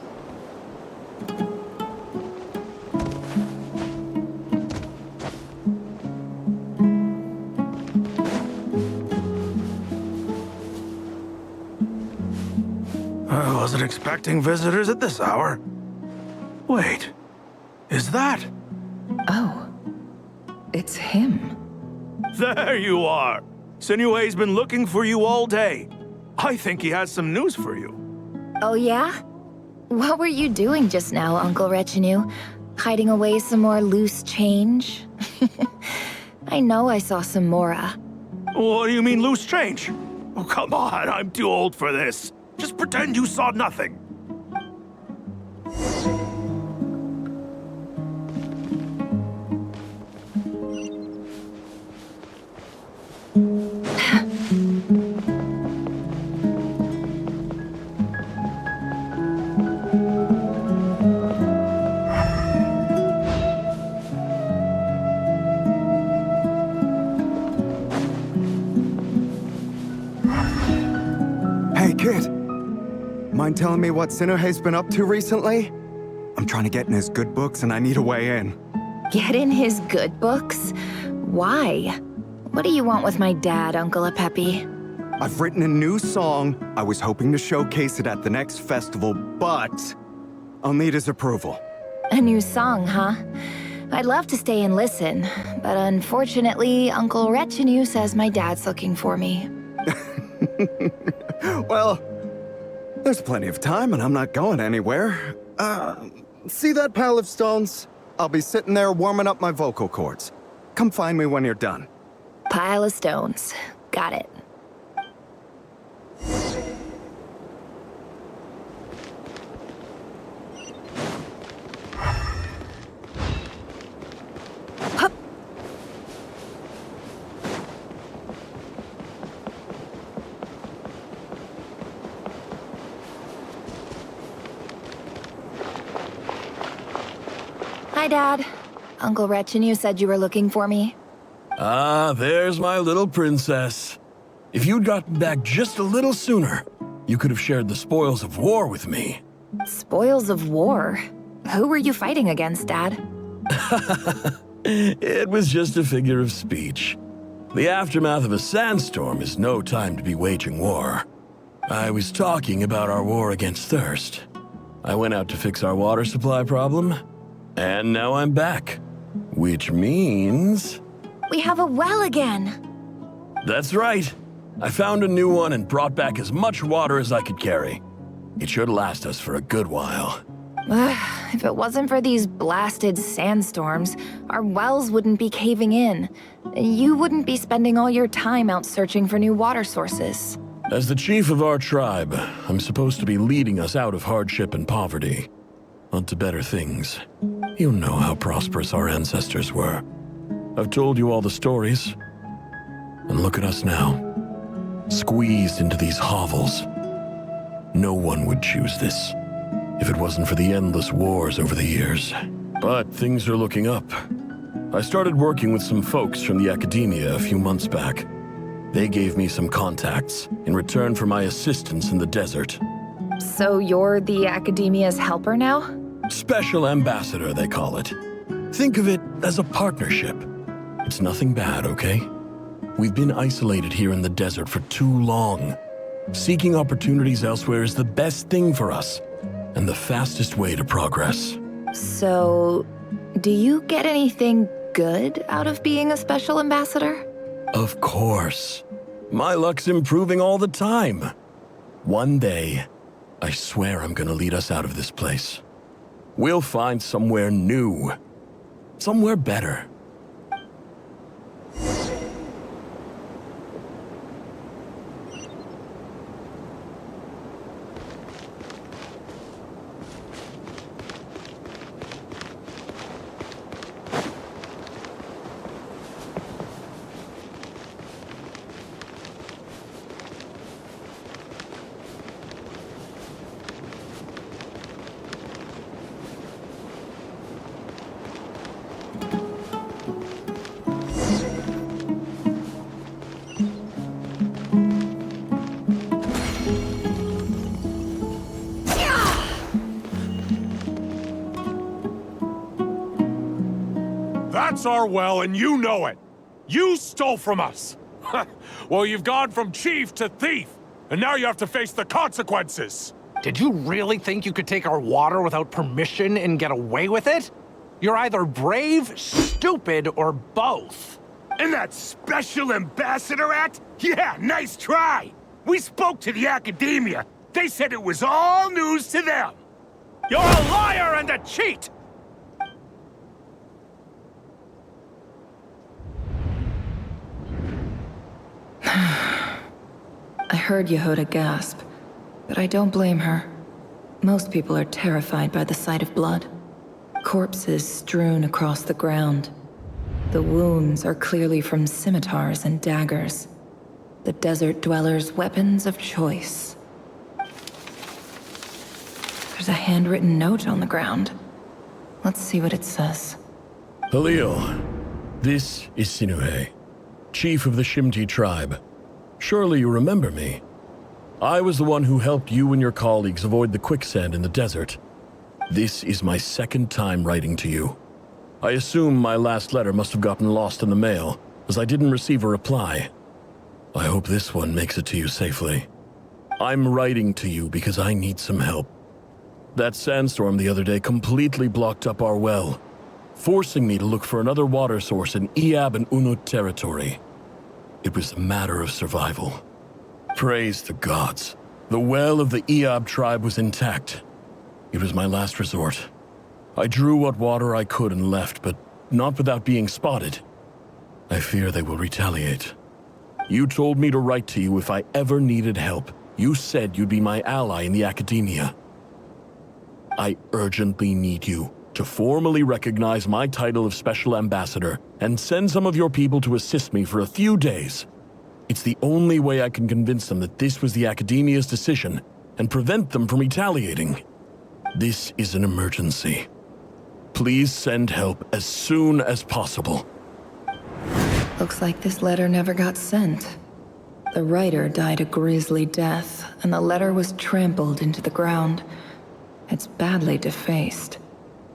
I wasn't expecting visitors at this hour. Wait, is that? Oh, it's him. There you are! Sinue's been looking for you all day. I think he has some news for you. Oh yeah? What were you doing just now, Uncle Retinue? Hiding away some more loose change? I know I saw some Mora. What do you mean, loose change? Oh, come on, I'm too old for this. Just pretend you saw nothing. Kid, mind telling me what Sinuhe's been up to recently? I'm trying to get in his good books and I need a way in. Get in his good books? Why? What do you want with my dad, Uncle Apepi? I've written a new song. I was hoping to showcase it at the next festival, but I'll need his approval. A new song, huh? I'd love to stay and listen, but unfortunately, Uncle Retinue says my dad's looking for me. Well, there's plenty of time and I'm not going anywhere. See that pile of stones? I'll be sitting there warming up my vocal cords. Come find me when you're done. Pile of stones. Got it. Hup. Hi, Dad. Uncle Retinue said you were looking for me. Ah, there's my little princess. If you'd gotten back just a little sooner, you could have shared the spoils of war with me. Spoils of war? Who were you fighting against, Dad? It was just a figure of speech. The aftermath of a sandstorm is no time to be waging war. I was talking about our war against thirst. I went out to fix our water supply problem, and now I'm back. Which means... We have a well again! That's right. I found a new one and brought back as much water as I could carry. It should last us for a good while. If it wasn't for these blasted sandstorms, our wells wouldn't be caving in. You wouldn't be spending all your time out searching for new water sources. As the chief of our tribe, I'm supposed to be leading us out of hardship and poverty, onto better things. You know how prosperous our ancestors were. I've told you all the stories. And look at us now, squeezed into these hovels. No one would choose this, if it wasn't for the endless wars over the years. But things are looking up. I started working with some folks from the academia a few months back. They gave me some contacts in return for my assistance in the desert. So you're the academia's helper now? Special ambassador, they call it. Think of it as a partnership. It's nothing bad, okay? We've been isolated here in the desert for too long. Seeking opportunities elsewhere is the best thing for us, and the fastest way to progress. So, do you get anything good out of being a special ambassador? Of course. My luck's improving all the time. One day, I swear I'm gonna lead us out of this place. We'll find somewhere new. Somewhere better. That's our well, and you know it. You stole from us. Well, you've gone from chief to thief, and now you have to face the consequences. Did you really think you could take our water without permission and get away with it? You're either brave, stupid, or both. And that Special Ambassador Act? Yeah, nice try. We spoke to the academia. They said it was all news to them. You're a liar and a cheat! I heard Yehuda gasp, but I don't blame her. Most people are terrified by the sight of blood. Corpses strewn across the ground. The wounds are clearly from scimitars and daggers. The desert dwellers' weapons of choice. There's a handwritten note on the ground. Let's see what it says. Halil, this is Sinuhe, chief of the Shimti tribe. Surely you remember me. I was the one who helped you and your colleagues avoid the quicksand in the desert. This is my second time writing to you. I assume my last letter must have gotten lost in the mail, as I didn't receive a reply. I hope this one makes it to you safely. I'm writing to you because I need some help. That sandstorm the other day completely blocked up our well, forcing me to look for another water source in Iab and Unut territory. It was a matter of survival. Praise the gods. The well of the Iab tribe was intact. It was my last resort. I drew what water I could and left, but not without being spotted. I fear they will retaliate. You told me to write to you if I ever needed help. You said you'd be my ally in the academia. I urgently need you to formally recognize my title of Special Ambassador and send some of your people to assist me for a few days. It's the only way I can convince them that this was the academia's decision and prevent them from retaliating. This is an emergency. Please send help as soon as possible. Looks like this letter never got sent. The writer died a grisly death, and the letter was trampled into the ground. It's badly defaced.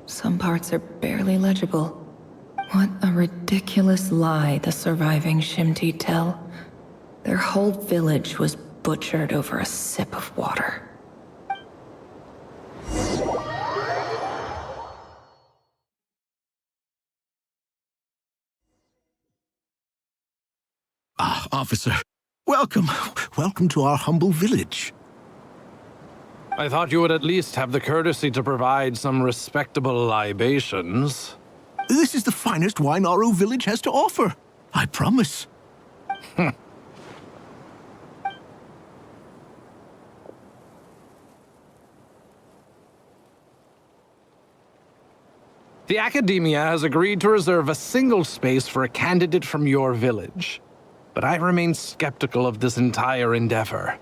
Some parts are barely legible. What a ridiculous lie the surviving Shimti tell. Their whole village was butchered over a sip of water. Ah, officer. Welcome. Welcome to our humble village. I thought you would at least have the courtesy to provide some respectable libations. This is the finest wine Aru village has to offer. I promise. The Academia has agreed to reserve a single space for a candidate from your village. But I remain skeptical of this entire endeavor.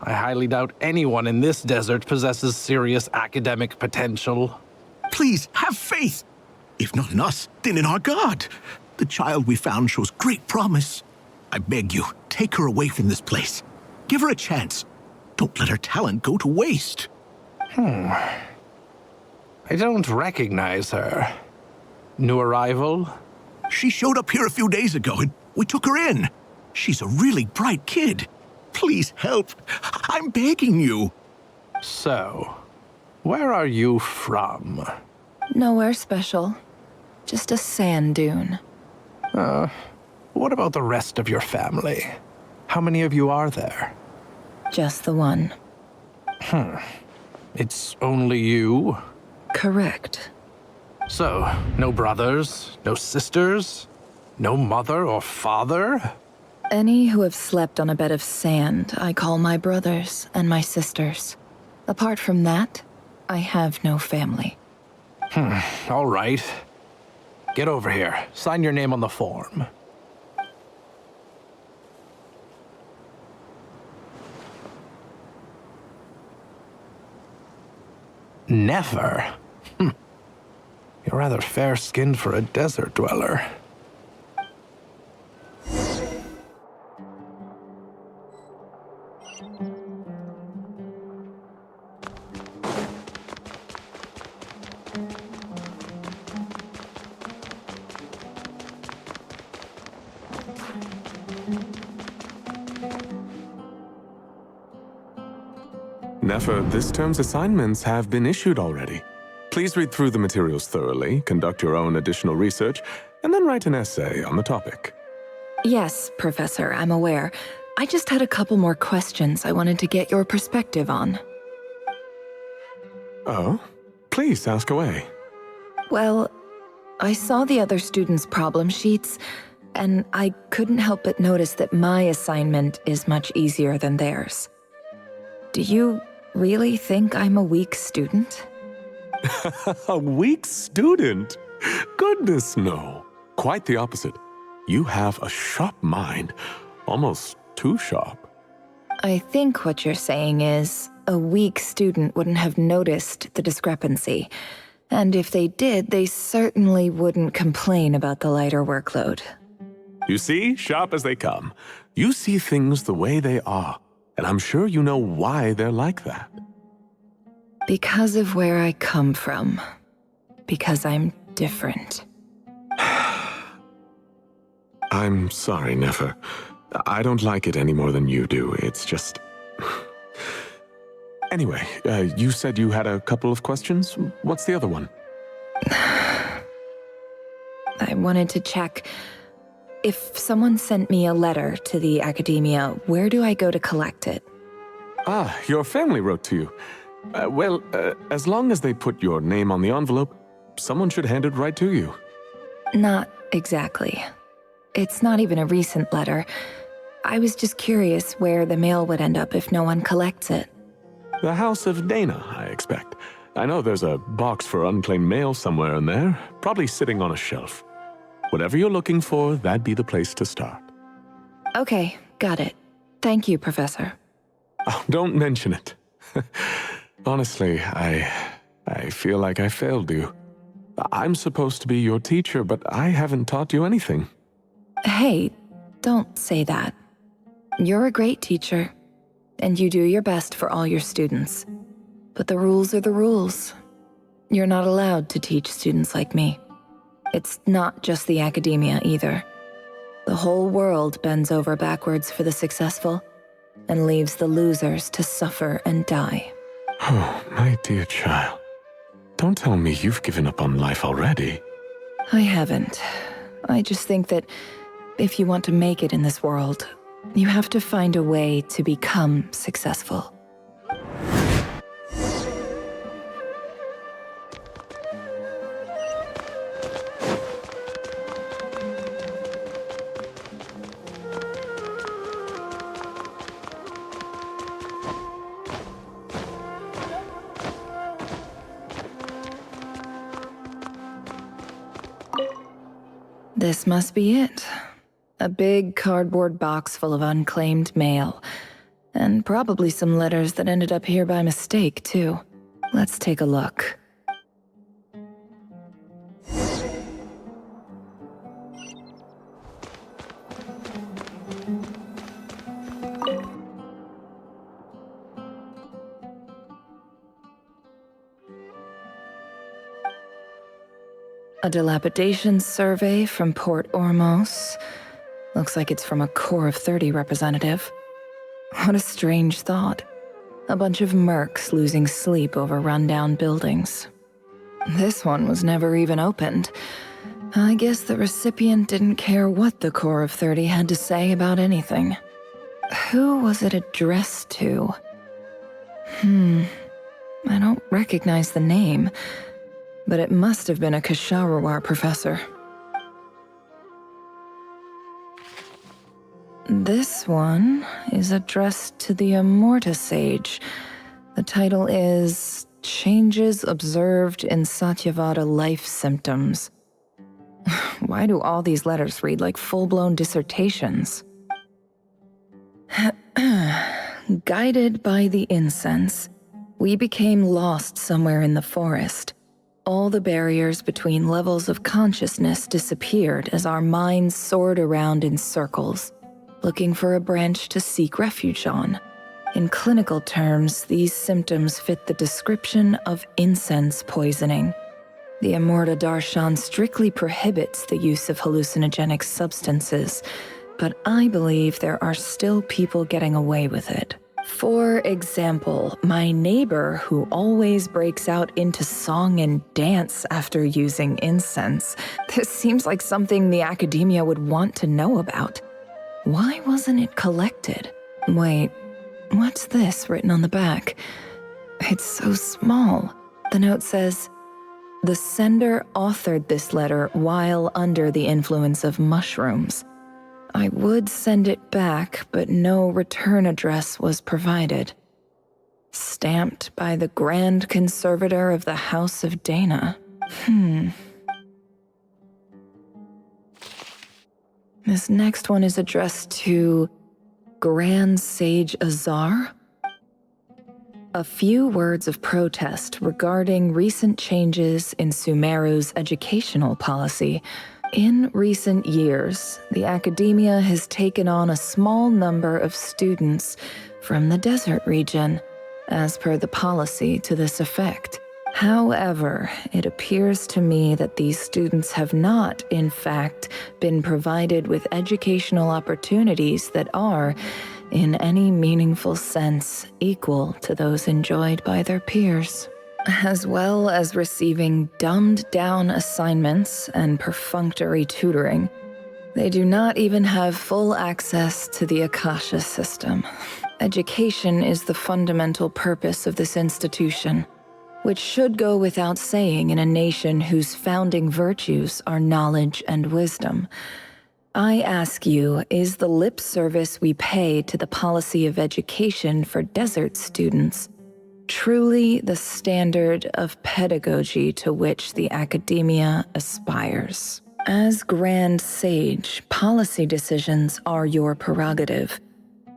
I highly doubt anyone in this desert possesses serious academic potential. Please, have faith. If not in us, then in our god. The child we found shows great promise. I beg you, take her away from this place. Give her a chance. Don't let her talent go to waste. I don't recognize her. New arrival? She showed up here a few days ago and we took her in. She's a really bright kid. Please help. I'm begging you. So, where are you from? Nowhere special. Just a sand dune. What about the rest of your family? How many of you are there? Just the one. It's only you? Correct. So, no brothers, no sisters, no mother or father? Any who have slept on a bed of sand, I call my brothers and my sisters. Apart from that, I have no family. All right. Get over here. Sign your name on the form. Nefer? You're rather fair-skinned for a desert dweller. Nefer, this term's assignments have been issued already. Please read through the materials thoroughly, conduct your own additional research, and then write an essay on the topic. Yes, Professor, I'm aware. I just had a couple more questions I wanted to get your perspective on. Oh? Please ask away. Well, I saw the other students' problem sheets, and I couldn't help but notice that my assignment is much easier than theirs. Do you really think I'm a weak student? A weak student? Goodness, no. Quite the opposite. You have a sharp mind. Almost too sharp. I think what you're saying is, a weak student wouldn't have noticed the discrepancy. And if they did, they certainly wouldn't complain about the lighter workload. You see, sharp as they come. You see things the way they are, and I'm sure you know why they're like that. Because of where I come from. Because I'm different. I'm sorry, Nefer. I don't like it any more than you do. It's just... Anyway, you said you had a couple of questions. What's the other one? I wanted to check. If someone sent me a letter to the academia, where do I go to collect it? Ah, your family wrote to you. Well, as long as they put your name on the envelope, someone should hand it right to you. Not exactly. It's not even a recent letter. I was just curious where the mail would end up if no one collects it. The House of Dana, I expect. I know there's a box for unclaimed mail somewhere in there, probably sitting on a shelf. Whatever you're looking for, that'd be the place to start. Okay, got it. Thank you, Professor. Oh, don't mention it. Honestly, I feel like I failed you. I'm supposed to be your teacher, but I haven't taught you anything. Hey, don't say that. You're a great teacher, and you do your best for all your students. But the rules are the rules. You're not allowed to teach students like me. It's not just the academia either. The whole world bends over backwards for the successful, and leaves the losers to suffer and die. Oh, my dear child. Don't tell me you've given up on life already. I haven't. I just think that if you want to make it in this world, you have to find a way to become successful. This must be it. A big cardboard box full of unclaimed mail. And probably some letters that ended up here by mistake, too. Let's take a look. A dilapidation survey from Port Ormos. Looks like it's from a Core of 30 representative. What a strange thought. A bunch of mercs losing sleep over rundown buildings. This one was never even opened. I guess the recipient didn't care what the Core of 30 had to say about anything. Who was it addressed to? I don't recognize the name. But it must have been a Kasharawar professor. This one is addressed to the Immorta Sage. The title is Changes Observed in Satyavada Life Symptoms. Why do all these letters read like full-blown dissertations? Guided by the incense, we became lost somewhere in the forest. All the barriers between levels of consciousness disappeared as our minds soared around in circles, looking for a branch to seek refuge on. In clinical terms, these symptoms fit the description of incense poisoning. The Immorta Darshan strictly prohibits the use of hallucinogenic substances, but I believe there are still people getting away with it. For example, my neighbor who always breaks out into song and dance after using incense. This seems like something the academia would want to know about. Why wasn't it collected? Wait, what's this written on the back? It's so small. The note says, "The sender authored this letter while under the influence of mushrooms. I would send it back, but no return address was provided. Stamped by the Grand Conservator of the House of Dana. This next one is addressed to Grand Sage Azar. A few words of protest regarding recent changes in Sumeru's educational policy. In recent years, the academia has taken on a small number of students from the desert region, as per the policy to this effect. However, it appears to me that these students have not, in fact, been provided with educational opportunities that are, in any meaningful sense, equal to those enjoyed by their peers, as well as receiving dumbed-down assignments and perfunctory tutoring. They do not even have full access to the Akasha system. Education is the fundamental purpose of this institution, which should go without saying in a nation whose founding virtues are knowledge and wisdom. I ask you, is the lip service we pay to the policy of education for desert students truly the standard of pedagogy to which the academia aspires? As Grand Sage, policy decisions are your prerogative,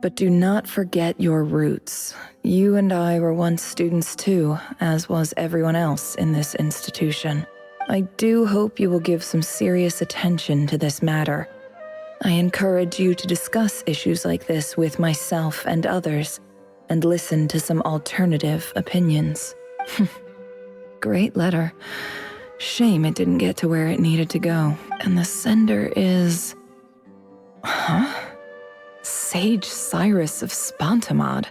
but do not forget your roots. You and I were once students too, as was everyone else in this institution. I do hope you will give some serious attention to this matter. I encourage you to discuss issues like this with myself and others, and listen to some alternative opinions. Great letter. Shame it didn't get to where it needed to go. And the sender is... Huh? Sage Cyrus of Spontamod.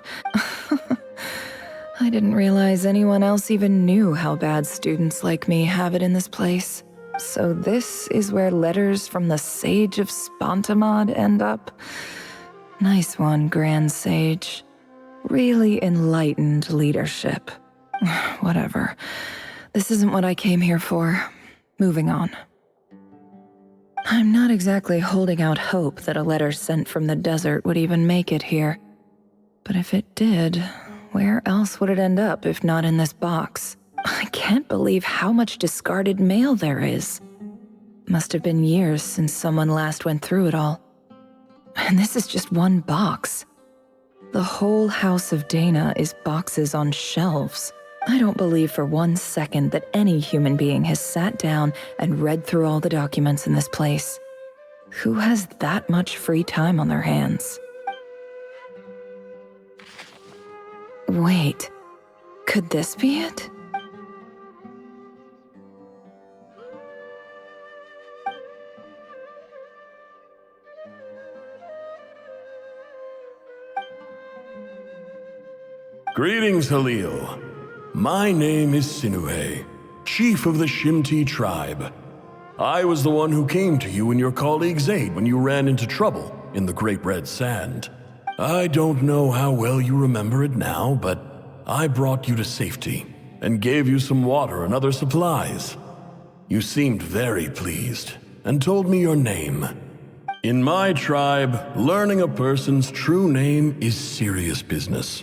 I didn't realize anyone else even knew how bad students like me have it in this place. So this is where letters from the Sage of Spontamod end up? Nice one, Grand Sage. Really enlightened leadership. Whatever. This isn't what I came here for. Moving on. I'm not exactly holding out hope that a letter sent from the desert would even make it here. But if it did, where else would it end up if not in this box? I can't believe how much discarded mail there is. Must have been years since someone last went through it all. And this is just one box. The whole house of Dana is boxes on shelves. I don't believe for 1 second that any human being has sat down and read through all the documents in this place. Who has that much free time on their hands? Wait, could this be it? Greetings, Halil. My name is Sinuhe, chief of the Shimti tribe. I was the one who came to you and your colleague's aid when you ran into trouble in the Great Red Sand. I don't know how well you remember it now, but I brought you to safety and gave you some water and other supplies. You seemed very pleased and told me your name. In my tribe, learning a person's true name is serious business.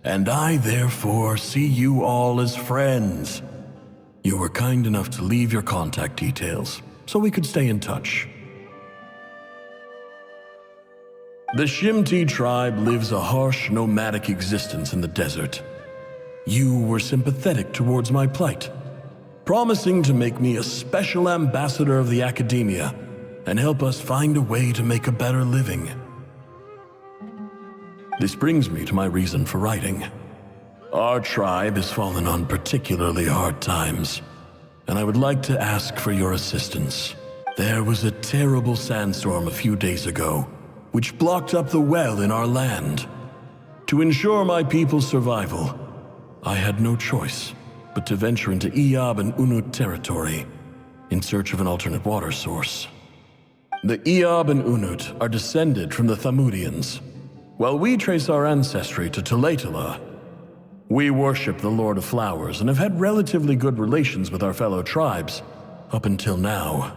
And I therefore see you all as friends. You were kind enough to leave your contact details, so we could stay in touch. The Shimti tribe lives a harsh, nomadic existence in the desert. You were sympathetic towards my plight, promising to make me a special ambassador of the academia and help us find a way to make a better living. This brings me to my reason for writing. Our tribe has fallen on particularly hard times, and I would like to ask for your assistance. There was a terrible sandstorm a few days ago, which blocked up the well in our land. To ensure my people's survival, I had no choice but to venture into Eob and Unut territory in search of an alternate water source. The Eob and Unut are descended from the Thamudians. While we trace our ancestry to Tulatala, we worship the Lord of Flowers and have had relatively good relations with our fellow tribes up until now.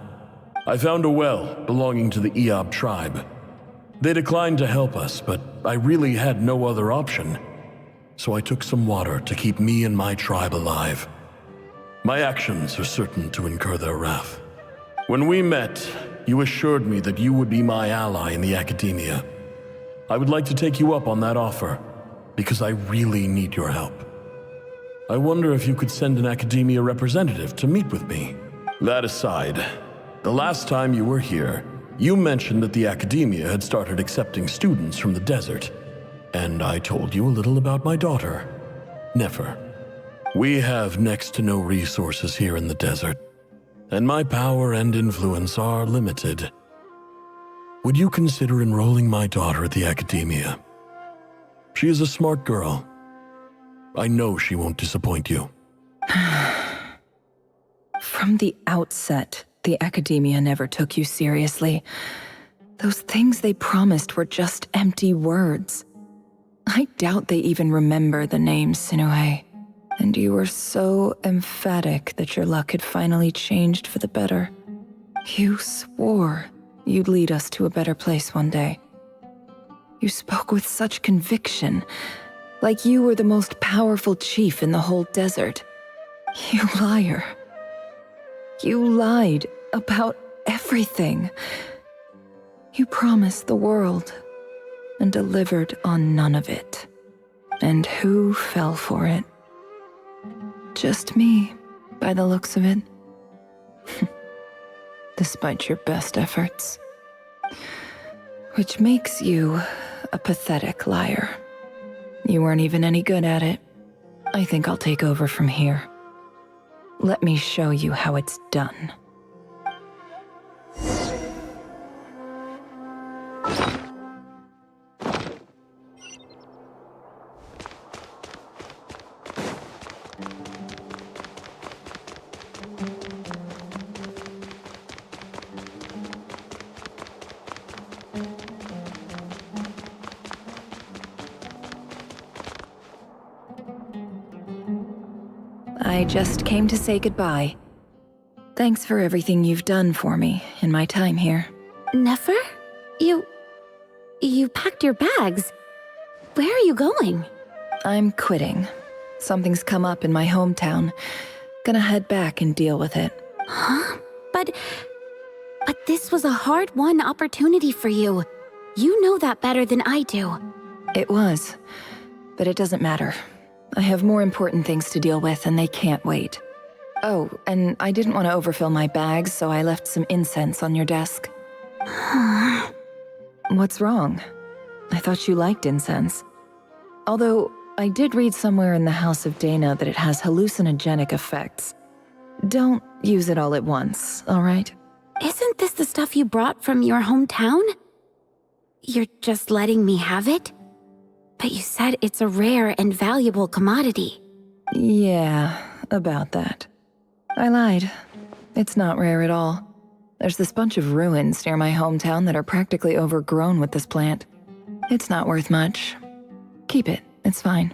I found a well belonging to the Eob tribe. They declined to help us, but I really had no other option. So I took some water to keep me and my tribe alive. My actions are certain to incur their wrath. When we met, you assured me that you would be my ally in the academia. I would like to take you up on that offer, because I really need your help. I wonder if you could send an academia representative to meet with me. That aside, the last time you were here, you mentioned that the academia had started accepting students from the desert. And I told you a little about my daughter, Nefer. We have next to no resources here in the desert, and my power and influence are limited. Would you consider enrolling my daughter at the academia? She is a smart girl. I know she won't disappoint you. From the outset, the academia never took you seriously. Those things they promised were just empty words. I doubt they even remember the name Sinuhe. And you were so emphatic that your luck had finally changed for the better. You swore you'd lead us to a better place one day. You spoke with such conviction, like you were the most powerful chief in the whole desert. You liar. You lied about everything. You promised the world and delivered on none of it. And who fell for it? Just me, by the looks of it. Despite your best efforts. Which makes you a pathetic liar. You weren't even any good at it. I think I'll take over from here. Let me show you how it's done. I just came to say goodbye. Thanks for everything you've done for me in my time here. Nefer? You packed your bags. Where are you going? I'm quitting. Something's come up in my hometown. Gonna head back and deal with it. Huh? But this was a hard-won opportunity for you. You know that better than I do. It was, but it doesn't matter. I have more important things to deal with, and they can't wait. Oh, and I didn't want to overfill my bags, so I left some incense on your desk. What's wrong? I thought you liked incense. Although, I did read somewhere in the House of Dana that it has hallucinogenic effects. Don't use it all at once, all right? Isn't this the stuff you brought from your hometown? You're just letting me have it? But you said it's a rare and valuable commodity. Yeah, about that. I lied. It's not rare at all. There's this bunch of ruins near my hometown that are practically overgrown with this plant. It's not worth much. Keep it, it's fine.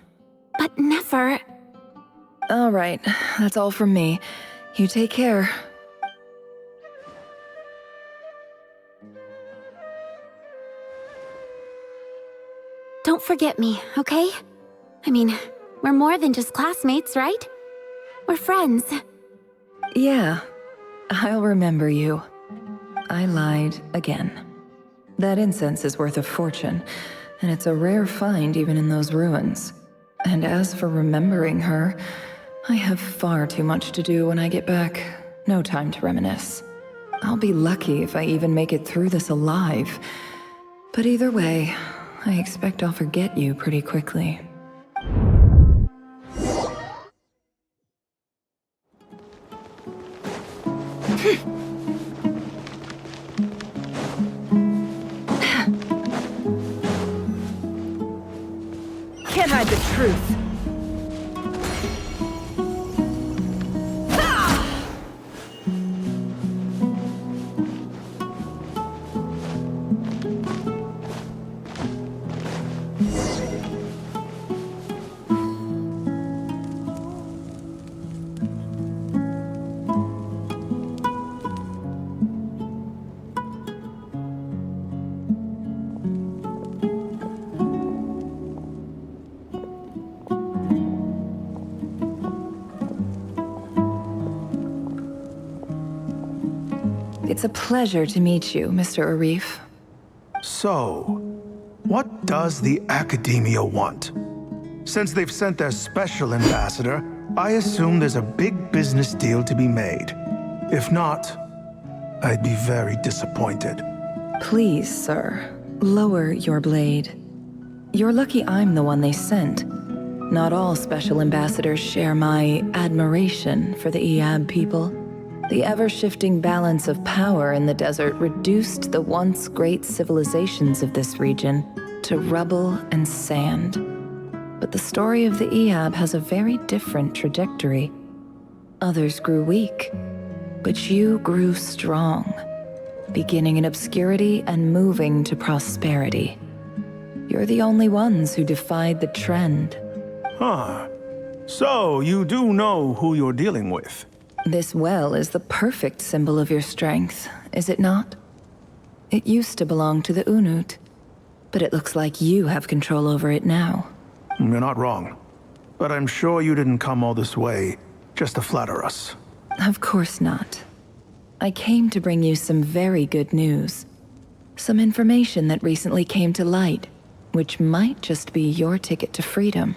But Nefer... All right, that's all from me. You take care. Don't forget me, okay? I mean, we're more than just classmates, right? We're friends. Yeah, I'll remember you. I lied again. That incense is worth a fortune, and it's a rare find even in those ruins. And as for remembering her, I have far too much to do when I get back. No time to reminisce. I'll be lucky if I even make it through this alive. But either way, I expect I'll forget you pretty quickly. Can't hide the truth. It's a pleasure to meet you, Mr. Arif. So, what does the Academia want? Since they've sent their special ambassador, I assume there's a big business deal to be made. If not, I'd be very disappointed. Please, sir, lower your blade. You're lucky I'm the one they sent. Not all special ambassadors share my admiration for the Eab people. The ever-shifting balance of power in the desert reduced the once great civilizations of this region to rubble and sand. But the story of the Eab has a very different trajectory. Others grew weak, but you grew strong, beginning in obscurity and moving to prosperity. You're the only ones who defied the trend. Huh. So, you do know who you're dealing with? This well is the perfect symbol of your strength, is it not? It used to belong to the Unut, but it looks like you have control over it now. You're not wrong. But I'm sure you didn't come all this way just to flatter us. Of course not. I came to bring you some very good news. Some information that recently came to light, which might just be your ticket to freedom.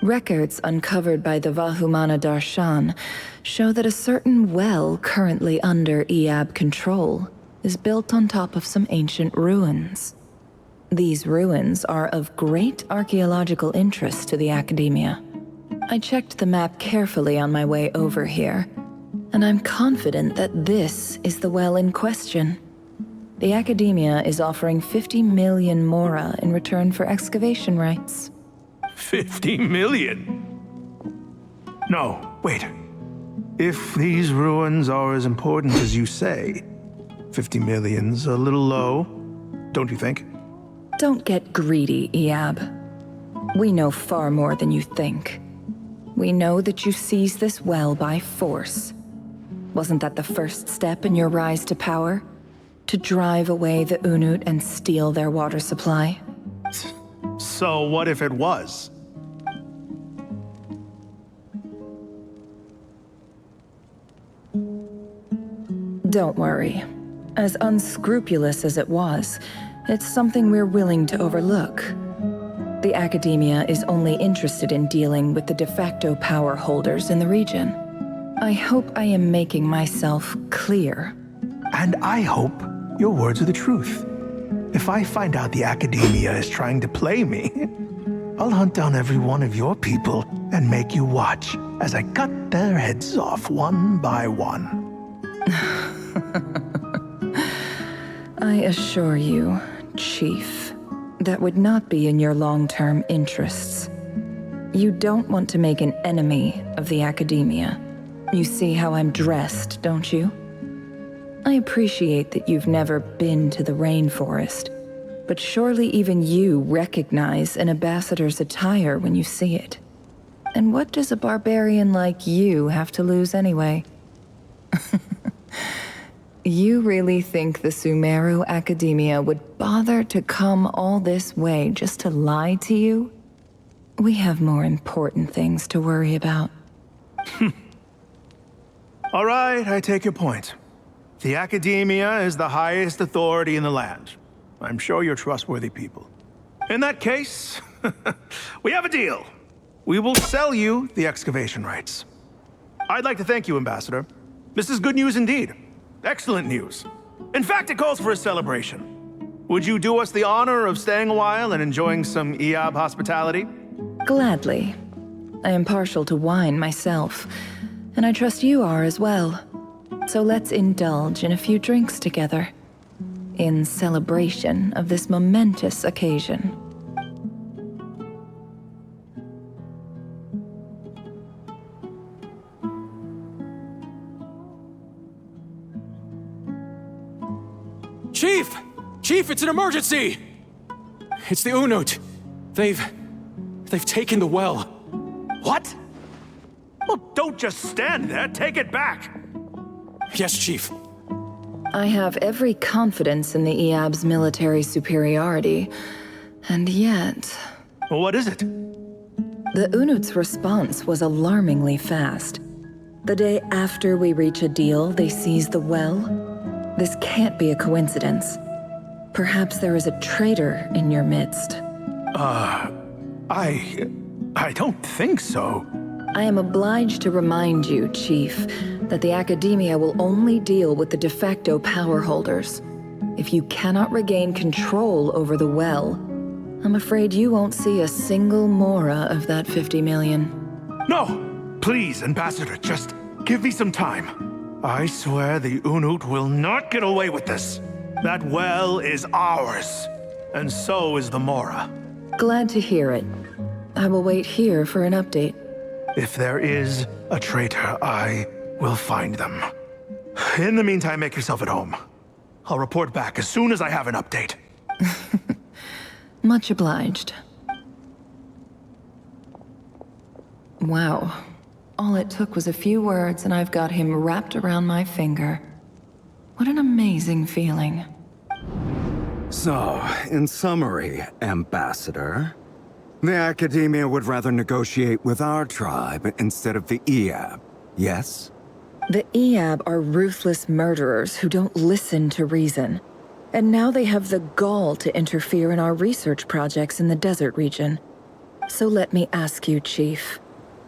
Records uncovered by the Vahumana Darshan show that a certain well currently under Eab control is built on top of some ancient ruins. These ruins are of great archaeological interest to the Academia. I checked the map carefully on my way over here, and I'm confident that this is the well in question. The Academia is offering 50 million mora in return for excavation rights. 50 million? No, wait. If these ruins are as important as you say, 50 million's a little low, don't you think? Don't get greedy, Eab. We know far more than you think. We know that you seized this well by force. Wasn't that the first step in your rise to power? To drive away the Unut and steal their water supply? So what if it was? Don't worry. As unscrupulous as it was, it's something we're willing to overlook. The Academia is only interested in dealing with the de facto power holders in the region. I hope I am making myself clear. And I hope your words are the truth. If I find out the Academia is trying to play me, I'll hunt down every one of your people and make you watch as I cut their heads off one by one. I assure you, Chief, that would not be in your long-term interests. You don't want to make an enemy of the Academia. You see how I'm dressed, don't you? I appreciate that you've never been to the rainforest, but surely even you recognize an ambassador's attire when you see it. And what does a barbarian like you have to lose anyway? You really think the Sumeru Academia would bother to come all this way just to lie to you? We have more important things to worry about. All right, I take your point. The Academia is the highest authority in the land. I'm sure you're trustworthy people. In that case, we have a deal. We will sell you the excavation rights. I'd like to thank you, Ambassador. This is good news indeed. Excellent news. In fact, it calls for a celebration. Would you do us the honor of staying a while and enjoying some Eab hospitality? Gladly. I am partial to wine myself, and I trust you are as well. So let's indulge in a few drinks together, in celebration of this momentous occasion. Chief! Chief, it's an emergency! It's the Unut. They've taken the well. What? Well, don't just stand there. Take it back. Yes, Chief. I have every confidence in the Eab's military superiority, and yet... What is it? The Unut's response was alarmingly fast. The day after we reach a deal, they seize the well. This can't be a coincidence. Perhaps there is a traitor in your midst. I don't think so. I am obliged to remind you, Chief, that the Academia will only deal with the de facto power holders. If you cannot regain control over the well, I'm afraid you won't see a single mora of that 50 million. No! Please, Ambassador, just give me some time. I swear the Unut will not get away with this. That well is ours, and so is the Mora. Glad to hear it. I will wait here for an update. If there is a traitor, I will find them. In the meantime, make yourself at home. I'll report back as soon as I have an update. Much obliged. Wow. All it took was a few words and I've got him wrapped around my finger. What an amazing feeling. So, in summary, Ambassador, the Academia would rather negotiate with our tribe instead of the EAB, yes? The EAB are ruthless murderers who don't listen to reason. And now they have the gall to interfere in our research projects in the desert region. So let me ask you, Chief.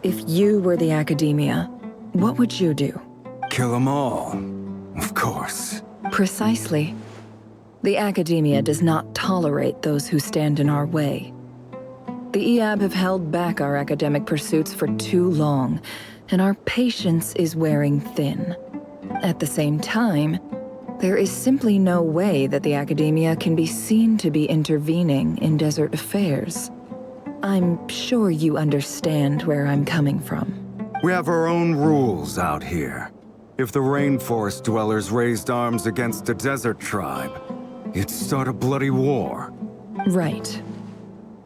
If you were the Academia, what would you do? Kill them all, of course. Precisely. The Academia does not tolerate those who stand in our way. The EAB have held back our academic pursuits for too long, and our patience is wearing thin. At the same time, there is simply no way that the Academia can be seen to be intervening in desert affairs. I'm sure you understand where I'm coming from. We have our own rules out here. If the rainforest dwellers raised arms against a desert tribe, it'd start a bloody war. Right.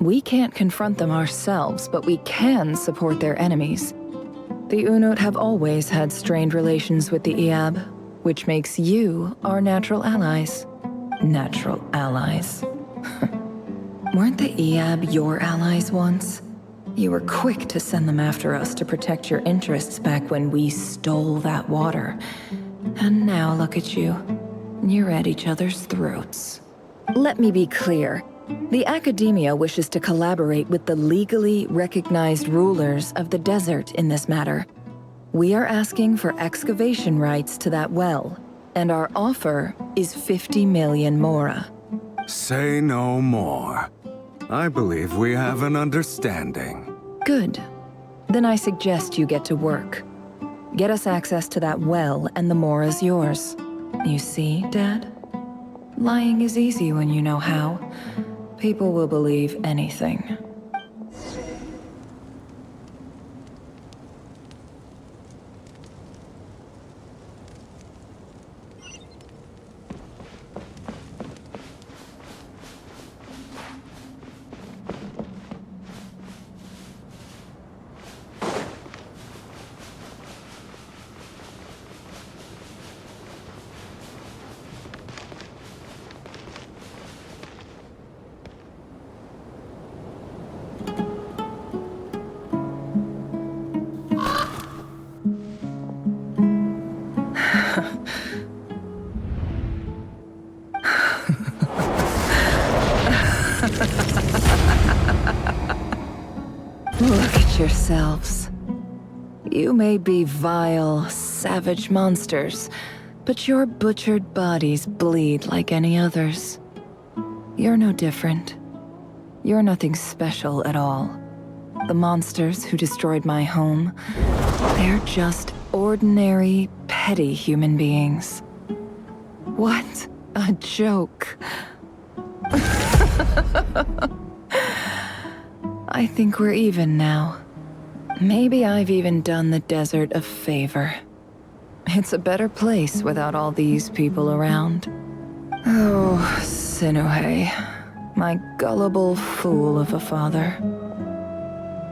We can't confront them ourselves, but we can support their enemies. The Unut have always had strained relations with the EAB, which makes you our natural allies. Natural allies. Weren't the EAB your allies once? You were quick to send them after us to protect your interests back when we stole that water. And now look at you. You're at each other's throats. Let me be clear. The Academia wishes to collaborate with the legally recognized rulers of the desert in this matter. We are asking for excavation rights to that well, and our offer is 50 million mora. Say no more. I believe we have an understanding. Good. Then I suggest you get to work. Get us access to that well, and the mora's yours. You see, Dad? Lying is easy when you know how. People will believe anything. Look at yourselves. You may be vile, savage monsters, but your butchered bodies bleed like any others. You're no different. You're nothing special at all. The monsters who destroyed my home, they're just ordinary, petty human beings. What a joke. I think we're even now. Maybe I've even done the desert a favor. It's a better place without all these people around. Oh, Sinuhe, my gullible fool of a father.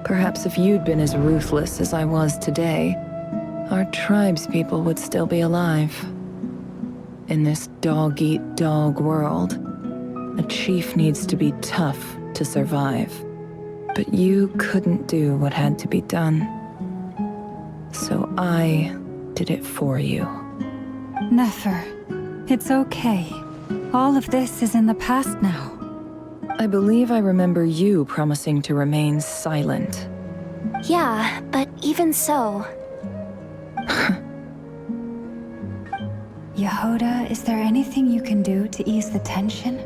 Perhaps if you'd been as ruthless as I was today, our tribespeople would still be alive. In this dog-eat-dog world, a chief needs to be tough to survive. But you couldn't do what had to be done. So I did it for you. Nefer, it's okay. All of this is in the past now. I believe I remember you promising to remain silent. Yeah, but even so... Yehoda, is there anything you can do to ease the tension?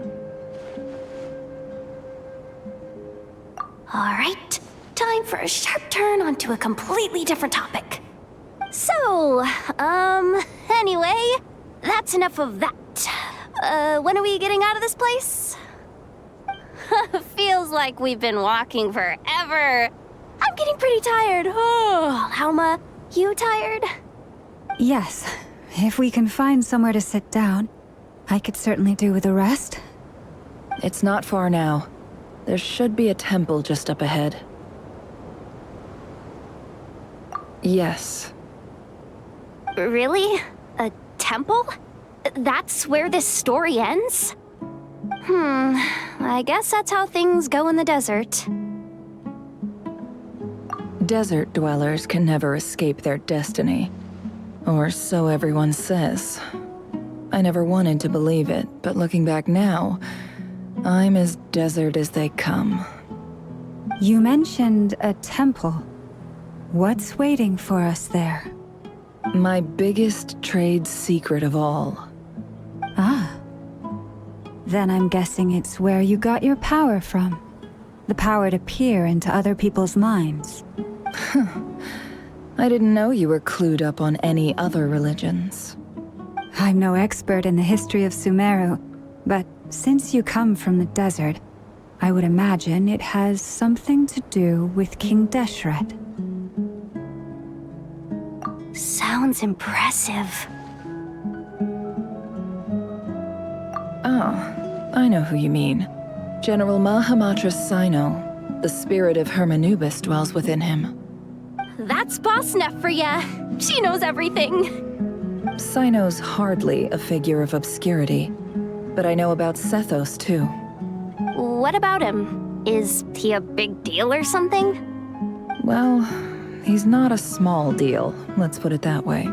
Alright, time for a sharp turn onto a completely different topic. So, anyway, that's enough of that. When are we getting out of this place? Feels like we've been walking forever. I'm getting pretty tired. Oh, Alma, you tired? Yes, if we can find somewhere to sit down, I could certainly do with a rest. It's not far now. There should be a temple just up ahead. Yes. Really? A temple? That's where this story ends? I guess that's how things go in the desert. Desert dwellers can never escape their destiny. Or so everyone says. I never wanted to believe it, but looking back now, I'm as desert as they come. You mentioned a temple. What's waiting for us there? My biggest trade secret of all. Ah. Then I'm guessing it's where you got your power from. The power to peer into other people's minds. I didn't know you were clued up on any other religions. I'm no expert in the history of Sumeru, but since you come from the desert, I would imagine it has something to do with King Deshret. Sounds impressive. Oh, I know who you mean. General Mahamatra Sino. The spirit of Hermanubis dwells within him. That's Boss Neff for ya. She knows everything. Sino's hardly a figure of obscurity, but I know about Sethos too. What about him? Is he a big deal or something? Well, he's not a small deal, let's put it that way.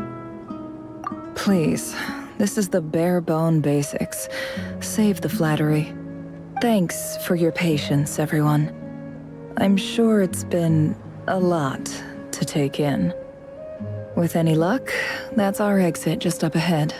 Please, this is the bare-bone basics. Save the flattery. Thanks for your patience, everyone. I'm sure it's been a lot to take in. With any luck, that's our exit just up ahead.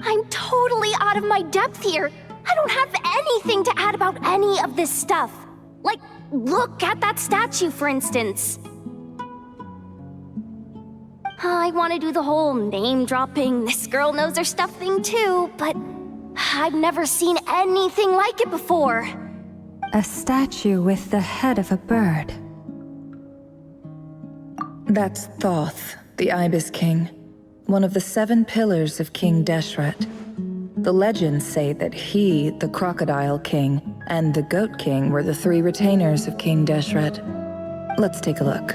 I'm totally out of my depth here. I don't have anything to add about any of this stuff. Like, look at that statue, for instance. I want to do the whole name-dropping, this girl knows her stuff thing too, but I've never seen anything like it before. A statue with the head of a bird. That's Thoth, the Ibis King, one of the 7 pillars of King Deshret. The legends say that he, the Crocodile King, and the Goat King were the 3 retainers of King Deshret. Let's take a look.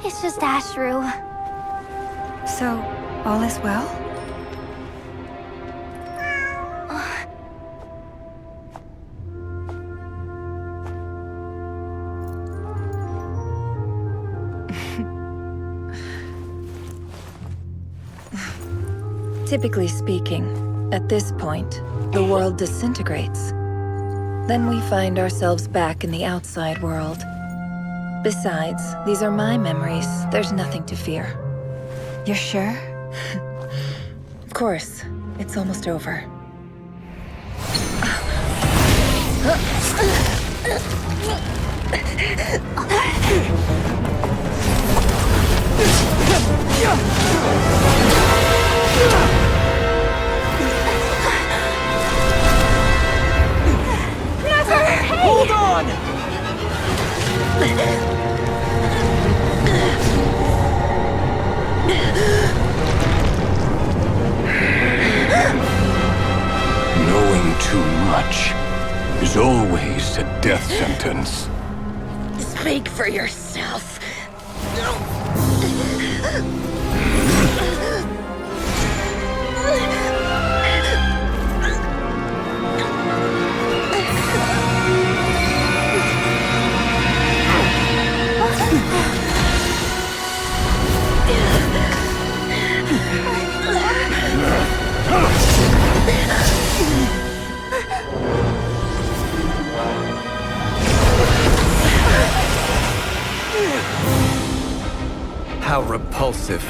It's just Ashru. So, all is well? Typically speaking, at this point, the world disintegrates. Then we find ourselves back in the outside world. Besides, these are my memories. There's nothing to fear. You're sure? Of course. It's almost over. Hold on! Knowing too much is always a death sentence. Speak for yourself. How repulsive.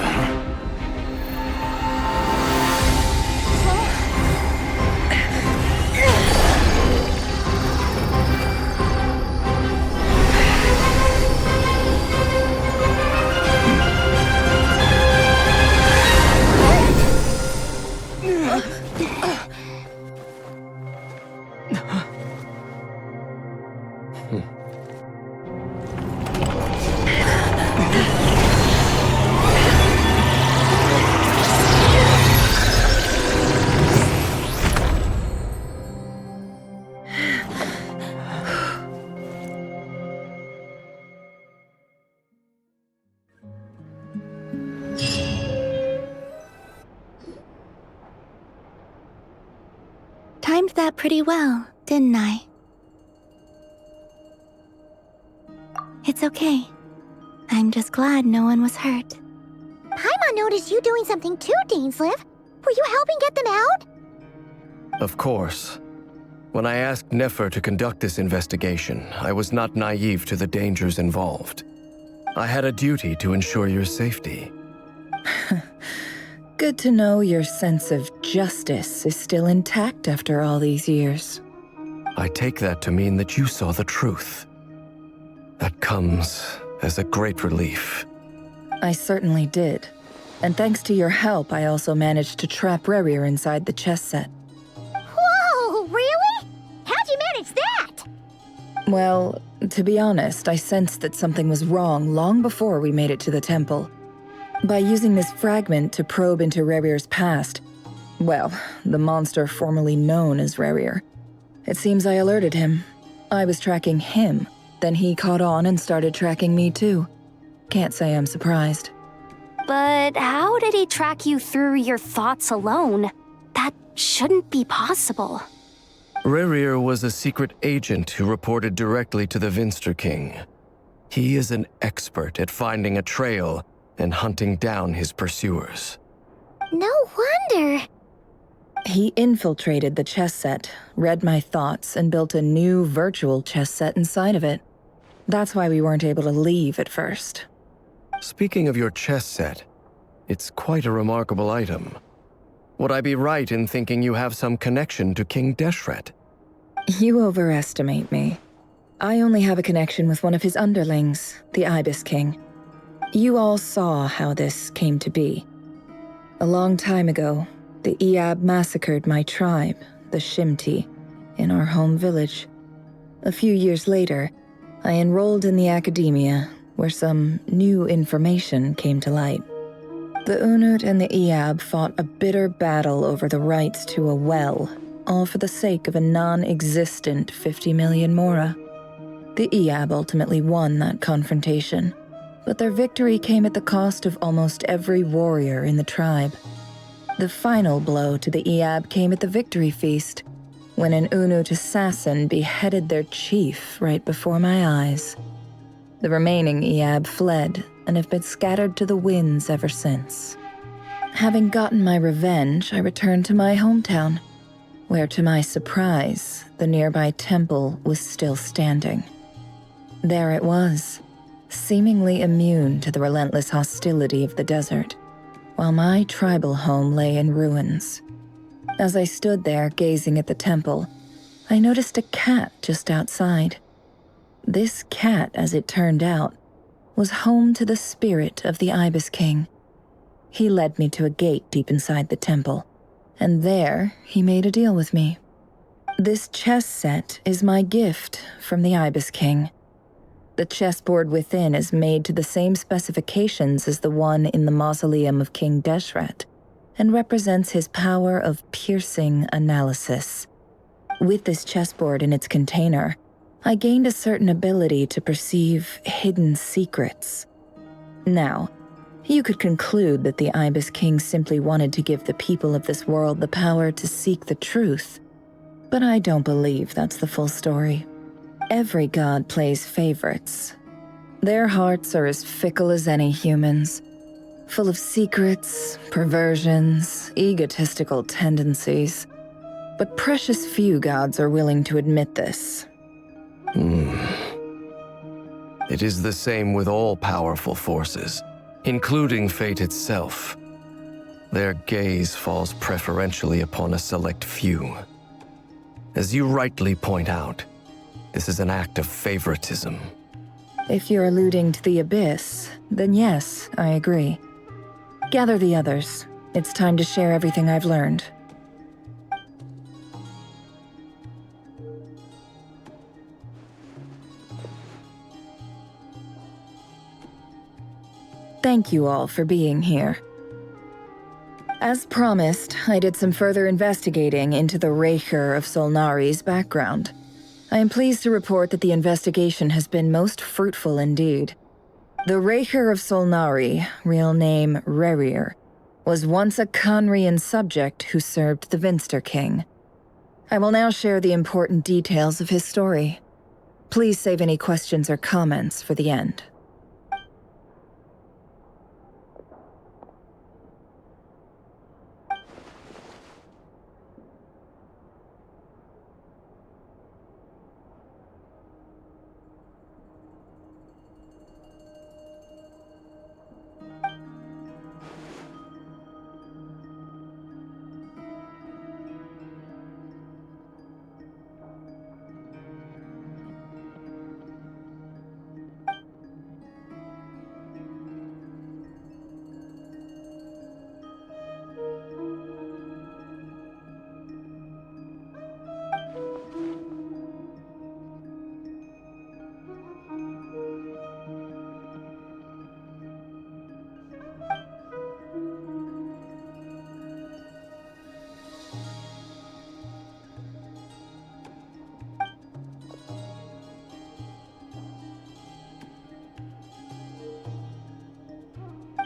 Timed that pretty well, didn't I? It's okay. I'm just glad no one was hurt. Paimon noticed you doing something too, Dainsleif. Were you helping get them out? Of course. When I asked Nefer to conduct this investigation, I was not naive to the dangers involved. I had a duty to ensure your safety. Good to know your sense of justice is still intact after all these years. I take that to mean that you saw the truth. That comes as a great relief. I certainly did. And thanks to your help, I also managed to trap rerir inside the chess set. Whoa, really? How'd you manage that? Well, to be honest, I sensed that something was wrong long before we made it to the temple. By using this fragment to probe into Rerir's past, well, the monster formerly known as Rerir, it seems I alerted him. I was tracking him, then he caught on and started tracking me too. Can't say I'm surprised. But how did he track you through your thoughts alone? That shouldn't be possible. Rerir was a secret agent who reported directly to the Vinster King. He is an expert at finding a trail and hunting down his pursuers. No wonder. He infiltrated the chess set, read my thoughts, and built a new virtual chess set inside of it. That's why we weren't able to leave at first. Speaking of your chess set, it's quite a remarkable item. Would I be right in thinking you have some connection to King Deshret? You overestimate me. I only have a connection with one of his underlings, the Ibis King. You all saw how this came to be. A long time ago, the Eab massacred my tribe, the Shimti, in our home village. A few years later, I enrolled in the academia, where some new information came to light. The Unut and the Eab fought a bitter battle over the rights to a well, all for the sake of a non-existent 50 million mora. The Eab ultimately won that confrontation, but their victory came at the cost of almost every warrior in the tribe. The final blow to the Eab came at the victory feast, when an Unut assassin beheaded their chief right before my eyes. The remaining Eab fled and have been scattered to the winds ever since. Having gotten my revenge, I returned to my hometown. where to my surprise, the nearby temple was still standing. There it was, seemingly immune to the relentless hostility of the desert, while my tribal home lay in ruins. As I stood there gazing at the temple, I noticed a cat just outside. This cat, as it turned out, was home to the spirit of the Ibis King. He led me to a gate deep inside the temple, and there he made a deal with me. This chess set is my gift from the Ibis King. The chessboard within is made to the same specifications as the one in the mausoleum of King Deshret, and represents his power of piercing analysis. With this chessboard in its container, I gained a certain ability to perceive hidden secrets. Now, you could conclude that the Ibis King simply wanted to give the people of this world the power to seek the truth, but I don't believe that's the full story. Every god plays favorites. Their hearts are as fickle as any human's, full of secrets, perversions, egotistical tendencies. But precious few gods are willing to admit this. It is the same with all powerful forces, including fate itself. Their gaze falls preferentially upon a select few. As you rightly point out, this is an act of favoritism. If you're alluding to the Abyss, then yes, I agree. Gather the others. It's time to share everything I've learned. Thank you all for being here. As promised, I did some further investigating into the rerir of Solnari's background. I am pleased to report that the investigation has been most fruitful indeed. The rerir of Solnari, real name Rerir, was once a Conrian subject who served the Vinster King. I will now share the important details of his story. Please save any questions or comments for the end.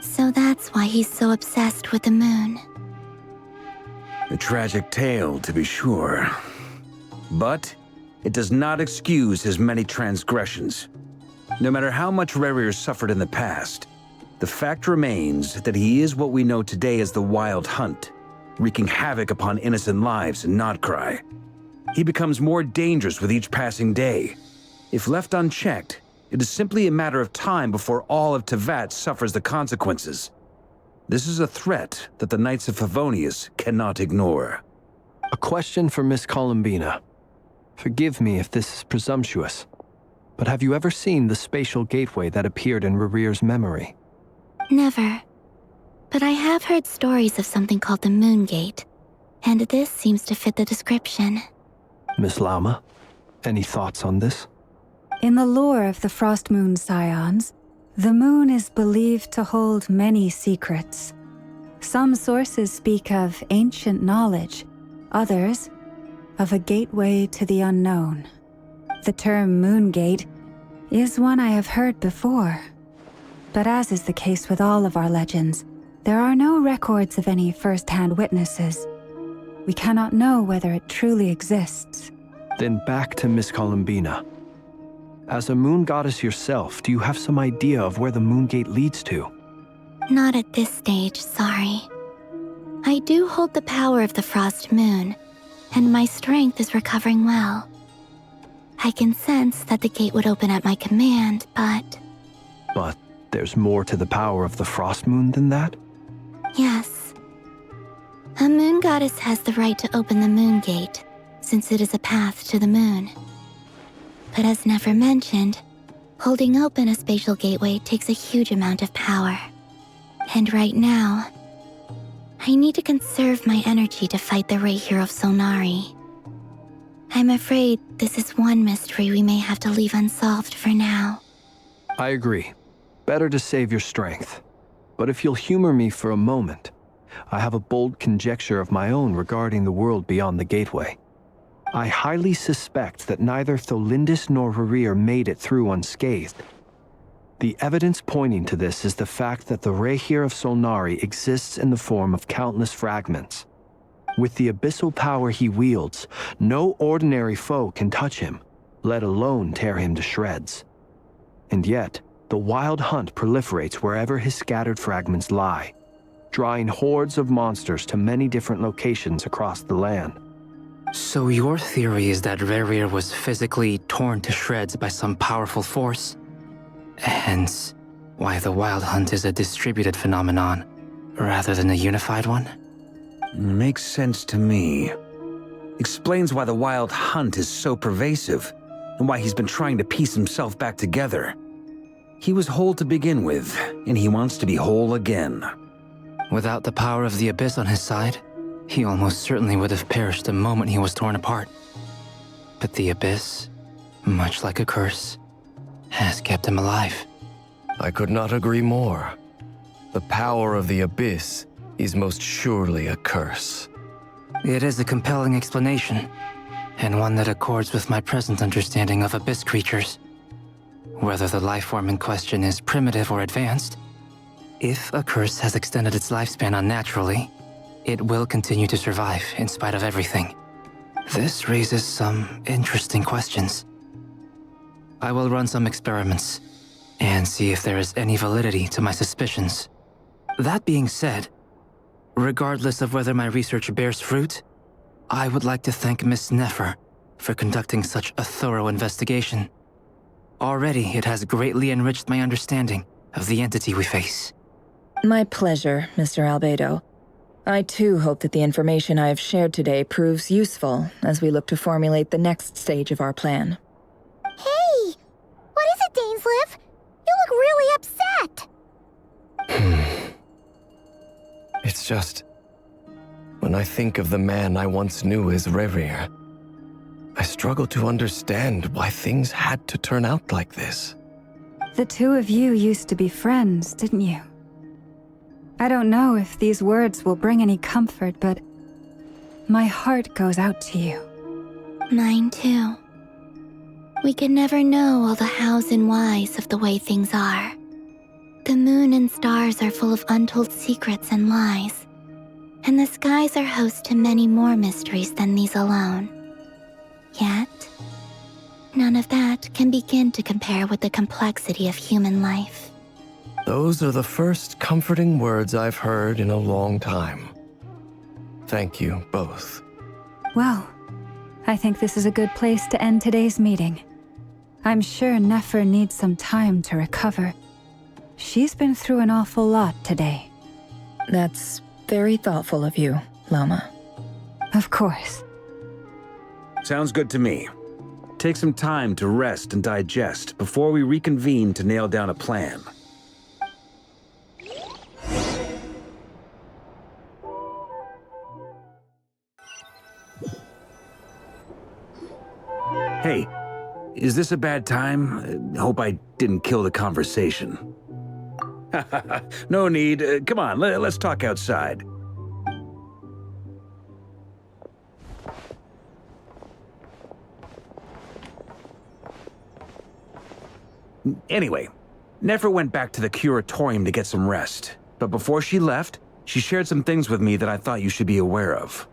So that's why he's so obsessed with the moon. A tragic tale, to be sure. But it does not excuse his many transgressions. No matter how much Rerir suffered in the past, the fact remains that he is what we know today as the Wild Hunt, wreaking havoc upon innocent lives in Notcry. He becomes more dangerous with each passing day. If left unchecked, it is simply a matter of time before all of Tevat suffers the consequences. This is a threat that the Knights of Favonius cannot ignore. A question for Miss Columbina. Forgive me if this is presumptuous, but have you ever seen the spatial gateway that appeared in Rerir's memory? Never. But I have heard stories of something called the Moon Gate, and this seems to fit the description. Miss Lama, any thoughts on this? In the lore of the Frost Moon Scions, the moon is believed to hold many secrets. Some sources speak of ancient knowledge, others of a gateway to the unknown. The term Moon Gate is one I have heard before. But as is the case with all of our legends, there are no records of any first-hand witnesses. We cannot know whether it truly exists. Then back to Miss Columbina. As a moon goddess yourself, do you have some idea of where the Moon Gate leads to? Not at this stage, sorry. I do hold the power of the Frost Moon, and my strength is recovering well. I can sense that the gate would open at my command, but... But there's more to the power of the Frost Moon than that? Yes. A moon goddess has the right to open the moon gate, since it is a path to the moon. But as Nefer mentioned, holding open a spatial gateway takes a huge amount of power. And right now, I need to conserve my energy to fight the rerir of Solnari. I'm afraid this is one mystery we may have to leave unsolved for now. I agree. Better to save your strength. But if you'll humor me for a moment, I have a bold conjecture of my own regarding the world beyond the gateway. I highly suspect that neither Tholindis nor rerir made it through unscathed. The evidence pointing to this is the fact that the rerir of Solnari exists in the form of countless fragments. With the abyssal power he wields, no ordinary foe can touch him, let alone tear him to shreds. And yet, the Wild Hunt proliferates wherever his scattered fragments lie, drawing hordes of monsters to many different locations across the land. So your theory is that Rerir was physically torn to shreds by some powerful force? Hence, why the Wild Hunt is a distributed phenomenon, rather than a unified one? Makes sense to me. Explains why the Wild Hunt is so pervasive, and why he's been trying to piece himself back together. He was whole to begin with, and he wants to be whole again. Without the power of the Abyss on his side, he almost certainly would have perished the moment he was torn apart. But the Abyss, much like a curse, has kept him alive. I could not agree more. The power of the Abyss is most surely a curse. It is a compelling explanation, and one that accords with my present understanding of Abyss creatures. Whether the life form in question is primitive or advanced, if a curse has extended its lifespan unnaturally, it will continue to survive in spite of everything. This raises some interesting questions. I will run some experiments and see if there is any validity to my suspicions. That being said, regardless of whether my research bears fruit, I would like to thank Miss Nefer for conducting such a thorough investigation. Already, it has greatly enriched my understanding of the entity we face. My pleasure, Mr. Albedo. I too hope that the information I have shared today proves useful as we look to formulate the next stage of our plan. Hey! What is it, Dainsleif? You look really upset! It's just... when I think of the man I once knew as Rerir, I struggle to understand why things had to turn out like this. The two of you used to be friends, didn't you? I don't know if these words will bring any comfort, but my heart goes out to you. Mine too. We can never know all the hows and whys of the way things are. The moon and stars are full of untold secrets and lies, and the skies are host to many more mysteries than these alone. Yet, none of that can begin to compare with the complexity of human life. Those are the first comforting words I've heard in a long time. Thank you both. Well, I think this is a good place to end today's meeting. I'm sure Nefer needs some time to recover. She's been through an awful lot today. That's very thoughtful of you, Lama. Of course. Sounds good to me. Take some time to rest and digest before we reconvene to nail down a plan. Hey, is this a bad time? Hope I didn't kill the conversation. No need. Come on, let's talk outside. Anyway, Nefer went back to the curatorium to get some rest. But before she left, she shared some things with me that I thought you should be aware of.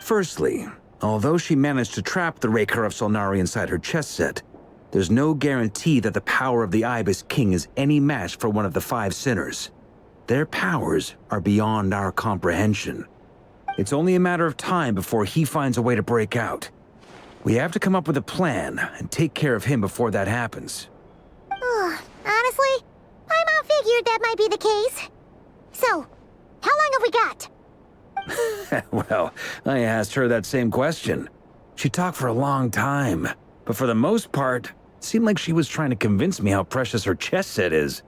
Firstly, although she managed to trap the Rerir of Solnari inside her chess set, there's no guarantee that the power of the Ibis King is any match for one of the 5 sinners. Their powers are beyond our comprehension. It's only a matter of time before he finds a way to break out. We have to come up with a plan and take care of him before that happens. Honestly, my mom figured that might be the case. So, how long have we got? Well, I asked her that same question. She talked for a long time, but for the most part, it seemed like she was trying to convince me how precious her chess set is.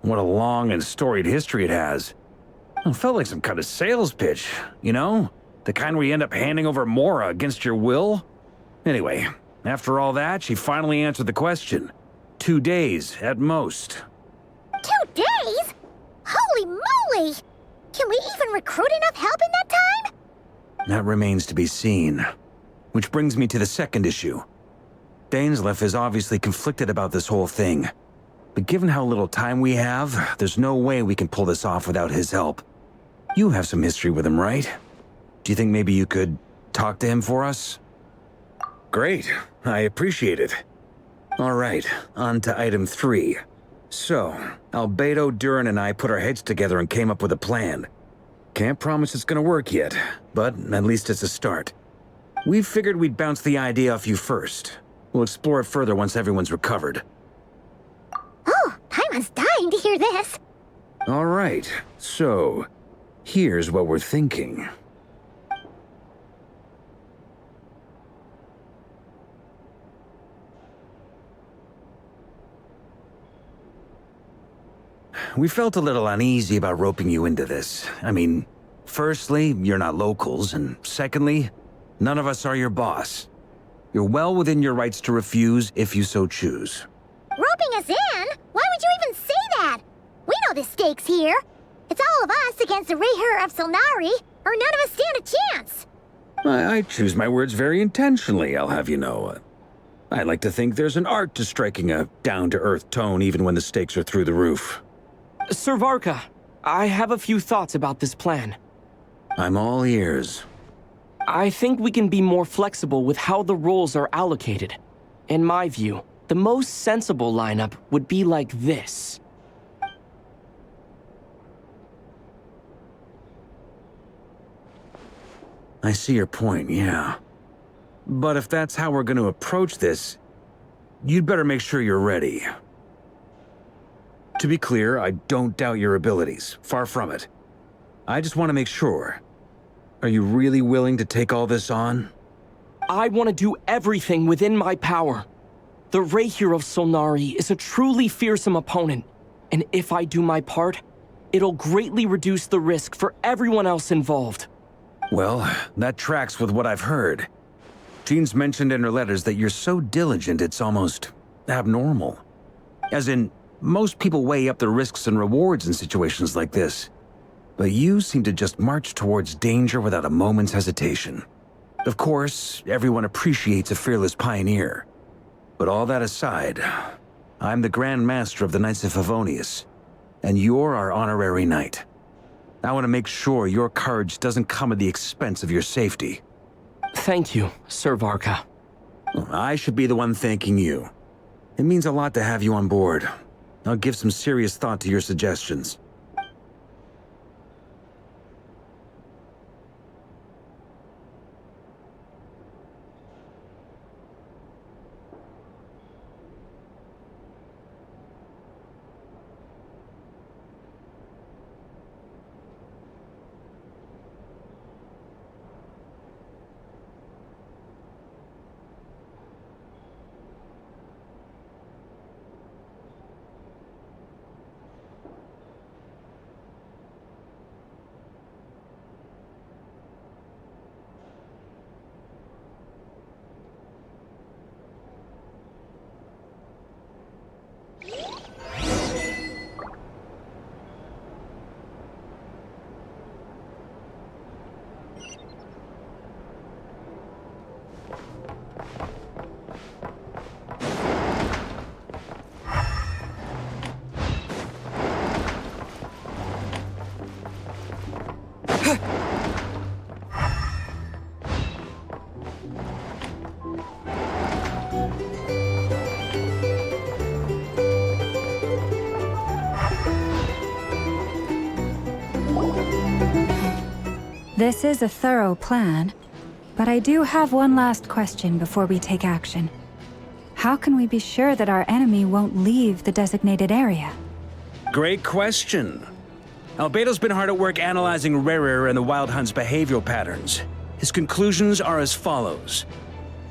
What a long and storied history it has. It felt like some kind of sales pitch, you know? The kind where you end up handing over Mora against your will? Anyway, after all that, she finally answered the question. 2 days, at most. 2 days? Holy moly! Can we even recruit enough help in that time? That remains to be seen. Which brings me to the second issue. Dainsleif is obviously conflicted about this whole thing. But given how little time we have, there's no way we can pull this off without his help. You have some history with him, right? Do you think maybe you could talk to him for us? Great, I appreciate it. All right, on to item 3. So, Albedo, Durin, and I put our heads together and came up with a plan. Can't promise it's gonna work yet, but at least it's a start. We figured we'd bounce the idea off you first. We'll explore it further once everyone's recovered. Oh, Paimon's dying to hear this. All right, so here's what we're thinking. We felt a little uneasy about roping you into this. I mean, firstly, you're not locals, and secondly, none of us are your boss. You're well within your rights to refuse if you so choose. Roping us in? Why would you even say that? We know the stakes here. It's all of us against the rerir of Solnari, or none of us stand a chance. I choose my words very intentionally, I'll have you know. I like to think there's an art to striking a down-to-earth tone even when the stakes are through the roof. Sir Varka, I have a few thoughts about this plan. I'm all ears. I think we can be more flexible with how the roles are allocated. In my view, the most sensible lineup would be like this. I see your point, yeah. But if that's how we're going to approach this, you'd better make sure you're ready. To be clear, I don't doubt your abilities. Far from it. I just want to make sure. Are you really willing to take all this on? I want to do everything within my power. The rerir of Solnari is a truly fearsome opponent, and if I do my part, it'll greatly reduce the risk for everyone else involved. Well, that tracks with what I've heard. Jean's mentioned in her letters that you're so diligent it's almost abnormal. As in, most people weigh up the risks and rewards in situations like this. But you seem to just march towards danger without a moment's hesitation. Of course, everyone appreciates a fearless pioneer. But all that aside, I'm the Grand Master of the Knights of Favonius, and you're our honorary knight. I want to make sure your courage doesn't come at the expense of your safety. Thank you, Sir Varka. I should be the one thanking you. It means a lot to have you on board. I'll give some serious thought to your suggestions. This is a thorough plan, but I do have one last question before we take action. How can we be sure that our enemy won't leave the designated area? Great question. Albedo's been hard at work analyzing rerir and the Wild Hunt's behavioral patterns. His conclusions are as follows.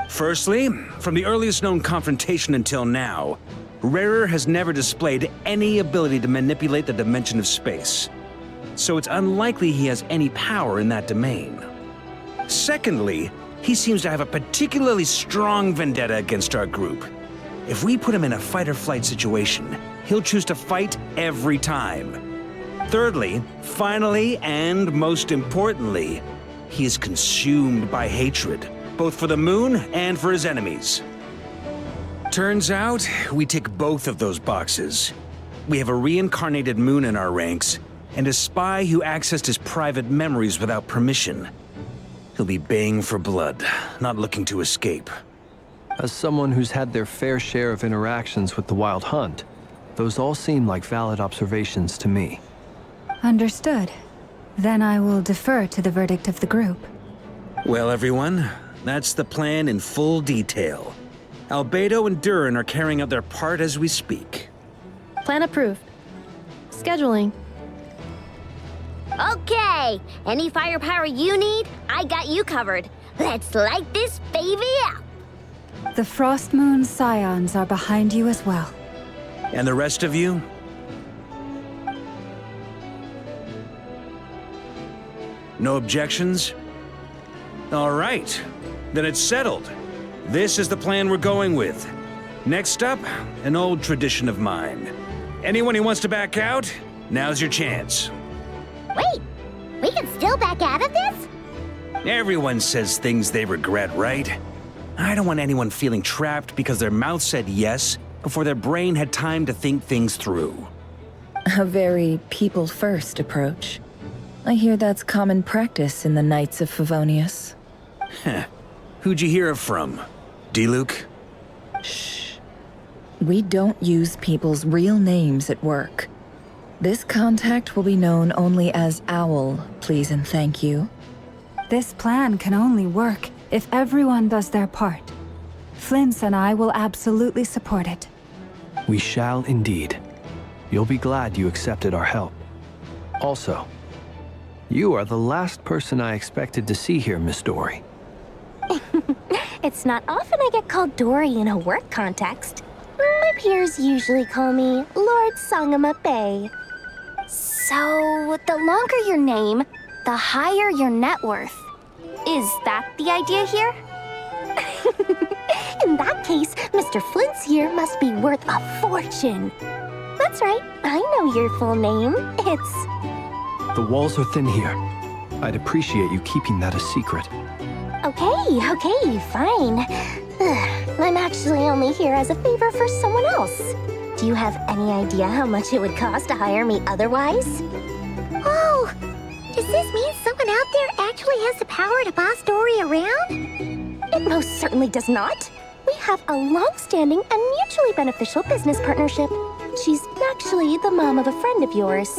Firstly, from the earliest known confrontation until now, rerir has never displayed any ability to manipulate the dimension of space. So it's unlikely he has any power in that domain. Secondly, he seems to have a particularly strong vendetta against our group. If we put him in a fight-or-flight situation, he'll choose to fight every time. Thirdly, finally, and most importantly, he is consumed by hatred, both for the moon and for his enemies. Turns out, we tick both of those boxes. We have a reincarnated moon in our ranks, and a spy who accessed his private memories without permission. He'll be baying for blood, not looking to escape. As someone who's had their fair share of interactions with the Wild Hunt, those all seem like valid observations to me. Understood. Then I will defer to the verdict of the group. Well, everyone, that's the plan in full detail. Albedo and Durin are carrying out their part as we speak. Plan approved. Scheduling. Okay, any firepower you need, I got you covered. Let's light this baby up. The Frost Moon Scions are behind you as well. And the rest of you? No objections? All right, then it's settled. This is the plan we're going with. Next up, an old tradition of mine. Anyone who wants to back out, now's your chance. Wait, we can still back out of this? Everyone says things they regret, right? I don't want anyone feeling trapped because their mouth said yes before their brain had time to think things through. A very people-first approach. I hear that's common practice in the Knights of Favonius. Heh. Who'd you hear it from? D-Luke? Shh. We don't use people's real names at work. This contact will be known only as Owl, please and thank you. This plan can only work if everyone does their part. Flint's and I will absolutely support it. We shall indeed. You'll be glad you accepted our help. Also, you are the last person I expected to see here, Miss Dory. It's not often I get called Dory in a work context. My peers usually call me Lord Sangama Bay. So, the longer your name, the higher your net worth. Is that the idea here? In that case, Mr. Flint's here must be worth a fortune. That's right, I know your full name. It's... The walls are thin here. I'd appreciate you keeping that a secret. Okay, fine. I'm actually only here as a favor for someone else. Do you have any idea how much it would cost to hire me otherwise? Oh, does this mean someone out there actually has the power to boss Dory around? It most certainly does not. We have a long-standing and mutually beneficial business partnership. She's actually the mom of a friend of yours.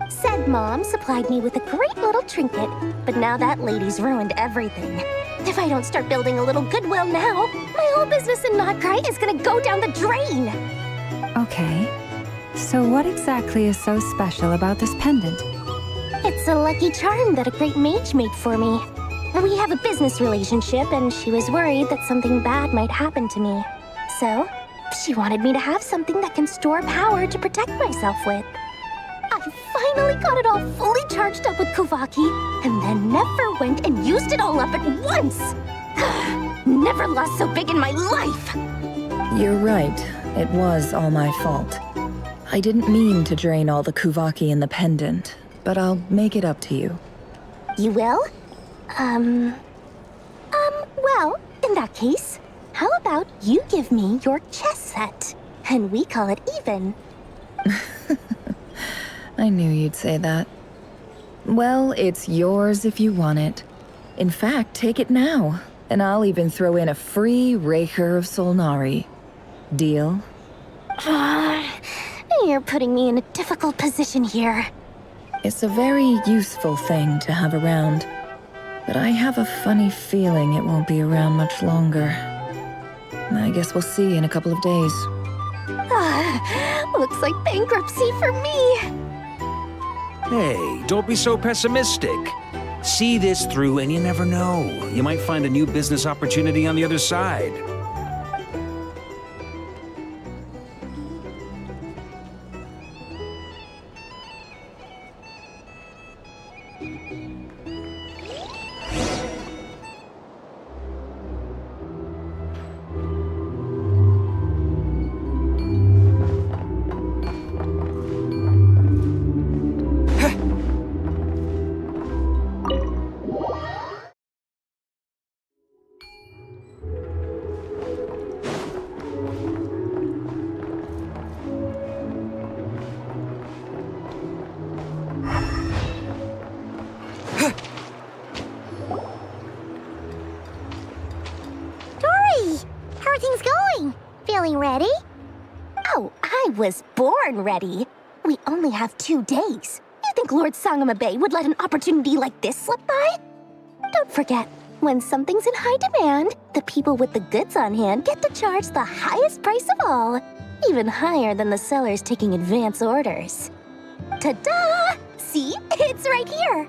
Said mom supplied me with a great little trinket, but now that lady's ruined everything. If I don't start building a little goodwill now, my whole business in Notcry is gonna go down the drain! Okay. So what exactly is so special about this pendant? It's a lucky charm that a great mage made for me. We have a business relationship, and she was worried that something bad might happen to me. So, she wanted me to have something that can store power to protect myself with. I finally got it all fully charged up with Kuvaki, and then never went and used it all up at once! Never lost so big in my life! You're right. It was all my fault. I didn't mean to drain all the Kuvaki in the pendant, but I'll make it up to you. You will? Well, in that case, how about you give me your chess set, and we call it even? I knew you'd say that. Well, it's yours if you want it. In fact, take it now, and I'll even throw in a free rerir of Solnari. Deal? You're putting me in a difficult position here. It's a very useful thing to have around, but I have a funny feeling it won't be around much longer. I guess we'll see in a couple of days. Looks like bankruptcy for me. Hey, don't be so pessimistic. See this through and you never know. You might find a new business opportunity on the other side. Ready? Oh, I was born ready. We only have 2 days. You think Lord Sangamabe would let an opportunity like this slip by? Don't forget, when something's in high demand, the people with the goods on hand get to charge the highest price of all, even higher than the sellers taking advance orders. Ta-da! See? It's right here.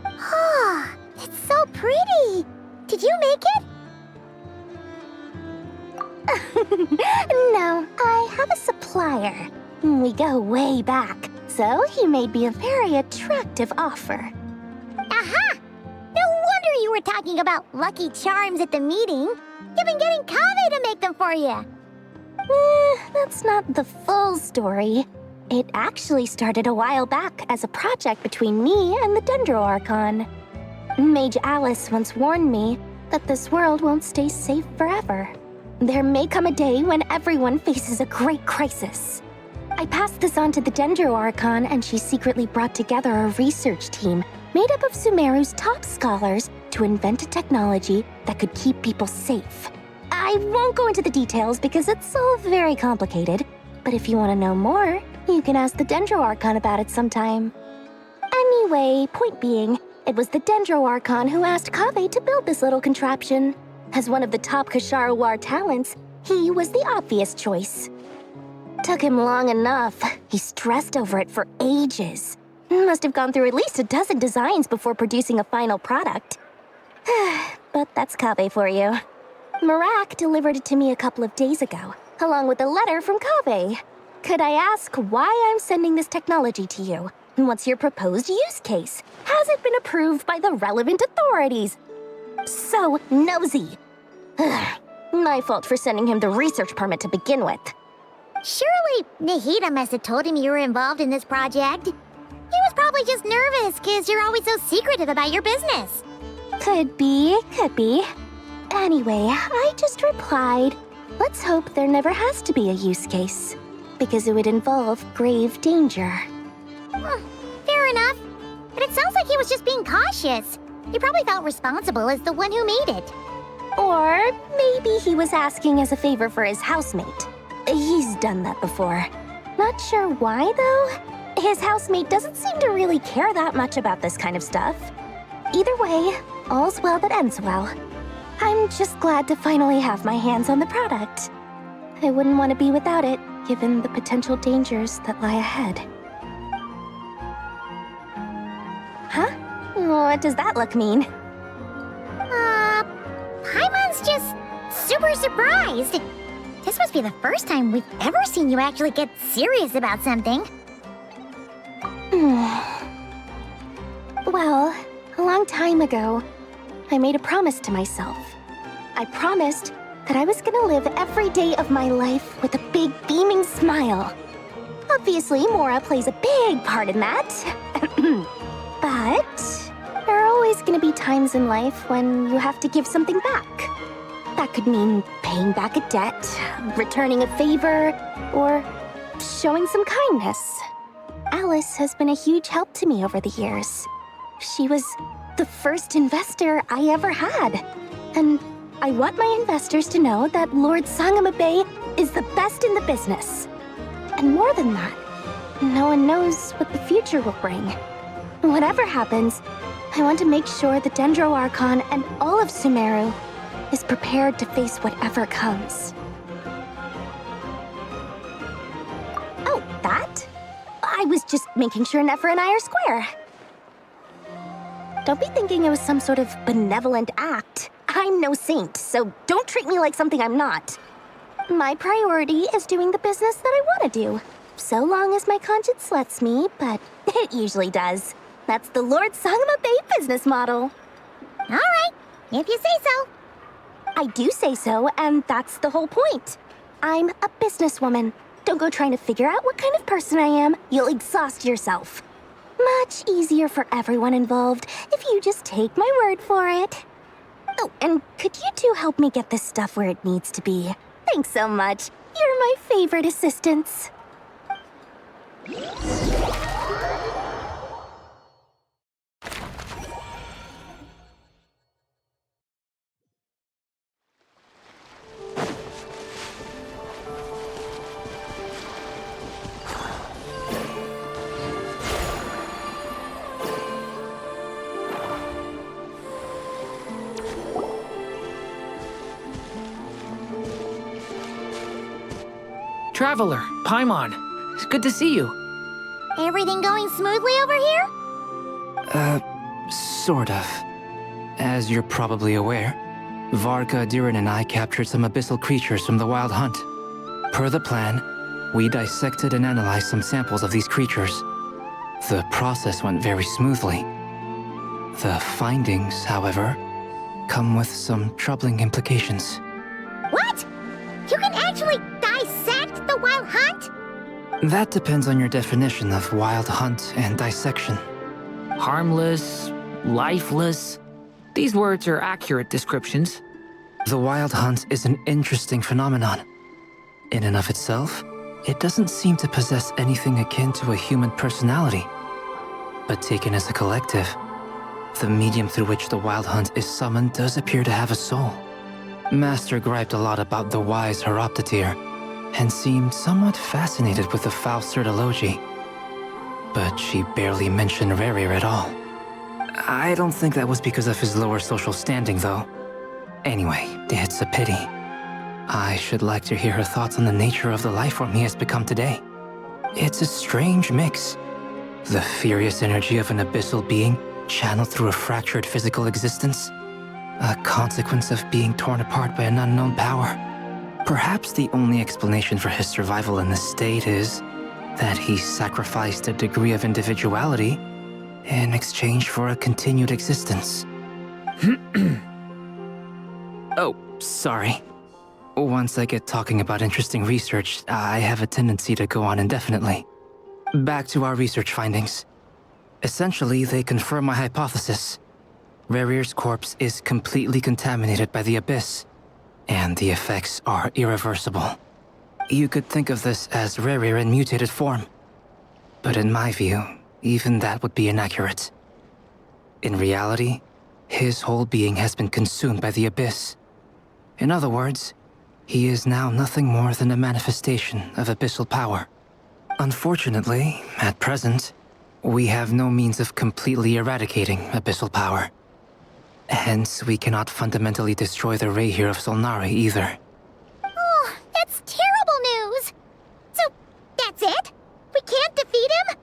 Oh, it's so pretty. Did you make it? No, I have a supplier. We go way back, so he made me a very attractive offer. Aha! No wonder you were talking about Lucky Charms at the meeting. You've been getting Kaveh to make them for you. That's not the full story. It actually started a while back as a project between me and the Dendro Archon. Mage Alice once warned me that this world won't stay safe forever. There may come a day when everyone faces a great crisis. I passed this on to the Dendro Archon, and she secretly brought together a research team made up of Sumeru's top scholars to invent a technology that could keep people safe. I won't go into the details because it's all very complicated, but if you want to know more, you can ask the Dendro Archon about it sometime. Anyway, point being, it was the Dendro Archon who asked Kaveh to build this little contraption. As one of the top Kashara War talents, he was the obvious choice. Took him long enough. He stressed over it for ages. Must have gone through at least a dozen designs before producing a final product. But that's Kaveh for you. Marak delivered it to me a couple of days ago, along with a letter from Kaveh. Could I ask why I'm sending this technology to you? What's your proposed use case? Has it been approved by the relevant authorities? So nosy. My fault for sending him the research permit to begin with. Surely Nahida must have told him you were involved in this project. He was probably just nervous because you're always so secretive about your business. Could be. Anyway, I just replied, let's hope there never has to be a use case, because it would involve grave danger. Fair enough. But it sounds like he was just being cautious. He probably felt responsible as the one who made it. Or maybe he was asking as a favor for his housemate. He's done that before. Not sure why, though. His housemate doesn't seem to really care that much about this kind of stuff. Either way, all's well that ends well. I'm just glad to finally have my hands on the product. I wouldn't want to be without it, given the potential dangers that lie ahead. Huh? What does that look mean? Paimon's just super surprised. This must be the first time we've ever seen you actually get serious about something. Well, a long time ago, I made a promise to myself. I promised that I was gonna live every day of my life with a big beaming smile. Obviously, Mora plays a big part in that. But there are always gonna be times in life when you have to give something back. That could mean paying back a debt, returning a favor, or showing some kindness. Alice has been a huge help to me over the years. She was the first investor I ever had. And I want my investors to know that Lord Sangamabe is the best in the business. And more than that, no one knows what the future will bring. Whatever happens, I want to make sure the Dendro Archon and all of Sumeru is prepared to face whatever comes. Oh, that? I was just making sure Nefer and I are square. Don't be thinking it was some sort of benevolent act. I'm no saint, so don't treat me like something I'm not. My priority is doing the business that I want to do, so long as my conscience lets me, but it usually does. That's the Lord Sangama Bay business model. All right, if you say so. I do say so, and that's the whole point. I'm a businesswoman. Don't go trying to figure out what kind of person I am. You'll exhaust yourself. Much easier for everyone involved if you just take my word for it. Oh, and could you two help me get this stuff where it needs to be? Thanks so much. You're my favorite assistants. Traveler, Paimon, it's good to see you. Everything going smoothly over here? Sort of. As you're probably aware, Varka, Durin, and I captured some abyssal creatures from the Wild Hunt. Per the plan, we dissected and analyzed some samples of these creatures. The process went very smoothly. The findings, however, come with some troubling implications. What? You can actually dissect the Wild Hunt? That depends on your definition of Wild Hunt and dissection. Harmless, lifeless. These words are accurate descriptions. The Wild Hunt is an interesting phenomenon. In and of itself, it doesn't seem to possess anything akin to a human personality. But taken as a collective, the medium through which the Wild Hunt is summoned does appear to have a soul. Master griped a lot about the wise Horoptotire, and seemed somewhat fascinated with the Fausted Elegy. But she barely mentioned rerir at all. I don't think that was because of his lower social standing, though. Anyway, it's a pity. I should like to hear her thoughts on the nature of the lifeform he has become today. It's a strange mix. The furious energy of an abyssal being channeled through a fractured physical existence. A consequence of being torn apart by an unknown power. Perhaps the only explanation for his survival in this state is that he sacrificed a degree of individuality in exchange for a continued existence. Oh, sorry. Once I get talking about interesting research, I have a tendency to go on indefinitely. Back to our research findings. Essentially, they confirm my hypothesis. Rerir's corpse is completely contaminated by the Abyss, and the effects are irreversible. You could think of this as Rerir in mutated form. But in my view, even that would be inaccurate. In reality, his whole being has been consumed by the Abyss. In other words, he is now nothing more than a manifestation of abyssal power. Unfortunately, at present, we have no means of completely eradicating abyssal power. Hence, we cannot fundamentally destroy the rerir of Solnari either. Oh, that's terrible news! So, that's it? We can't defeat him?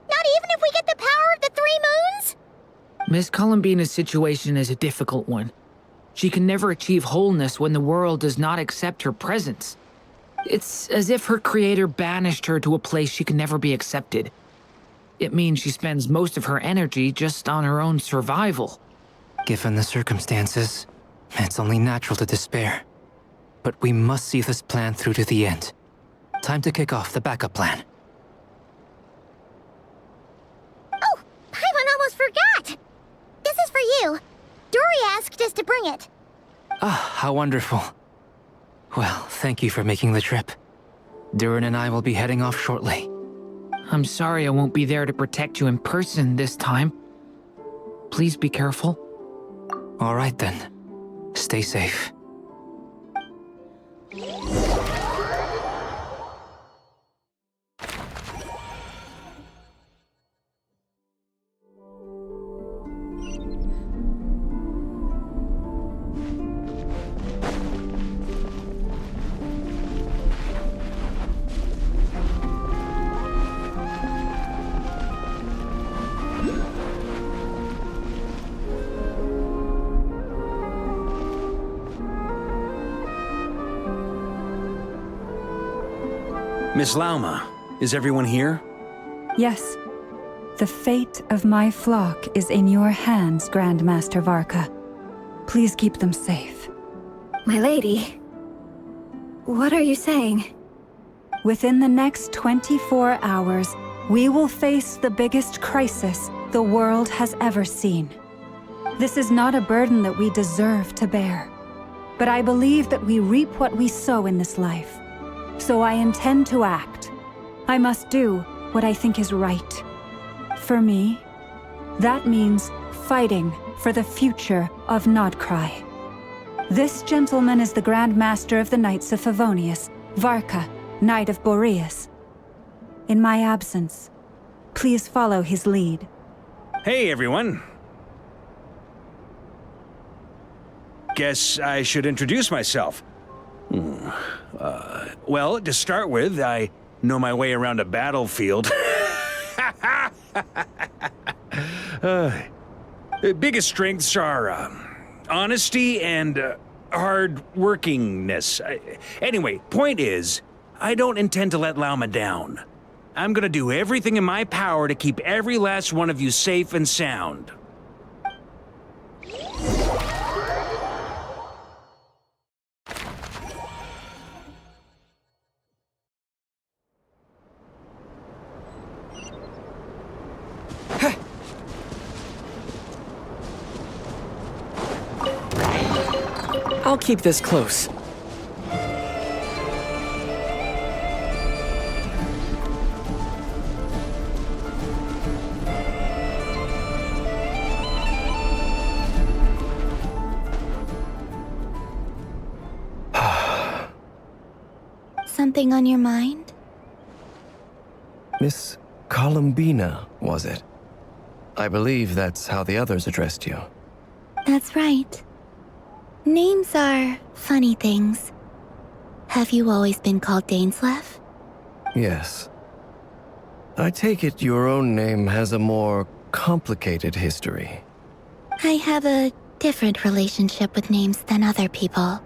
Not even if we get the power of the Three Moons? Miss Columbina's situation is a difficult one. She can never achieve wholeness when the world does not accept her presence. It's as if her creator banished her to a place she can never be accepted. It means she spends most of her energy just on her own survival. Given the circumstances, it's only natural to despair. But we must see this plan through to the end. Time to kick off the backup plan. Oh, Paimon almost forgot! This is for you. Dory asked us to bring it. Ah, how wonderful. Well, thank you for making the trip. Durin and I will be heading off shortly. I'm sorry I won't be there to protect you in person this time. Please be careful. All right then. Stay safe. Miss Lauma, is everyone here? Yes. The fate of my flock is in your hands, Grand Master Varka. Please keep them safe. My lady, what are you saying? Within the next 24 hours, we will face the biggest crisis the world has ever seen. This is not a burden that we deserve to bear, but I believe that we reap what we sow in this life. So I intend to act. I must do what I think is right. For me, that means fighting for the future of Nodcry. This gentleman is the Grand Master of the Knights of Favonius, Varka, Knight of Boreas. In my absence, please follow his lead. Hey, everyone. Guess I should introduce myself. Well, to start with, I know my way around a battlefield. Biggest strengths are honesty and hard-workingness. Anyway, point is, I don't intend to let Lauma down. I'm gonna do everything in my power to keep every last one of you safe and sound. I'll keep this close. Something on your mind? Miss Columbina, was it? I believe that's how the others addressed you. That's right. Names are funny things. Have you always been called Dainsleif? Yes. I take it your own name has a more complicated history. I have a different relationship with names than other people.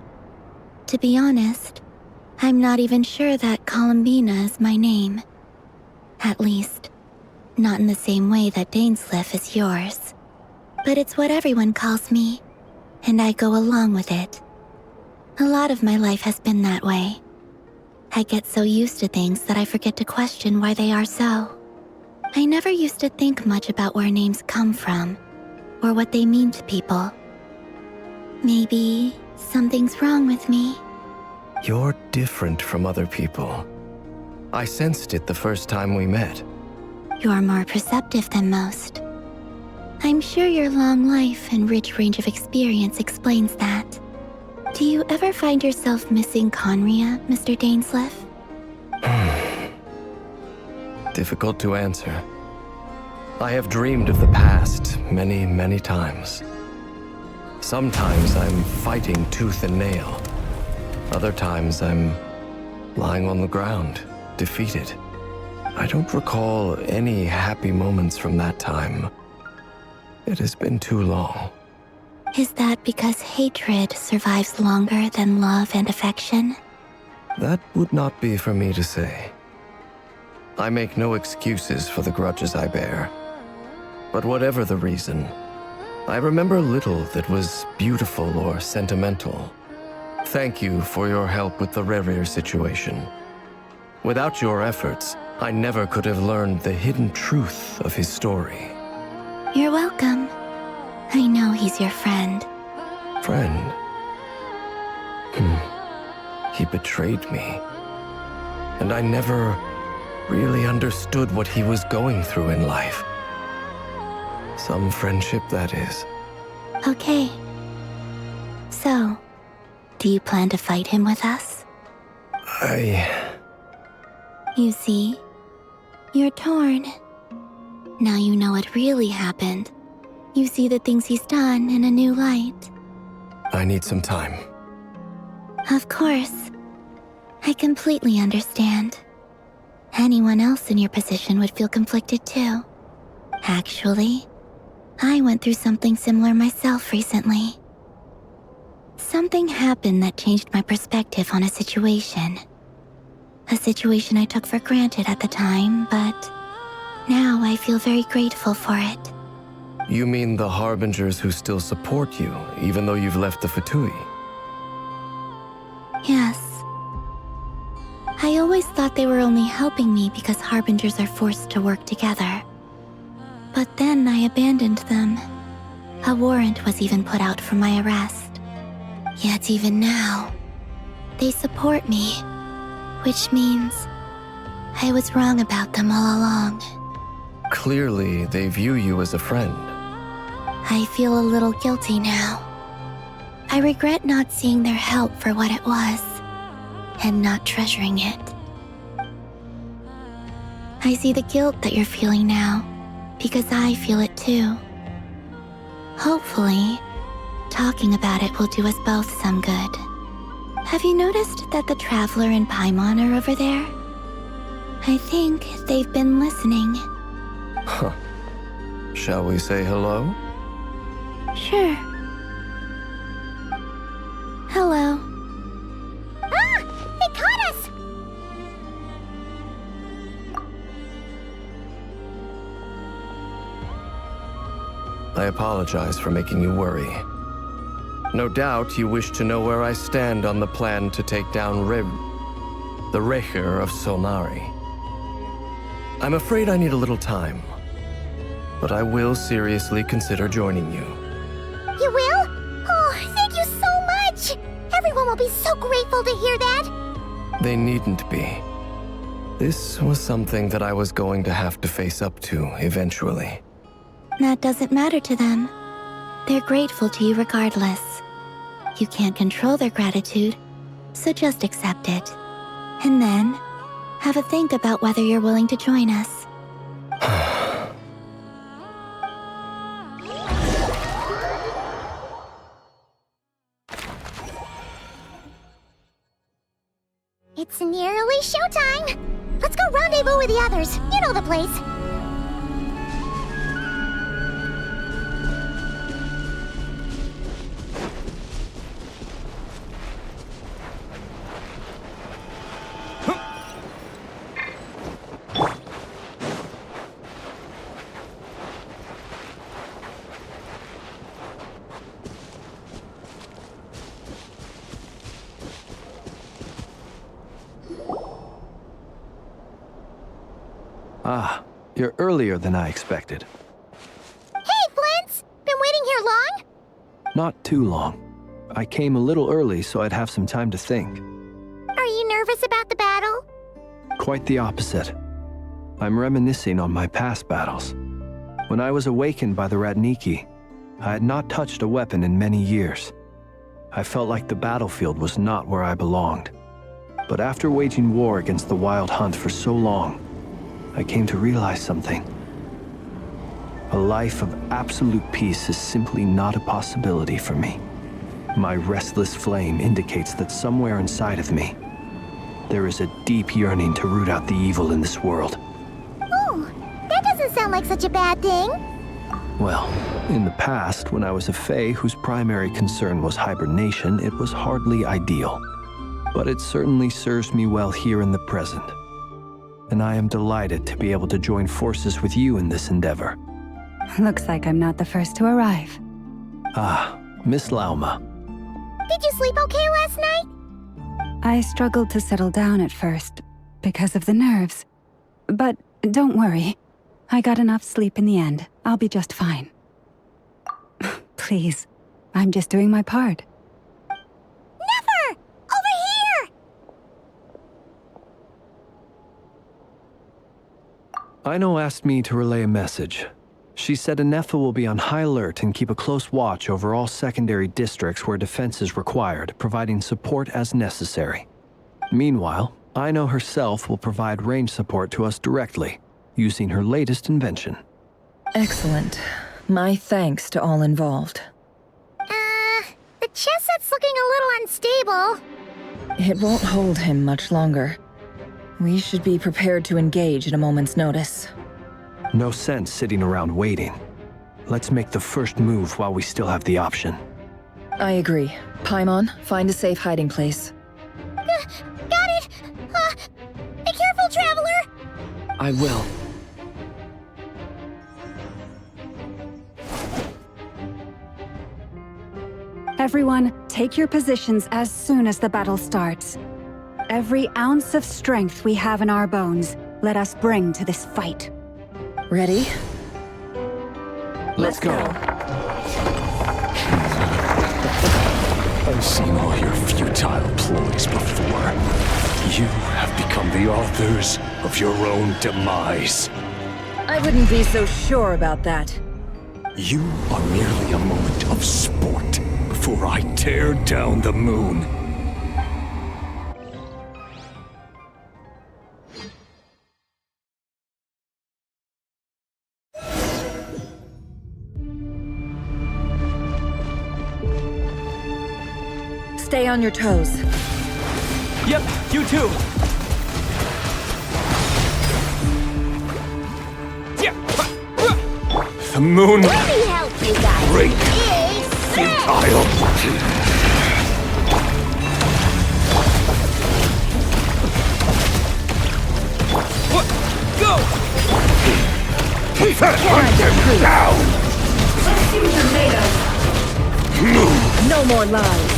To be honest, I'm not even sure that Columbina is my name. At least, not in the same way that Dainsleif is yours. But it's what everyone calls me, and I go along with it. A lot of my life has been that way. I get so used to things that I forget to question why they are so. I never used to think much about where names come from, or what they mean to people. Maybe something's wrong with me. You're different from other people. I sensed it the first time we met. You're more perceptive than most. I'm sure your long life and rich range of experience explains that. Do you ever find yourself missing Conria, Mr. Dainsleif? Difficult to answer. I have dreamed of the past many, many times. Sometimes I'm fighting tooth and nail. Other times I'm lying on the ground, defeated. I don't recall any happy moments from that time. It has been too long. Is that because hatred survives longer than love and affection? That would not be for me to say. I make no excuses for the grudges I bear. But whatever the reason, I remember little that was beautiful or sentimental. Thank you for your help with the rerir situation. Without your efforts, I never could have learned the hidden truth of his story. You're welcome. I know he's your friend. Friend? He betrayed me. And I never really understood what he was going through in life. Some friendship, that is. Okay. So, do you plan to fight him with us? You see, you're torn. Now you know what really happened. You see the things he's done in a new light. I need some time. Of course. I completely understand. Anyone else in your position would feel conflicted too. Actually, I went through something similar myself recently. Something happened that changed my perspective on a situation. A situation I took for granted at the time, but now I feel very grateful for it. You mean the Harbingers who still support you, even though you've left the Fatui? Yes. I always thought they were only helping me because Harbingers are forced to work together. But then I abandoned them. A warrant was even put out for my arrest. Yet even now, they support me, which means I was wrong about them all along. Clearly, they view you as a friend. I feel a little guilty now. I regret not seeing their help for what it was, and not treasuring it. I see the guilt that you're feeling now, because I feel it too. Hopefully, talking about it will do us both some good. Have you noticed that the Traveler and Paimon are over there? I think they've been listening. Huh. Shall we say hello? Sure. Hello. Ah! They caught us! I apologize for making you worry. No doubt you wish to know where I stand on the plan to take down the rerir of Solnari. I'm afraid I need a little time, but I will seriously consider joining you. You will? Oh, thank you so much! Everyone will be so grateful to hear that! They needn't be. This was something that I was going to have to face up to eventually. That doesn't matter to them. They're grateful to you regardless. You can't control their gratitude, so just accept it. And then, have a think about whether you're willing to join us. It's nearly showtime! Let's go rendezvous with the others. You know the place. Ah, you're earlier than I expected. Hey, Flint's! Been waiting here long? Not too long. I came a little early so I'd have some time to think. Are you nervous about the battle? Quite the opposite. I'm reminiscing on my past battles. When I was awakened by the Radniki, I had not touched a weapon in many years. I felt like the battlefield was not where I belonged. But after waging war against the Wild Hunt for so long, I came to realize something. A life of absolute peace is simply not a possibility for me. My restless flame indicates that somewhere inside of me, there is a deep yearning to root out the evil in this world. Oh, that doesn't sound like such a bad thing. Well, in the past, when I was a Fae whose primary concern was hibernation, it was hardly ideal. But it certainly serves me well here in the present. And I am delighted to be able to join forces with you in this endeavor. Looks like I'm not the first to arrive. Ah, Miss Lauma. Did you sleep okay last night? I struggled to settle down at first, because of the nerves. But don't worry. I got enough sleep in the end. I'll be just fine. Please, I'm just doing my part. Nefer! Over here! Aino asked me to relay a message. She said nefer will be on high alert and keep a close watch over all secondary districts where defense is required, providing support as necessary. Meanwhile, Aino herself will provide range support to us directly, using her latest invention. Excellent. My thanks to all involved. The chess set's looking a little unstable. It won't hold him much longer. We should be prepared to engage at a moment's notice. No sense sitting around waiting. Let's make the first move while we still have the option. I agree. Paimon, find a safe hiding place. Got it! I will. Everyone, take your positions as soon as the battle starts. Every ounce of strength we have in our bones, let us bring to this fight. Ready? Let's go. I've seen all your futile ploys before. You have become the authors of your own demise. I wouldn't be so sure about that. You are merely a moment of sport before I tear down the moon. Stay on your toes. Yep, you too. The moon. Let me help you guys. Great. It's Futile. Go! Hunter down! No more lies.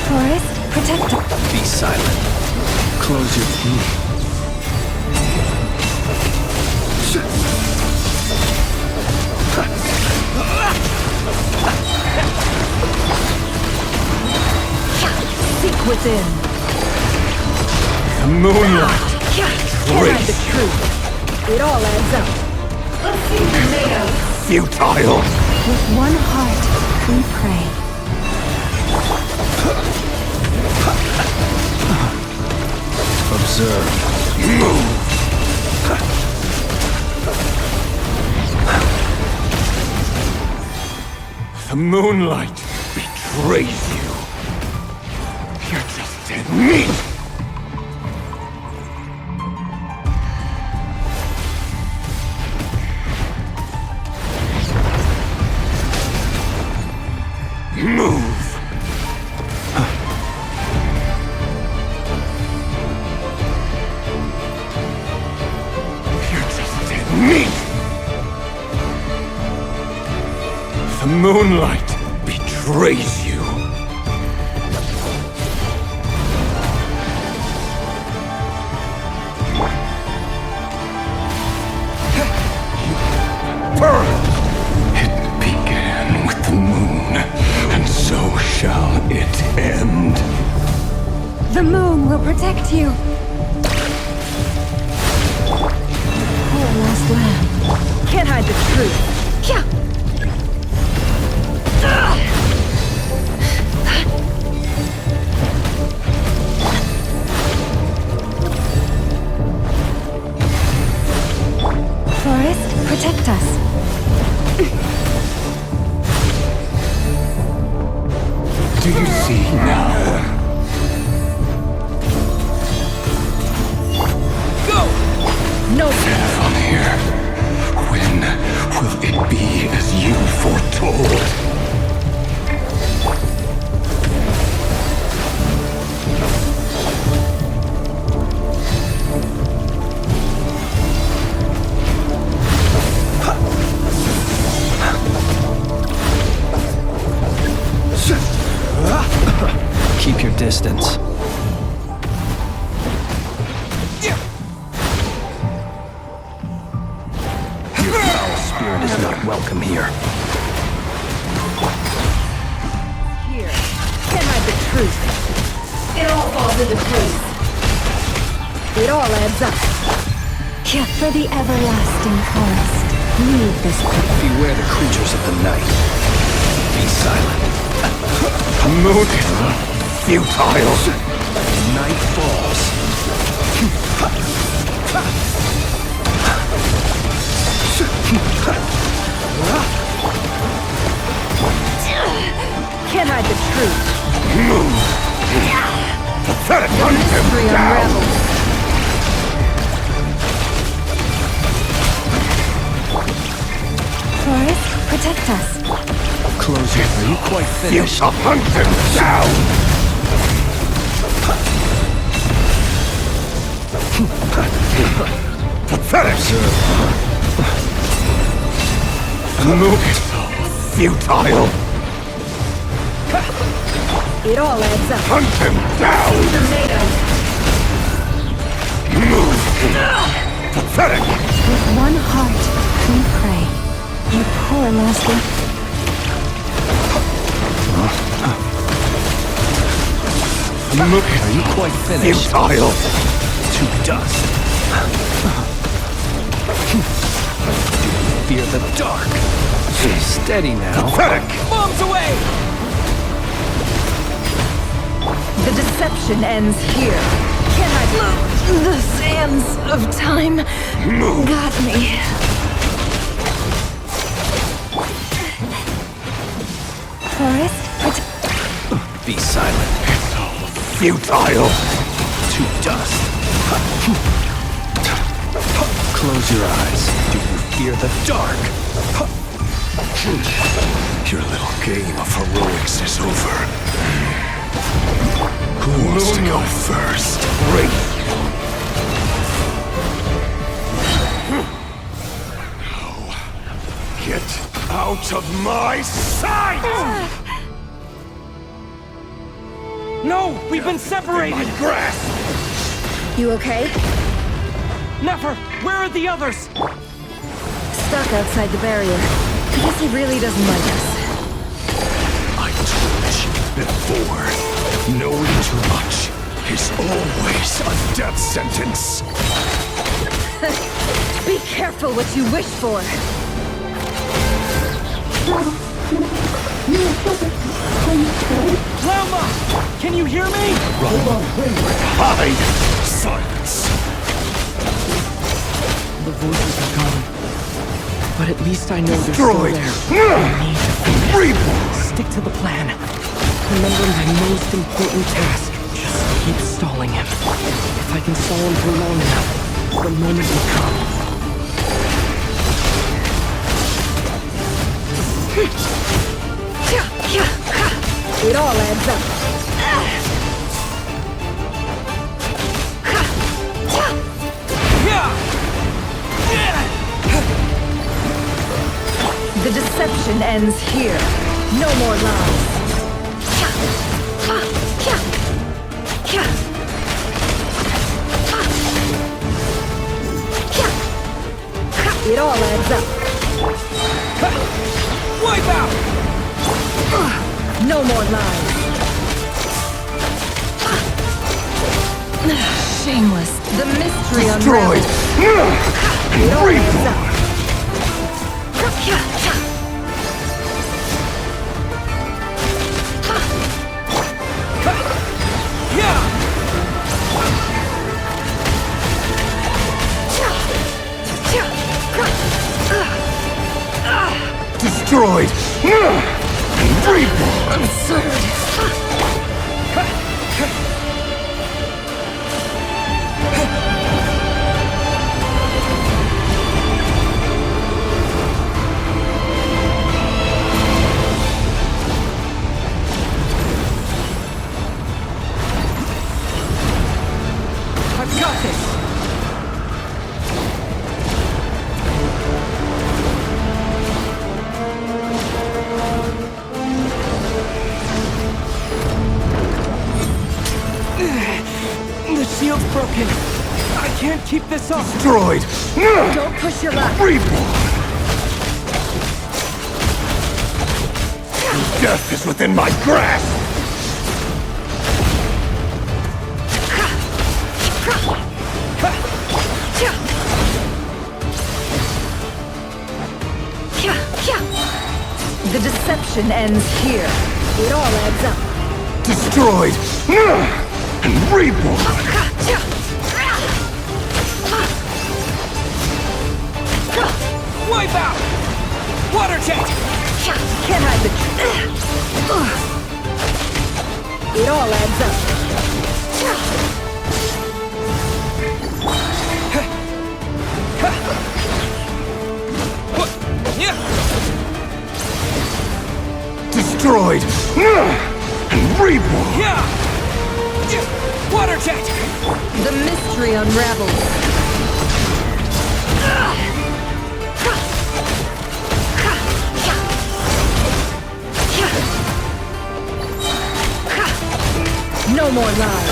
Forest, protect us. Be silent. Close your teeth. Seek within. The moonlight. Can't hide the truth. It all adds up. Futile. With one heart, we pray. Observe. Move. The moonlight betrays you. You're just dead meat. Move. You're just dead meat. The moonlight betrays you. It began with the moon, and so shall it end. The moon will protect you. Poor lost lamb. Can't hide the truth. Yeah. Forest, protect us. Do you see now? No. From here, when will it be as you foretold? Keep your distance. Your foul spirit is not welcome here. Here. Can't hide the truth. It all falls into place. It all adds up. Yeah, for the everlasting forest. Leave this place. Beware the creatures of the night. Be silent. Moon. Futile. Night falls. Can't hide the truth. Move. Pathetic. Mystery unravels. Forest, protect us. Close your. Are you quite You finished? shall hunt them down. deserve. Futile! It all adds up. Hunt him down! Move! Pathetic! With one heart, we pray. You poor Leslie. Are you quite finished? Futile! To dust. Fear the dark. Steady now. Pathetic! Bombs away! The deception ends here. Can I... The sands of time got me. Forrest, Be silent. Futile! To dust. Close your eyes. Do you fear the dark? Your little game of heroics is over. Who wants to go first? Get out of my sight! No! We've been separated! Grasp! You okay? Nefer! Where are the others? Stuck outside the barrier. I guess he really doesn't like us. I told you before. Knowing too much is always a death sentence. Be careful what you wish for. Lauma! Can you hear me? Hide! Silence! The voices are gone. But at least I know they're Destroyed. still there. I need to finish. Reborn! Stick to the plan. Remember my most important task. Just keep stalling him. If I can stall him for long enough, the moment will come. It all adds up. The deception ends here. No more lies. It all adds up. Wipe out! No more lies. Shameless. The mystery Destroyed! unravels. It all adds up. Destroyed! Reborn! Absurd. I've got this! The shield's broken. I can't keep this up. Destroyed! Don't push your luck. Reborn! Death is within my grasp! The deception ends here. It all adds up. Destroyed! And reborn! Wipe out! Water jet! Can't hide the It all adds up. Destroyed! And reborn! Water jet! The mystery unravels. No more lies.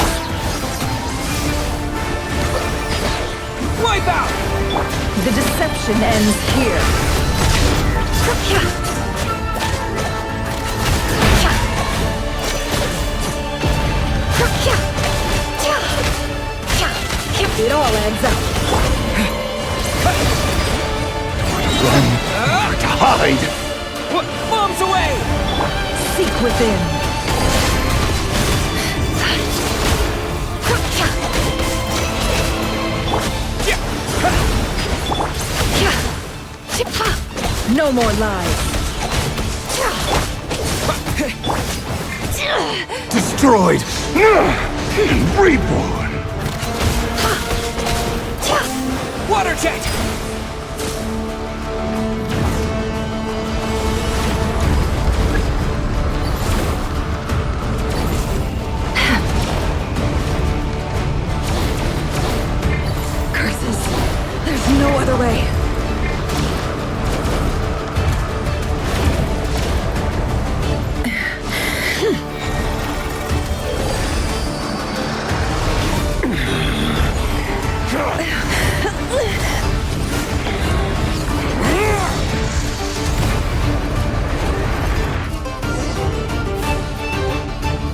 Wipe out! The deception ends here. It all adds up. Run! To hide! Bombs away! Seek within. No more lies. Destroyed! Reborn! Water jet! Curses. There's no other way.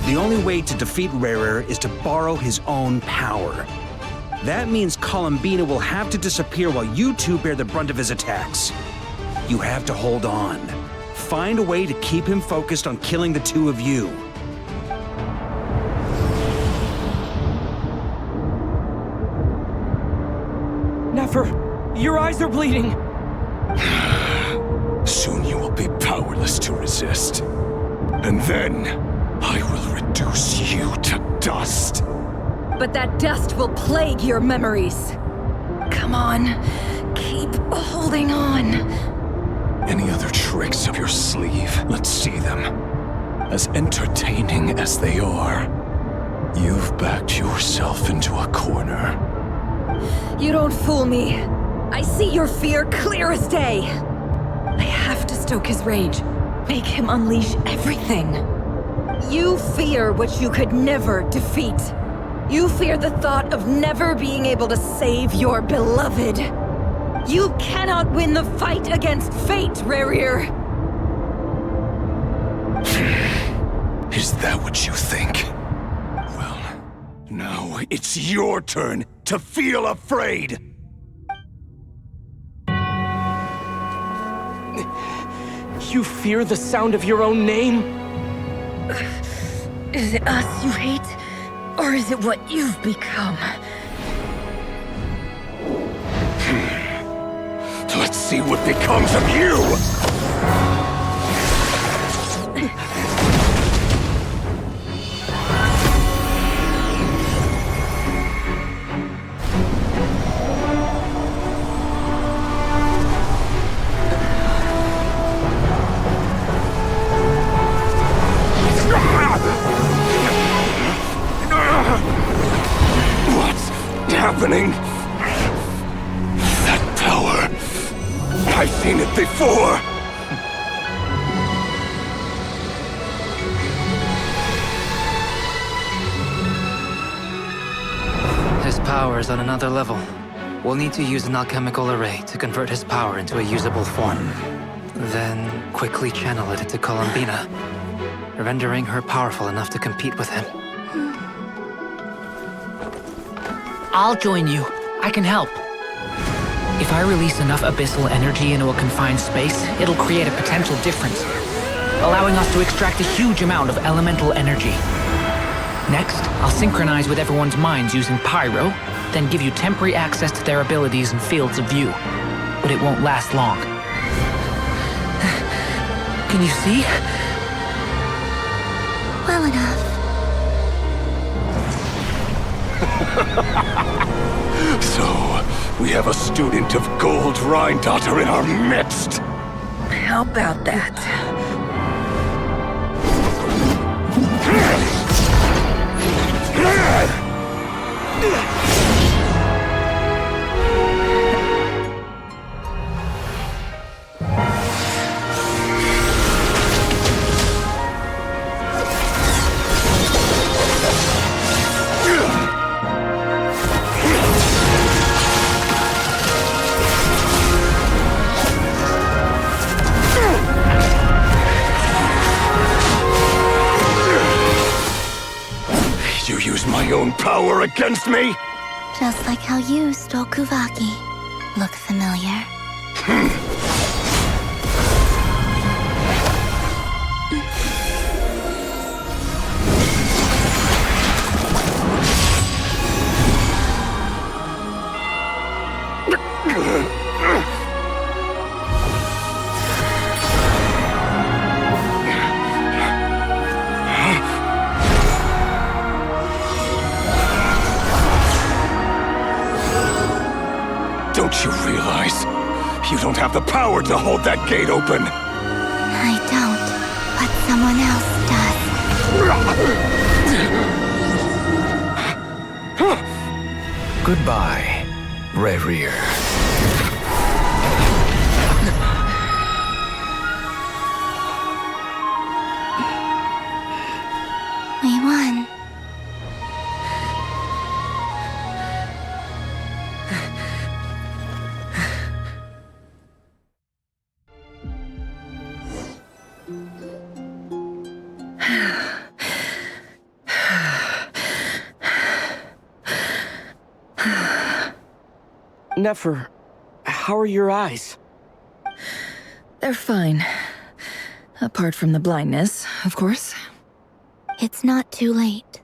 The only way to defeat rerir is to borrow his own power. That means Columbina will have to disappear while you two bear the brunt of his attacks. You have to hold on. Find a way to keep him focused on killing the two of you. Nefer, your eyes are bleeding. Soon you will be powerless to resist. And then, I will reduce you to dust. But that dust will plague your memories. Come on, keep holding on. Any other tricks up your sleeve? Let's see them. As entertaining as they are, you've backed yourself into a corner. You don't fool me. I see your fear clear as day. I have to stoke his rage. Make him unleash everything. You fear what you could never defeat. You fear the thought of never being able to save your beloved. You cannot win the fight against fate, rerir. Is that what you think? Well, now it's your turn to feel afraid! You fear the sound of your own name? Is it us you hate? Or is it what you've become? Let's see what becomes of you! What's happening? That power. I've seen it before. His power is on another level. We'll need to use an alchemical array to convert his power into a usable form. Then quickly channel it into Columbina, rendering her powerful enough to compete with him. I'll join you. I can help. If I release enough abyssal energy into a confined space, it'll create a potential difference, allowing us to extract a huge amount of elemental energy. Next, I'll synchronize with everyone's minds using pyro, then give you temporary access to their abilities and fields of view. But it won't last long. Can you see? Well enough. So, we have a student of Gold Rhine-Daughter in our midst. How about that? own power against me? Just like how you stole Kuvaki. Look familiar? Don't you realize you don't have the power to hold that gate open? I don't, but someone else does. Goodbye, rerir. We won. Nefer, how are your eyes? They're fine. Apart from the blindness, of course. It's not too late.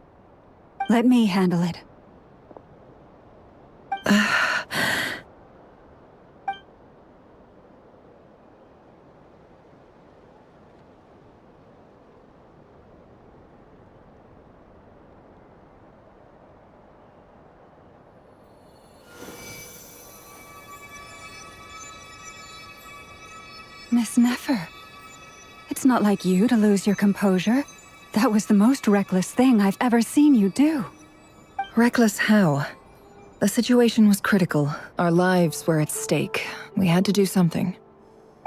Let me handle it. Miss Nefer, it's not like you to lose your composure. That was the most reckless thing I've ever seen you do. Reckless how? The situation was critical. Our lives were at stake. We had to do something.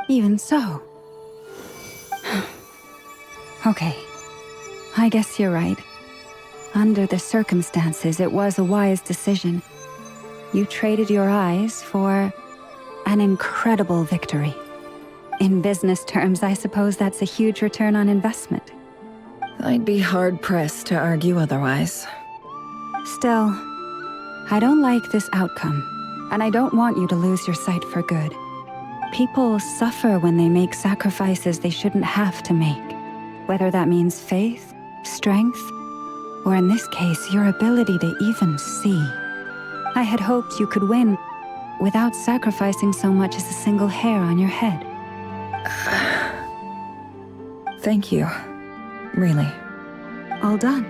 Even so. Okay. I guess you're right. Under the circumstances, it was a wise decision. You traded your eyes for an incredible victory. In business terms, I suppose that's a huge return on investment. I'd be hard-pressed to argue otherwise. Still, I don't like this outcome, and I don't want you to lose your sight for good. People suffer when they make sacrifices they shouldn't have to make, whether that means faith, strength, or in this case, your ability to even see. I had hoped you could win without sacrificing so much as a single hair on your head. Thank you. Really. All done.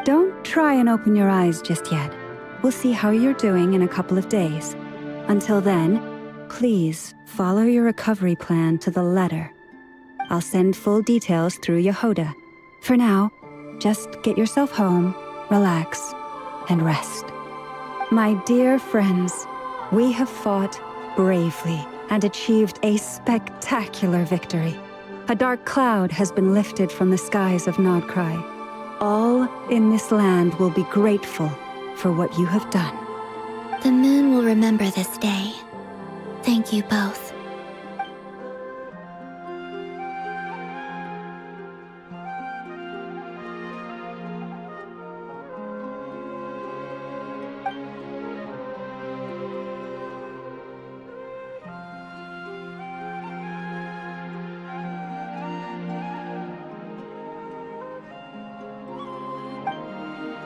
Don't try and open your eyes just yet. We'll see how you're doing in a couple of days. Until then, please follow your recovery plan to the letter. I'll send full details through Yehoda. For now, just get yourself home, relax, and rest. My dear friends, we have fought bravely and achieved a spectacular victory. A dark cloud has been lifted from the skies of Nodcry. All in this land will be grateful for what you have done. The moon will remember this day. Thank you both.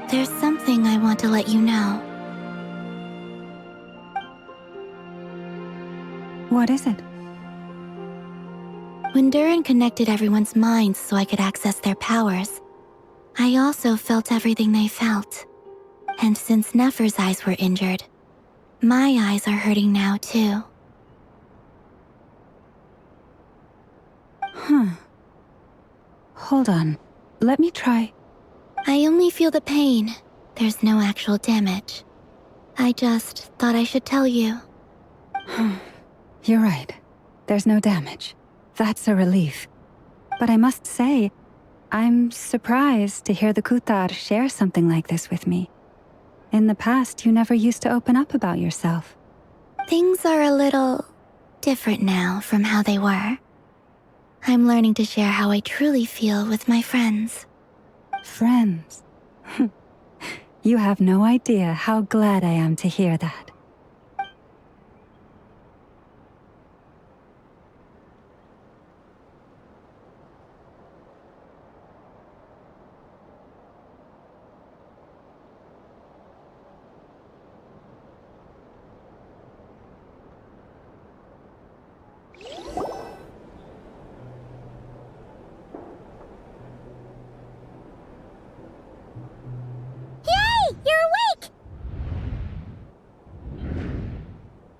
There's something I want to let you know. What is it? When Durin connected everyone's minds so I could access their powers, I also felt everything they felt. And since Nefer's eyes were injured, my eyes are hurting now too. Hold on. Let me try. I only feel the pain. There's no actual damage. I just thought I should tell you. You're right. There's no damage. That's a relief. But I must say, I'm surprised to hear the Kutar share something like this with me. In the past, you never used to open up about yourself. Things are a little different now from how they were. I'm learning to share how I truly feel with my friends. Friends. You have no idea how glad I am to hear that.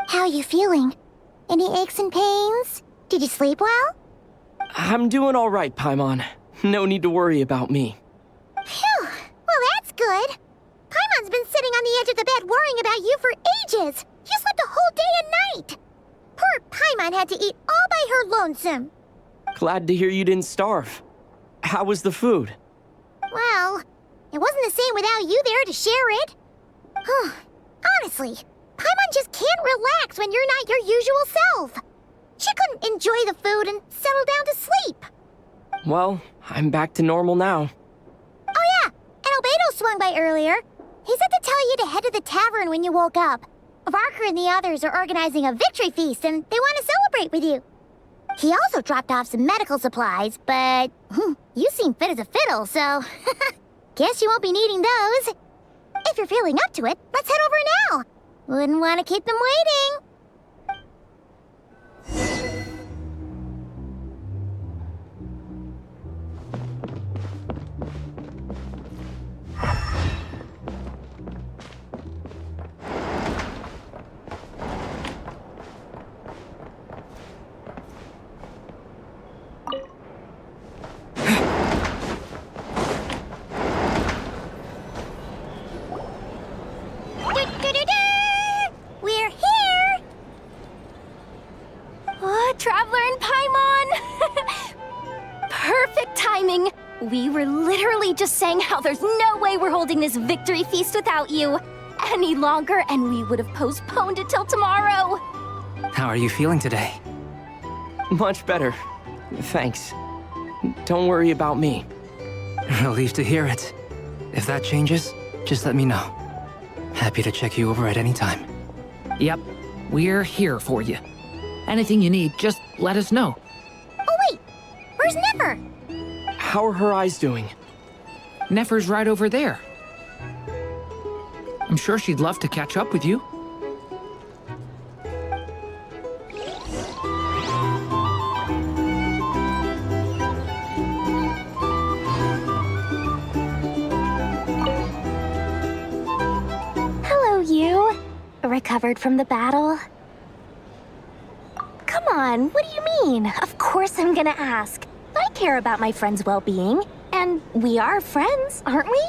How are you feeling? Any aches and pains? Did you sleep well? I'm doing all right, Paimon. No need to worry about me. Phew! Well, that's good. Paimon's been sitting on the edge of the bed worrying about you for ages. You slept a whole day and night. Poor Paimon had to eat all by her lonesome. Glad to hear you didn't starve. How was the food? Well, it wasn't the same without you there to share it. Honestly, Paimon just can't relax when you're not your usual self. She couldn't enjoy the food and settle down to sleep. Well, I'm back to normal now. Oh yeah, and Albedo swung by earlier. He said to tell you to head to the tavern when you woke up. Varker and the others are organizing a victory feast and they want to celebrate with you. He also dropped off some medical supplies, but you seem fit as a fiddle, so guess you won't be needing those. If you're feeling up to it, let's head over now. Wouldn't want to keep them waiting. We're here! Oh, Traveler and Paimon! Perfect timing! We were literally just saying how there's no way we're holding this victory feast without you any longer, and we would have postponed it till tomorrow. How are you feeling today? Much better. Thanks. Don't worry about me. Relieved to hear it. If that changes, just let me know. Happy to check you over at any time. Yep, we're here for you. Anything you need, just let us know. Oh wait, where's Nefer? How are her eyes doing? Nefer's right over there. I'm sure she'd love to catch up with you. Hello, you. Recovered from the battle? Come on, what do you mean? Of course I'm gonna ask. I care about my friend's well-being, and we are friends, aren't we?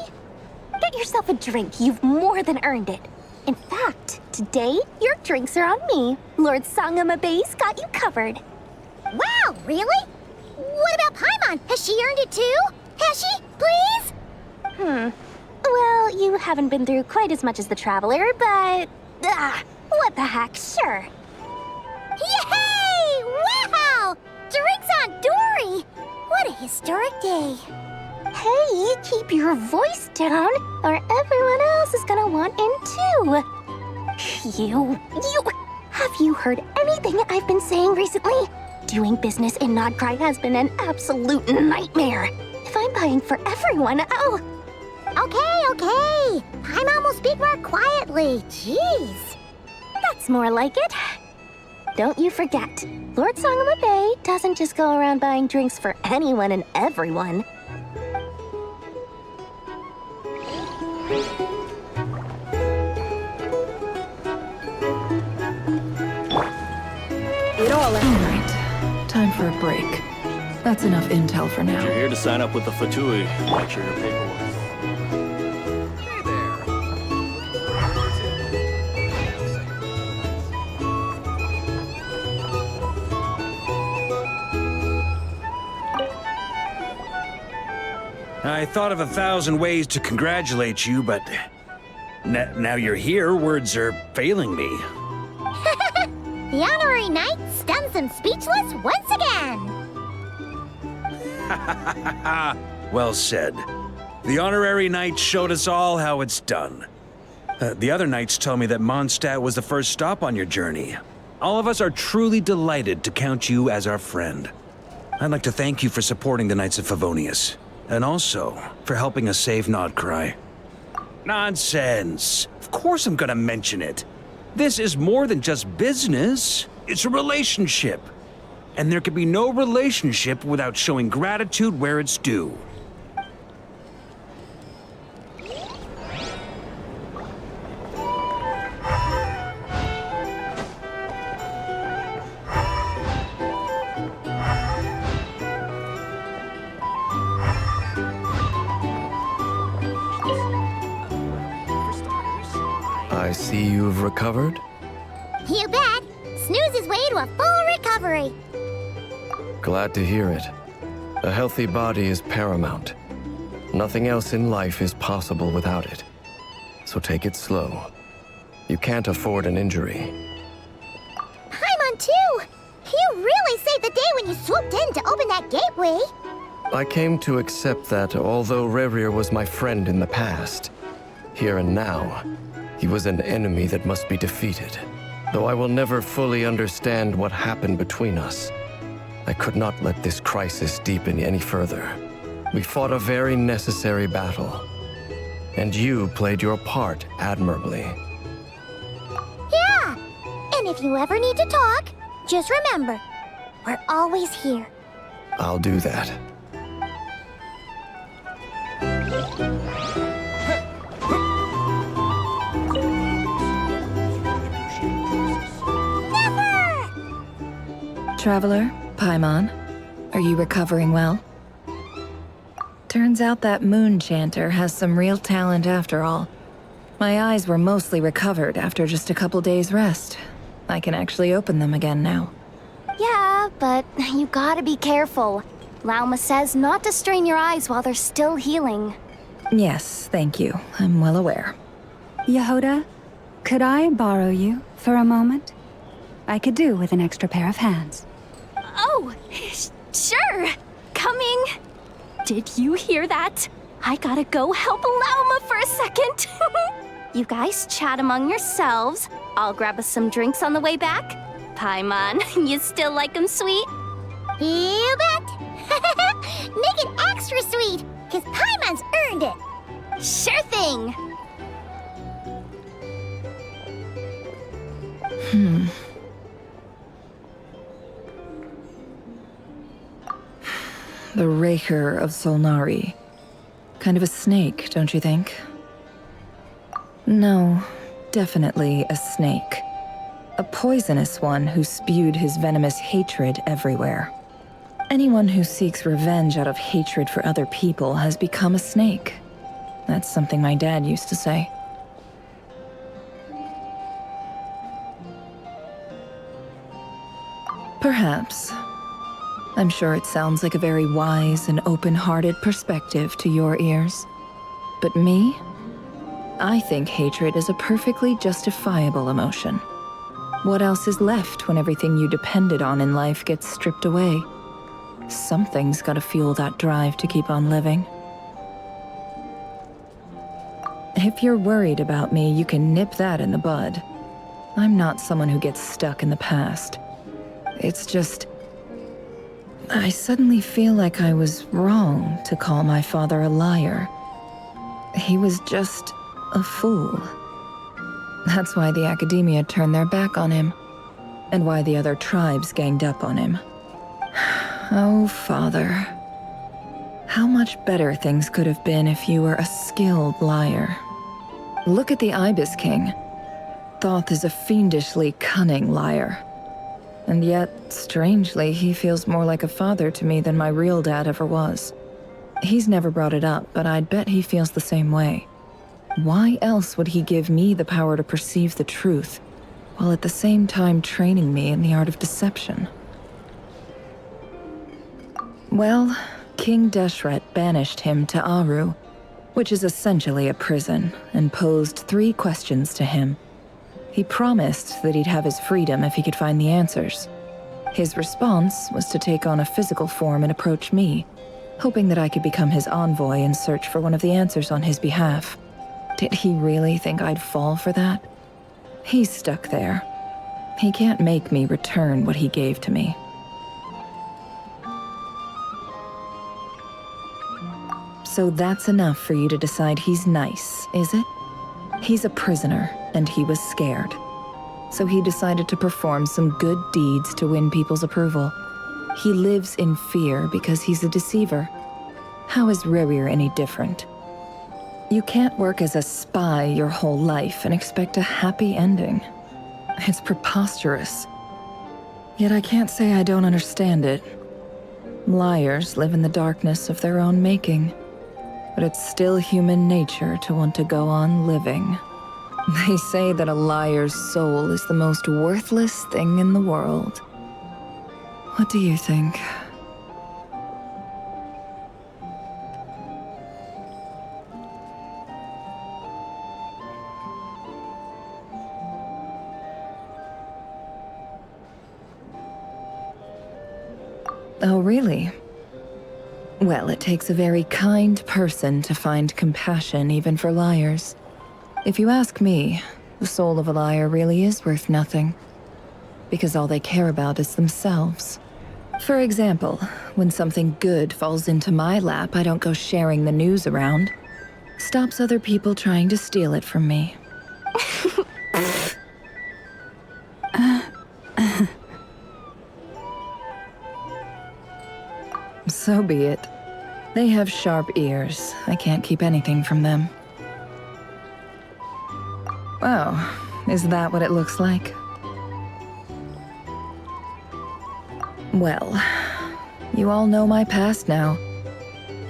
Get yourself a drink, you've more than earned it. In fact, today, your drinks are on me. Lord Sangamabe's got you covered. Wow, really? What about Paimon? Has she earned it too? Has she? Please? Well, you haven't been through quite as much as the Traveler, but... what the heck, sure. Yay! Wow! Drinks on Dory! What a historic day. Hey, keep your voice down, or everyone else is gonna want in too. You... Have you heard anything I've been saying recently? Doing business in Nodcry has been an absolute nightmare. If I'm buying for everyone, I'll... Okay. Paimon will speak more quietly. Jeez. That's more like it. Don't you forget, Lord Sangamabe doesn't just go around buying drinks for anyone and everyone. It all right. Time for a break. That's enough intel for now. You're here to sign up with the Fatui. Make sure your paperwork. I thought of 1,000 ways to congratulate you, but now you're here, words are failing me. The honorary knight stuns them speechless once again. Well said. The honorary knight showed us all how it's done. The other knights told me that Mondstadt was the first stop on your journey. All of us are truly delighted to count you as our friend. I'd like to thank you for supporting the Knights of Favonius, and also for helping us save Nodcry. Nonsense! Of course I'm gonna mention it. This is more than just business. It's a relationship. And there can be no relationship without showing gratitude where it's due. I see you've recovered? You bet. Snooze his way to a full recovery. Glad to hear it. A healthy body is paramount. Nothing else in life is possible without it. So take it slow. You can't afford an injury. Paimon too! You really saved the day when you swooped in to open that gateway. I came to accept that although Rerir was my friend in the past, here and now, he was an enemy that must be defeated. Though I will never fully understand what happened between us, I could not let this crisis deepen any further. We fought a very necessary battle, and you played your part admirably. Yeah! And if you ever need to talk, just remember, we're always here. I'll do that. Traveler, Paimon, are you recovering well? Turns out that moon chanter has some real talent after all. My eyes were mostly recovered after just a couple days' rest. I can actually open them again now. Yeah, but you gotta be careful. Lauma says not to strain your eyes while they're still healing. Yes, thank you. I'm well aware. Yehoda, could I borrow you for a moment? I could do with an extra pair of hands. Oh, sure. Coming. Did you hear that? I gotta go help Lauma for a second. You guys chat among yourselves. I'll grab us some drinks on the way back. Paimon, you still like 'em sweet? You bet! Make it extra sweet, because Paimon's earned it! Sure thing! The rerir of Solnari. Kind of a snake, don't you think? No, definitely a snake. A poisonous one who spewed his venomous hatred everywhere. Anyone who seeks revenge out of hatred for other people has become a snake. That's something my dad used to say. Perhaps. I'm sure it sounds like a very wise and open-hearted perspective to your ears. But me? I think hatred is a perfectly justifiable emotion. What else is left when everything you depended on in life gets stripped away? Something's gotta fuel that drive to keep on living. If you're worried about me, you can nip that in the bud. I'm not someone who gets stuck in the past. It's just... I suddenly feel like I was wrong to call my father a liar. He was just a fool. That's why the academia turned their back on him, and why the other tribes ganged up on him. Oh, father. How much better things could have been if you were a skilled liar. Look at the Ibis King. Thoth is a fiendishly cunning liar. And yet, strangely, he feels more like a father to me than my real dad ever was. He's never brought it up, but I'd bet he feels the same way. Why else would he give me the power to perceive the truth, while at the same time training me in the art of deception? Well, King Deshret banished him to Aru, which is essentially a prison, and posed 3 questions to him. He promised that he'd have his freedom if he could find the answers. His response was to take on a physical form and approach me, hoping that I could become his envoy and search for one of the answers on his behalf. Did he really think I'd fall for that? He's stuck there. He can't make me return what he gave to me. So that's enough for you to decide he's nice, is it? He's a prisoner, and he was scared. So he decided to perform some good deeds to win people's approval. He lives in fear because he's a deceiver. How is rerir any different? You can't work as a spy your whole life and expect a happy ending. It's preposterous. Yet I can't say I don't understand it. Liars live in the darkness of their own making. But it's still human nature to want to go on living. They say that a liar's soul is the most worthless thing in the world. What do you think? Oh, really? Well, it takes a very kind person to find compassion even for liars. If you ask me, the soul of a liar really is worth nothing. Because all they care about is themselves. For example, when something good falls into my lap, I don't go sharing the news around. Stops other people trying to steal it from me. So be it. They have sharp ears. I can't keep anything from them. Oh, is that what it looks like? Well, you all know my past now.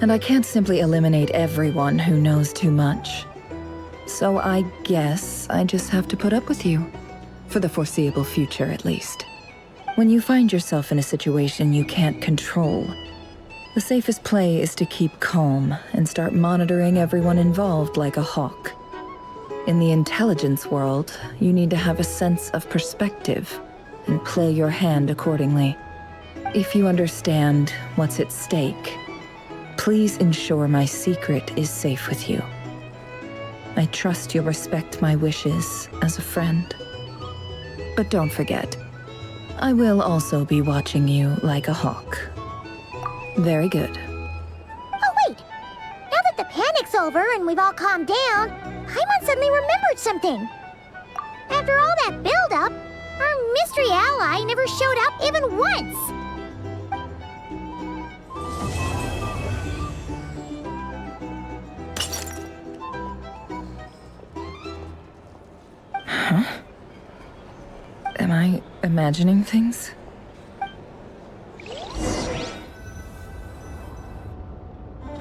And I can't simply eliminate everyone who knows too much. So I guess I just have to put up with you. For the foreseeable future, at least. When you find yourself in a situation you can't control, the safest play is to keep calm and start monitoring everyone involved like a hawk. In the intelligence world, you need to have a sense of perspective and play your hand accordingly. If you understand what's at stake, please ensure my secret is safe with you. I trust you'll respect my wishes as a friend. But don't forget, I will also be watching you like a hawk. Very good. Oh, wait! Now that the panic's over and we've all calmed down, Paimon suddenly remembered something. After all that build-up, our mystery ally never showed up even once. Huh? Am I imagining things?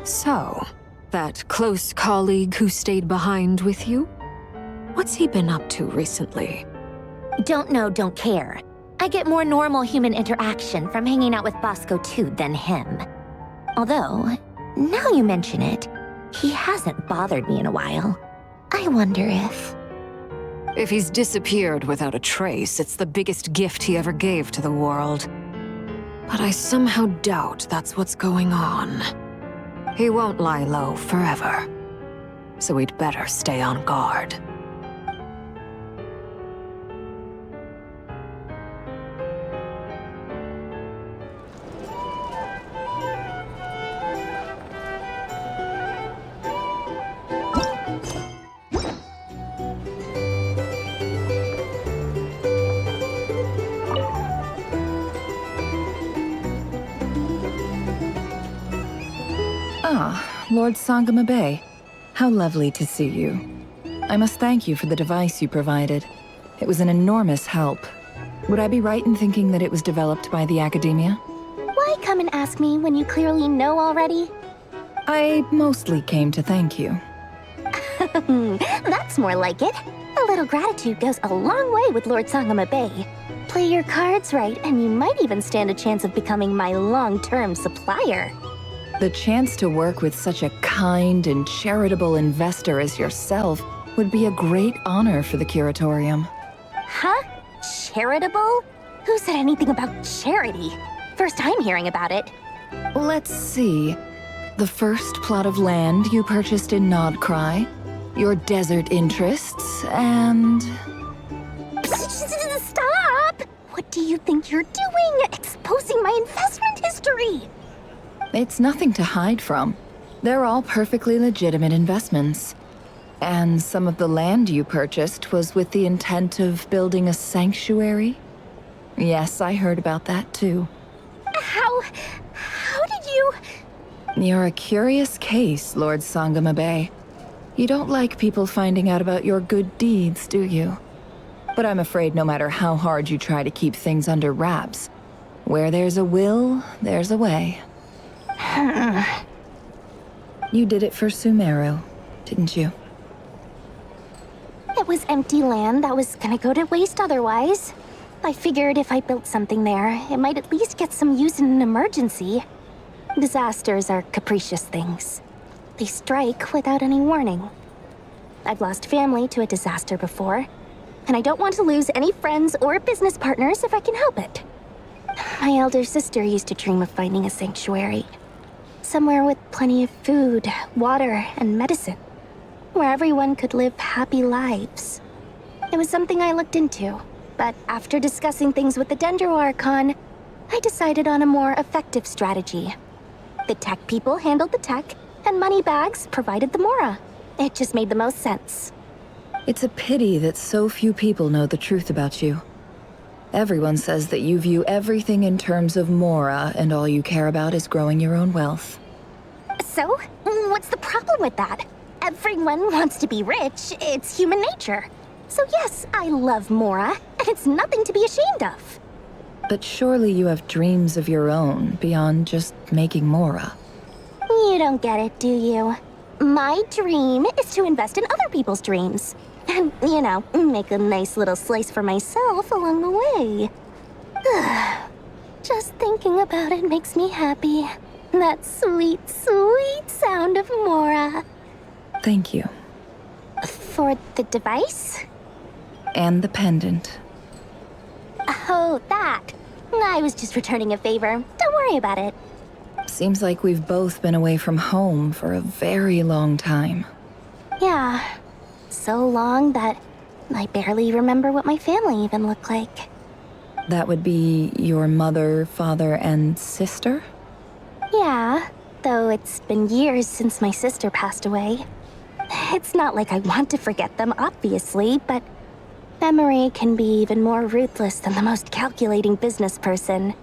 So, that close colleague who stayed behind with you? What's he been up to recently? Don't know, don't care. I get more normal human interaction from hanging out with Bosco too than him. Although, now you mention it, he hasn't bothered me in a while. I wonder if... If he's disappeared without a trace, it's the biggest gift he ever gave to the world. But I somehow doubt that's what's going on. He won't lie low forever. So we'd better stay on guard. Ah, Lord Sangama Bay. How lovely to see you. I must thank you for the device you provided. It was an enormous help. Would I be right in thinking that it was developed by the Academia? Why come and ask me when you clearly know already? I mostly came to thank you. That's more like it. A little gratitude goes a long way with Lord Sangama Bay. Play your cards right, and you might even stand a chance of becoming my long-term supplier. The chance to work with such a kind and charitable investor as yourself would be a great honor for the Curatorium. Huh? Charitable? Who said anything about charity? First time hearing about it. Let's see. The first plot of land you purchased in Nodcry, your desert interests, and... Stop! What do you think you're doing? Exposing my investment history! It's nothing to hide from. They're all perfectly legitimate investments. And some of the land you purchased was with the intent of building a sanctuary? Yes, I heard about that too. How did you... You're a curious case, Lord Sangamabe. You don't like people finding out about your good deeds, do you? But I'm afraid no matter how hard you try to keep things under wraps, where there's a will, there's a way. You did it for Sumeru, didn't you? It was empty land that was gonna go to waste otherwise. I figured if I built something there, it might at least get some use in an emergency. Disasters are capricious things. They strike without any warning. I've lost family to a disaster before, and I don't want to lose any friends or business partners if I can help it. My elder sister used to dream of finding a sanctuary. Somewhere with plenty of food, water, and medicine. Where everyone could live happy lives. It was something I looked into, but after discussing things with the Dendro Archon, I decided on a more effective strategy. The tech people handled the tech, and Moneybags provided the Mora. It just made the most sense. It's a pity that so few people know the truth about you. Everyone says that you view everything in terms of Mora, and all you care about is growing your own wealth. So, what's the problem with that? Everyone wants to be rich. It's human nature. So yes, I love Mora, and it's nothing to be ashamed of. But surely you have dreams of your own beyond just making Mora. You don't get it, do you? My dream is to invest in other people's dreams. And, you know, make a nice little slice for myself along the way. Just thinking about it makes me happy. That sweet, sweet sound of Mora. Thank you. For the device? And the pendant. Oh, that. I was just returning a favor. Don't worry about it. Seems like we've both been away from home for a very long time. Yeah. So long that I barely remember what my family even looked like. That would be your mother, father, and sister? Yeah, though it's been years since my sister passed away. It's not like I want to forget them, obviously, but memory can be even more ruthless than the most calculating business person.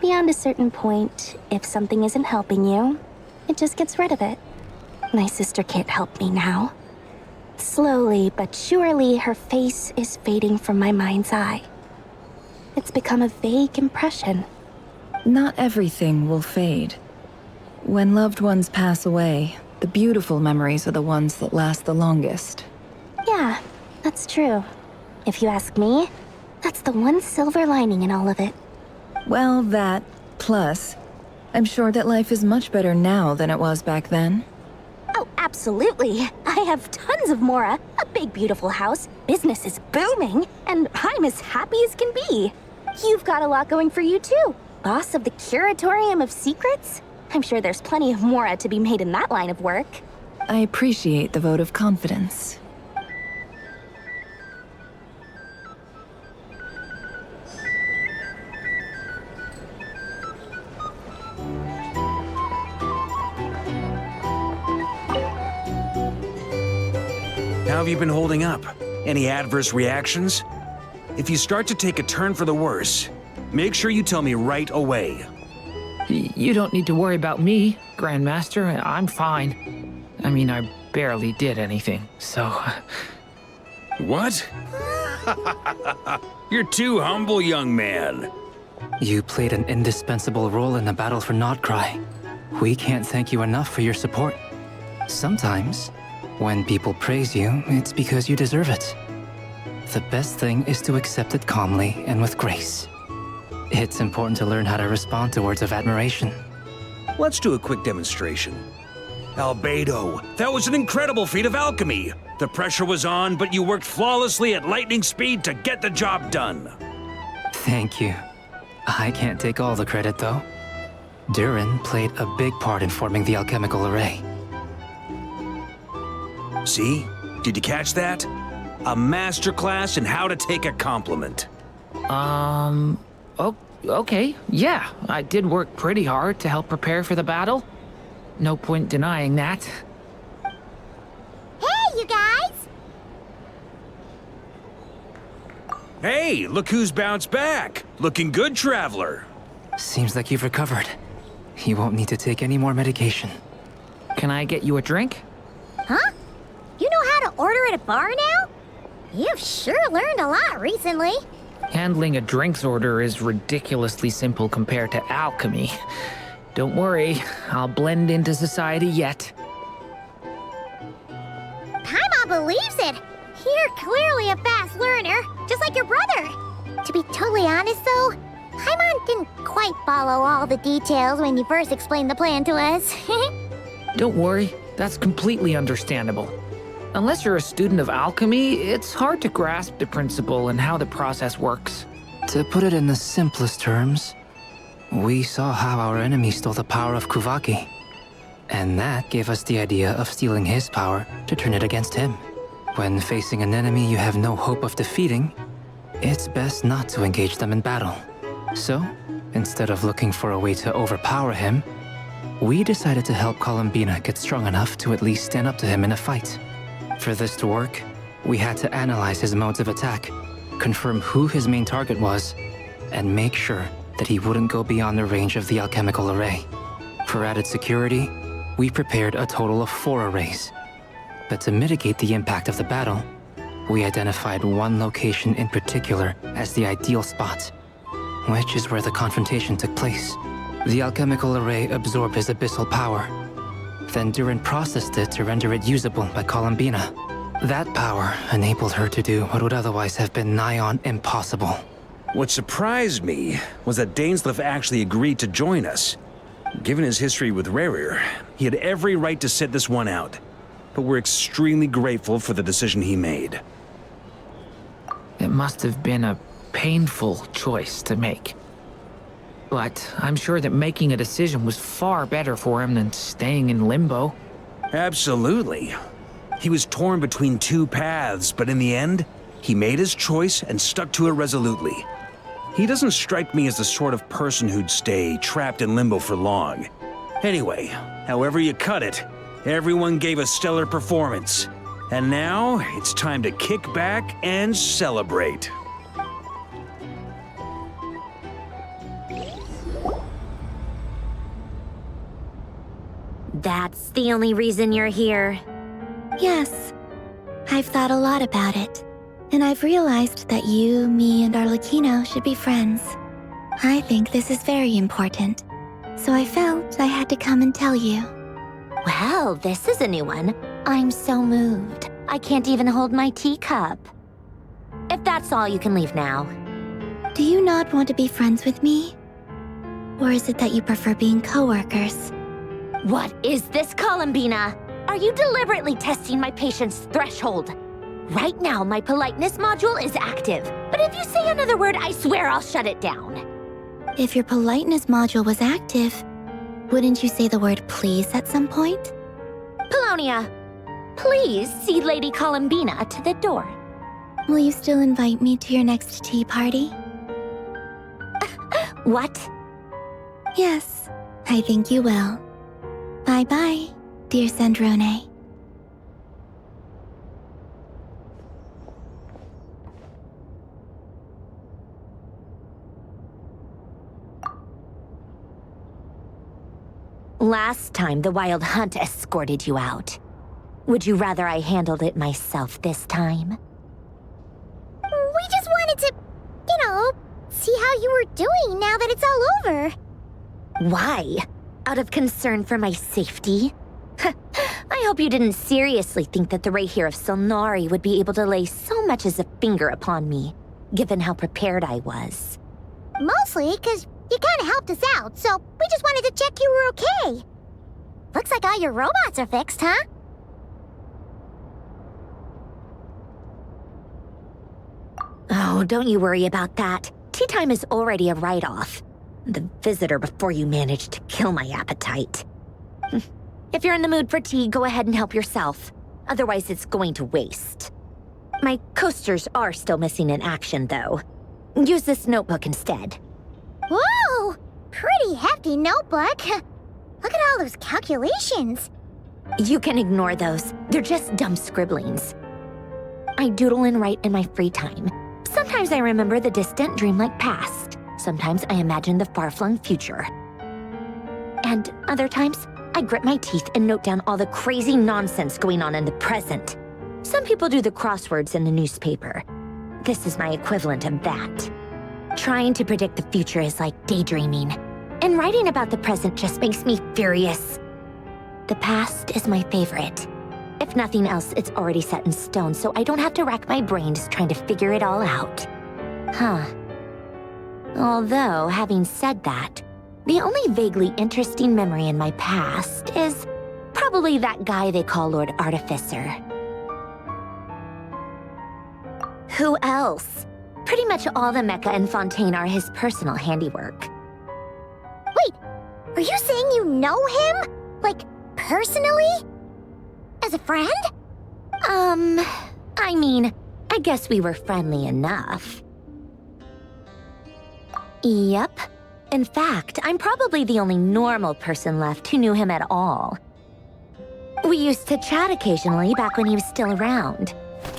Beyond a certain point, if something isn't helping you, it just gets rid of it. My sister can't help me now. Slowly but surely, her face is fading from my mind's eye. It's become a vague impression. Not everything will fade. When loved ones pass away, the beautiful memories are the ones that last the longest. Yeah, that's true. If you ask me, that's the one silver lining in all of it. Well, that, plus, I'm sure that life is much better now than it was back then. Oh, absolutely. I have tons of Mora, a big beautiful house, business is booming, and I'm as happy as can be. You've got a lot going for you too. Boss of the Curatorium of Secrets? I'm sure there's plenty of Mora to be made in that line of work. I appreciate the vote of confidence. How have you been holding up? Any adverse reactions? If you start to take a turn for the worse, make sure you tell me right away. You don't need to worry about me, Grandmaster. I'm fine. I mean, I barely did anything, so... What? You're too humble, young man. You played an indispensable role in the battle for Nodcry. We can't thank you enough for your support. Sometimes, when people praise you, it's because you deserve it. The best thing is to accept it calmly and with grace. It's important to learn how to respond to words of admiration. Let's do a quick demonstration. Albedo, that was an incredible feat of alchemy. The pressure was on, but you worked flawlessly at lightning speed to get the job done. Thank you. I can't take all the credit, though. Durin played a big part in forming the alchemical array. See? Did you catch that? A masterclass in how to take a compliment. Okay, yeah, I did work pretty hard to help prepare for the battle. No point denying that. Hey, you guys! Hey, look who's bounced back. Looking good, traveler. Seems like you've recovered. You won't need to take any more medication. Can I get you a drink? Huh? You know how to order at a bar now? You've sure learned a lot recently. Handling a drinks order is ridiculously simple compared to alchemy. Don't worry, I'll blend into society yet. Paimon believes it. You're clearly a fast learner, just like your brother. To be totally honest, though, Paimon didn't quite follow all the details when you first explained the plan to us. Don't worry, that's completely understandable. Unless you're a student of alchemy, it's hard to grasp the principle and how the process works. To put it in the simplest terms, we saw how our enemy stole the power of Kuvaki. And that gave us the idea of stealing his power to turn it against him. When facing an enemy you have no hope of defeating, it's best not to engage them in battle. So, instead of looking for a way to overpower him, we decided to help Columbina get strong enough to at least stand up to him in a fight. For this to work, we had to analyze his modes of attack, confirm who his main target was, and make sure that he wouldn't go beyond the range of the alchemical array. For added security, we prepared a total of 4 arrays. But to mitigate the impact of the battle, we identified one location in particular as the ideal spot, which is where the confrontation took place. The alchemical array absorbed his abyssal power. Then Durin processed it to render it usable by Columbina. That power enabled her to do what would otherwise have been nigh on impossible. What surprised me was that Dainsleif actually agreed to join us. Given his history with rerir, he had every right to sit this one out. But we're extremely grateful for the decision he made. It must have been a painful choice to make. But I'm sure that making a decision was far better for him than staying in limbo. Absolutely. He was torn between 2 paths, but in the end, he made his choice and stuck to it resolutely. He doesn't strike me as the sort of person who'd stay trapped in limbo for long. Anyway, however you cut it, everyone gave a stellar performance. And now, it's time to kick back and celebrate. That's the only reason you're here. Yes. I've thought a lot about it. And I've realized that you, me, and Arlecchino should be friends. I think this is very important. So I felt I had to come and tell you. Well, this is a new one. I'm so moved. I can't even hold my teacup. If that's all, you can leave now. Do you not want to be friends with me? Or is it that you prefer being co-workers? What is this, Columbina? Are you deliberately testing my patience threshold? Right now, my politeness module is active. But if you say another word, I swear I'll shut it down. If your politeness module was active, wouldn't you say the word please at some point? Polonia, please see Lady Columbina to the door. Will you still invite me to your next tea party? What? Yes, I think you will. Bye-bye, dear Sandrone. Last time, the Wild Hunt escorted you out. Would you rather I handled it myself this time? We just wanted to, see how you were doing now that it's all over. Why? Out of concern for my safety? I hope you didn't seriously think that the rerir of Solnari would be able to lay so much as a finger upon me, given how prepared I was. Mostly because you kind of helped us out, so we just wanted to check you were okay. Looks like all your robots are fixed, huh? Oh, don't you worry about that. Tea time is already a write-off. The visitor before you managed to kill my appetite. If you're in the mood for tea, go ahead and help yourself. Otherwise, it's going to waste. My coasters are still missing in action, though. Use this notebook instead. Whoa! Pretty hefty notebook. Look at all those calculations. You can ignore those. They're just dumb scribblings. I doodle and write in my free time. Sometimes I remember the distant, dreamlike past. Sometimes I imagine the far-flung future. And other times, I grit my teeth and note down all the crazy nonsense going on in the present. Some people do the crosswords in the newspaper. This is my equivalent of that. Trying to predict the future is like daydreaming, and writing about the present just makes me furious. The past is my favorite. If nothing else, it's already set in stone, so I don't have to rack my brains trying to figure it all out. Huh. Although, having said that, the only vaguely interesting memory in my past is probably that guy they call Lord Artificer. Who else? Pretty much all the mecha in Fontaine are his personal handiwork. Wait, are you saying you know him? Like, personally? As a friend? I mean, I guess we were friendly enough. Yep. In fact, I'm probably the only normal person left who knew him at all. We used to chat occasionally back when he was still around.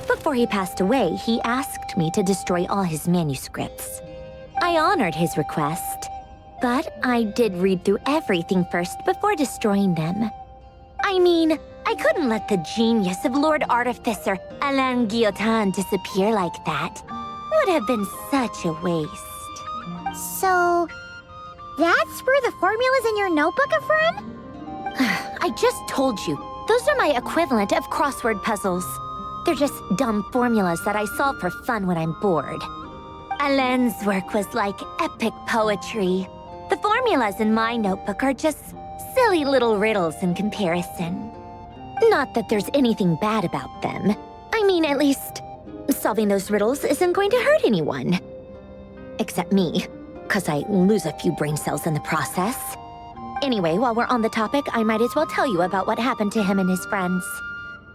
Before he passed away, he asked me to destroy all his manuscripts. I honored his request, but I did read through everything first before destroying them. I mean, I couldn't let the genius of Lord Artificer Alain Guillotin disappear like that. Would have been such a waste. So, that's where the formulas in your notebook are from? I just told you, those are my equivalent of crossword puzzles. They're just dumb formulas that I solve for fun when I'm bored. Alain's work was like epic poetry. The formulas in my notebook are just silly little riddles in comparison. Not that there's anything bad about them. I mean, at least, solving those riddles isn't going to hurt anyone. Except me, 'cause I lose a few brain cells in the process. Anyway, while we're on the topic, I might as well tell you about what happened to him and his friends.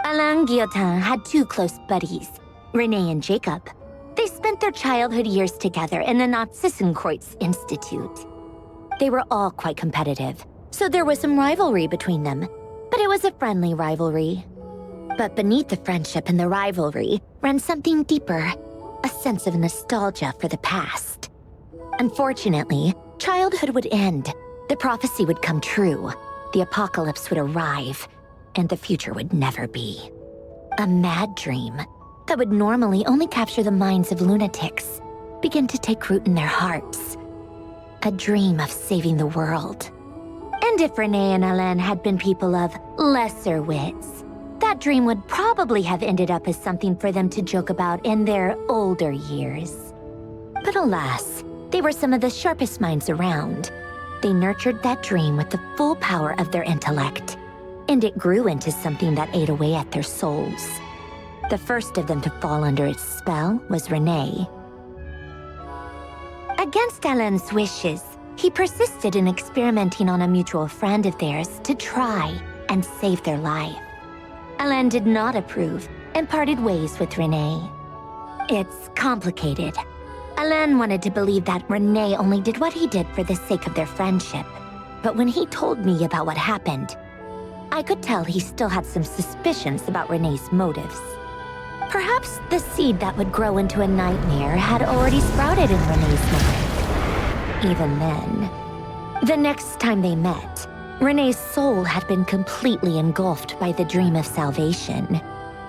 Alain Guillotin had two close buddies, Renee and Jacob. They spent their childhood years together in the Narzissenkreuz Institute. They were all quite competitive, so there was some rivalry between them, but it was a friendly rivalry. But beneath the friendship and the rivalry ran something deeper, a sense of nostalgia for the past. Unfortunately, childhood would end, the prophecy would come true, the apocalypse would arrive, and the future would never be. A mad dream that would normally only capture the minds of lunatics began to take root in their hearts. A dream of saving the world. And if Renee and Alain had been people of lesser wits, that dream would probably have ended up as something for them to joke about in their older years. But alas, they were some of the sharpest minds around. They nurtured that dream with the full power of their intellect, and it grew into something that ate away at their souls. The first of them to fall under its spell was Renee. Against Alain's wishes, he persisted in experimenting on a mutual friend of theirs to try and save their life. Alain did not approve and parted ways with Renee. It's complicated. Alain wanted to believe that Renee only did what he did for the sake of their friendship. But when he told me about what happened, I could tell he still had some suspicions about Renee's motives. Perhaps the seed that would grow into a nightmare had already sprouted in Renee's mind. Even then, the next time they met, Renee's soul had been completely engulfed by the dream of salvation.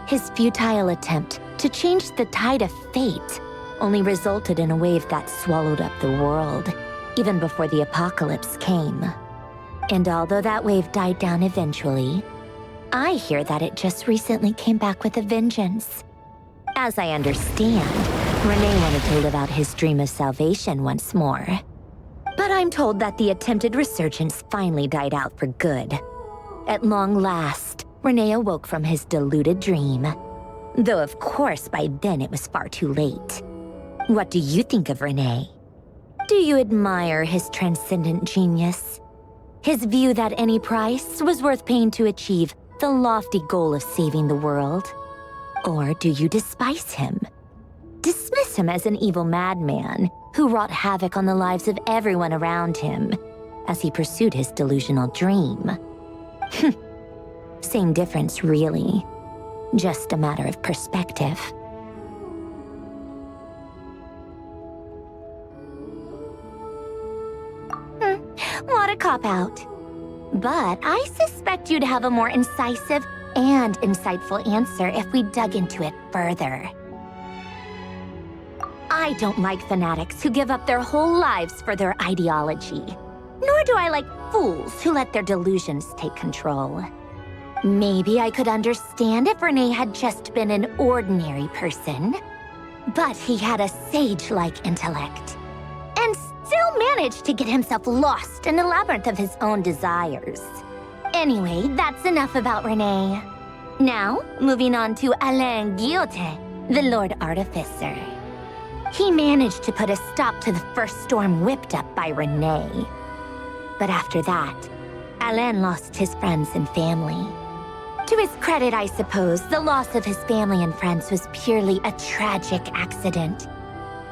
His futile attempt to change the tide of fate only resulted in a wave that swallowed up the world, even before the apocalypse came. And although that wave died down eventually, I hear that it just recently came back with a vengeance. As I understand, Renee wanted to live out his dream of salvation once more. But I'm told that the attempted resurgence finally died out for good. At long last, Renee awoke from his deluded dream. Though of course by then it was far too late. What do you think of Renee? Do you admire his transcendent genius? His view that any price was worth paying to achieve the lofty goal of saving the world? Or do you despise him? Dismiss him as an evil madman who wrought havoc on the lives of everyone around him as he pursued his delusional dream? Same difference, really. Just a matter of perspective. What a cop-out. But I suspect you'd have a more incisive and insightful answer if we dug into it further. I don't like fanatics who give up their whole lives for their ideology. Nor do I like fools who let their delusions take control. Maybe I could understand if Renee had just been an ordinary person. But he had a sage-like intellect. And still managed to get himself lost in the labyrinth of his own desires. Anyway, that's enough about Renee. Now, moving on to Alain Guillotin, the Lord Artificer. He managed to put a stop to the first storm whipped up by Renee. But after that, Alain lost his friends and family. To his credit, I suppose, the loss of his family and friends was purely a tragic accident.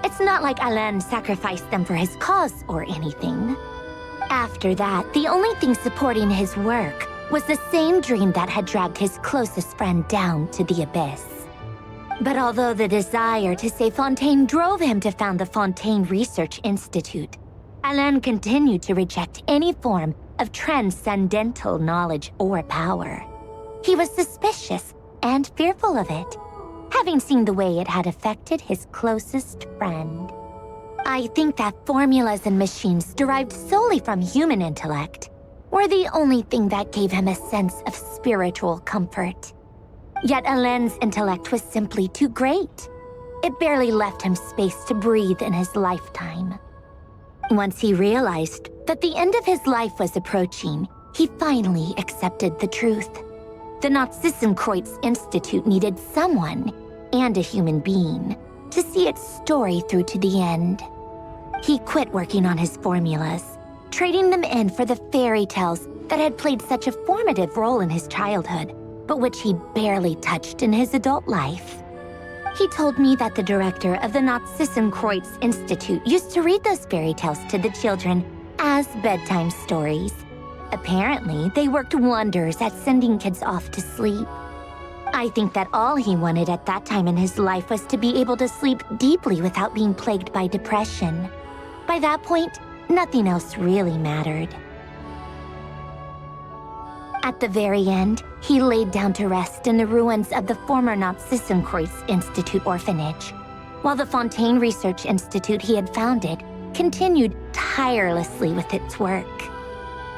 It's not like Alain sacrificed them for his cause or anything. After that, the only thing supporting his work was the same dream that had dragged his closest friend down to the abyss. But although the desire to save Fontaine drove him to found the Fontaine Research Institute, Alain continued to reject any form of transcendental knowledge or power. He was suspicious and fearful of it, having seen the way it had affected his closest friend. I think that formulas and machines derived solely from human intellect were the only thing that gave him a sense of spiritual comfort. Yet Alain's intellect was simply too great. It barely left him space to breathe in his lifetime. Once he realized that the end of his life was approaching, he finally accepted the truth. The Nazissenkreuz Institute needed someone, and a human being, to see its story through to the end. He quit working on his formulas, trading them in for the fairy tales that had played such a formative role in his childhood, but which he barely touched in his adult life. He told me that the director of the Nazissenkreuz Institute used to read those fairy tales to the children as bedtime stories. Apparently, they worked wonders at sending kids off to sleep. I think that all he wanted at that time in his life was to be able to sleep deeply without being plagued by depression. By that point, nothing else really mattered. At the very end, he laid down to rest in the ruins of the former Nazissenkreuz Institute orphanage, while the Fontaine Research Institute he had founded continued tirelessly with its work.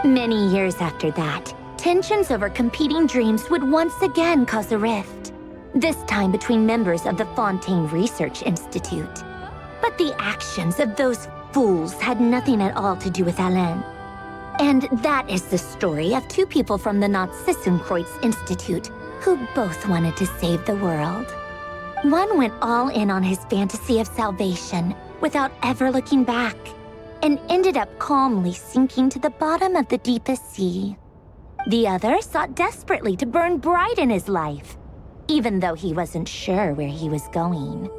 Many years after that, tensions over competing dreams would once again cause a rift, this time between members of the Fontaine Research Institute. But the actions of those fools had nothing at all to do with Alain. And that is the story of two people from the Nazissenkreuz Institute who both wanted to save the world. One went all in on his fantasy of salvation without ever looking back, and ended up calmly sinking to the bottom of the deepest sea. The other sought desperately to burn bright in his life, even though he wasn't sure where he was going.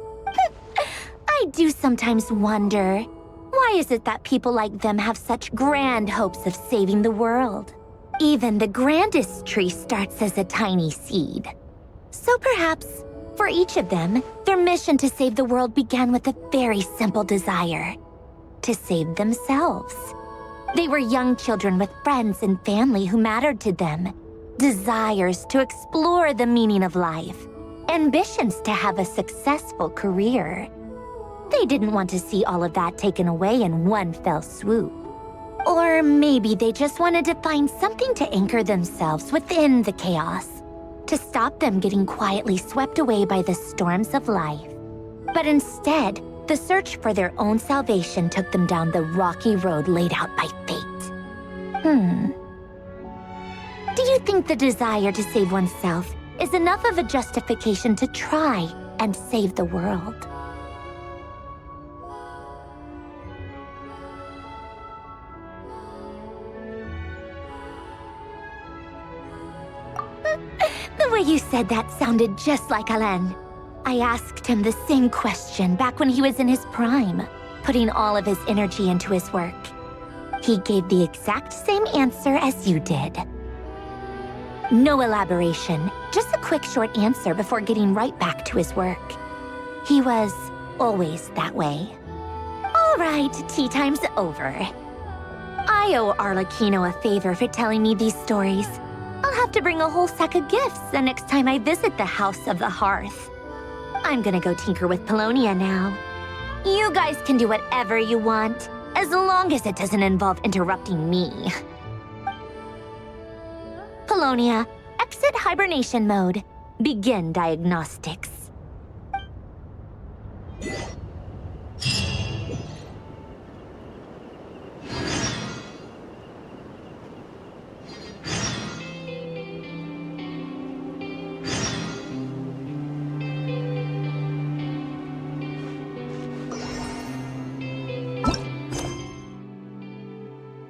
I do sometimes wonder, why is it that people like them have such grand hopes of saving the world? Even the grandest tree starts as a tiny seed. So perhaps, for each of them, their mission to save the world began with a very simple desire: to save themselves. They were young children with friends and family who mattered to them, desires to explore the meaning of life, ambitions to have a successful career. They didn't want to see all of that taken away in one fell swoop. Or maybe they just wanted to find something to anchor themselves within the chaos, to stop them getting quietly swept away by the storms of life. But instead, the search for their own salvation took them down the rocky road laid out by fate. Do you think the desire to save oneself is enough of a justification to try and save the world? You said that sounded just like Alain. I asked him the same question back when he was in his prime, putting all of his energy into his work. He gave the exact same answer as you did. No elaboration, just a quick short answer before getting right back to his work. He was always that way. All right, tea time's over. I owe Arlecchino a favor for telling me these stories. I'll have to bring a whole sack of gifts the next time I visit the House of the Hearth. I'm gonna go tinker with Polonia now. You guys can do whatever you want, as long as it doesn't involve interrupting me. Polonia, exit hibernation mode. Begin diagnostics.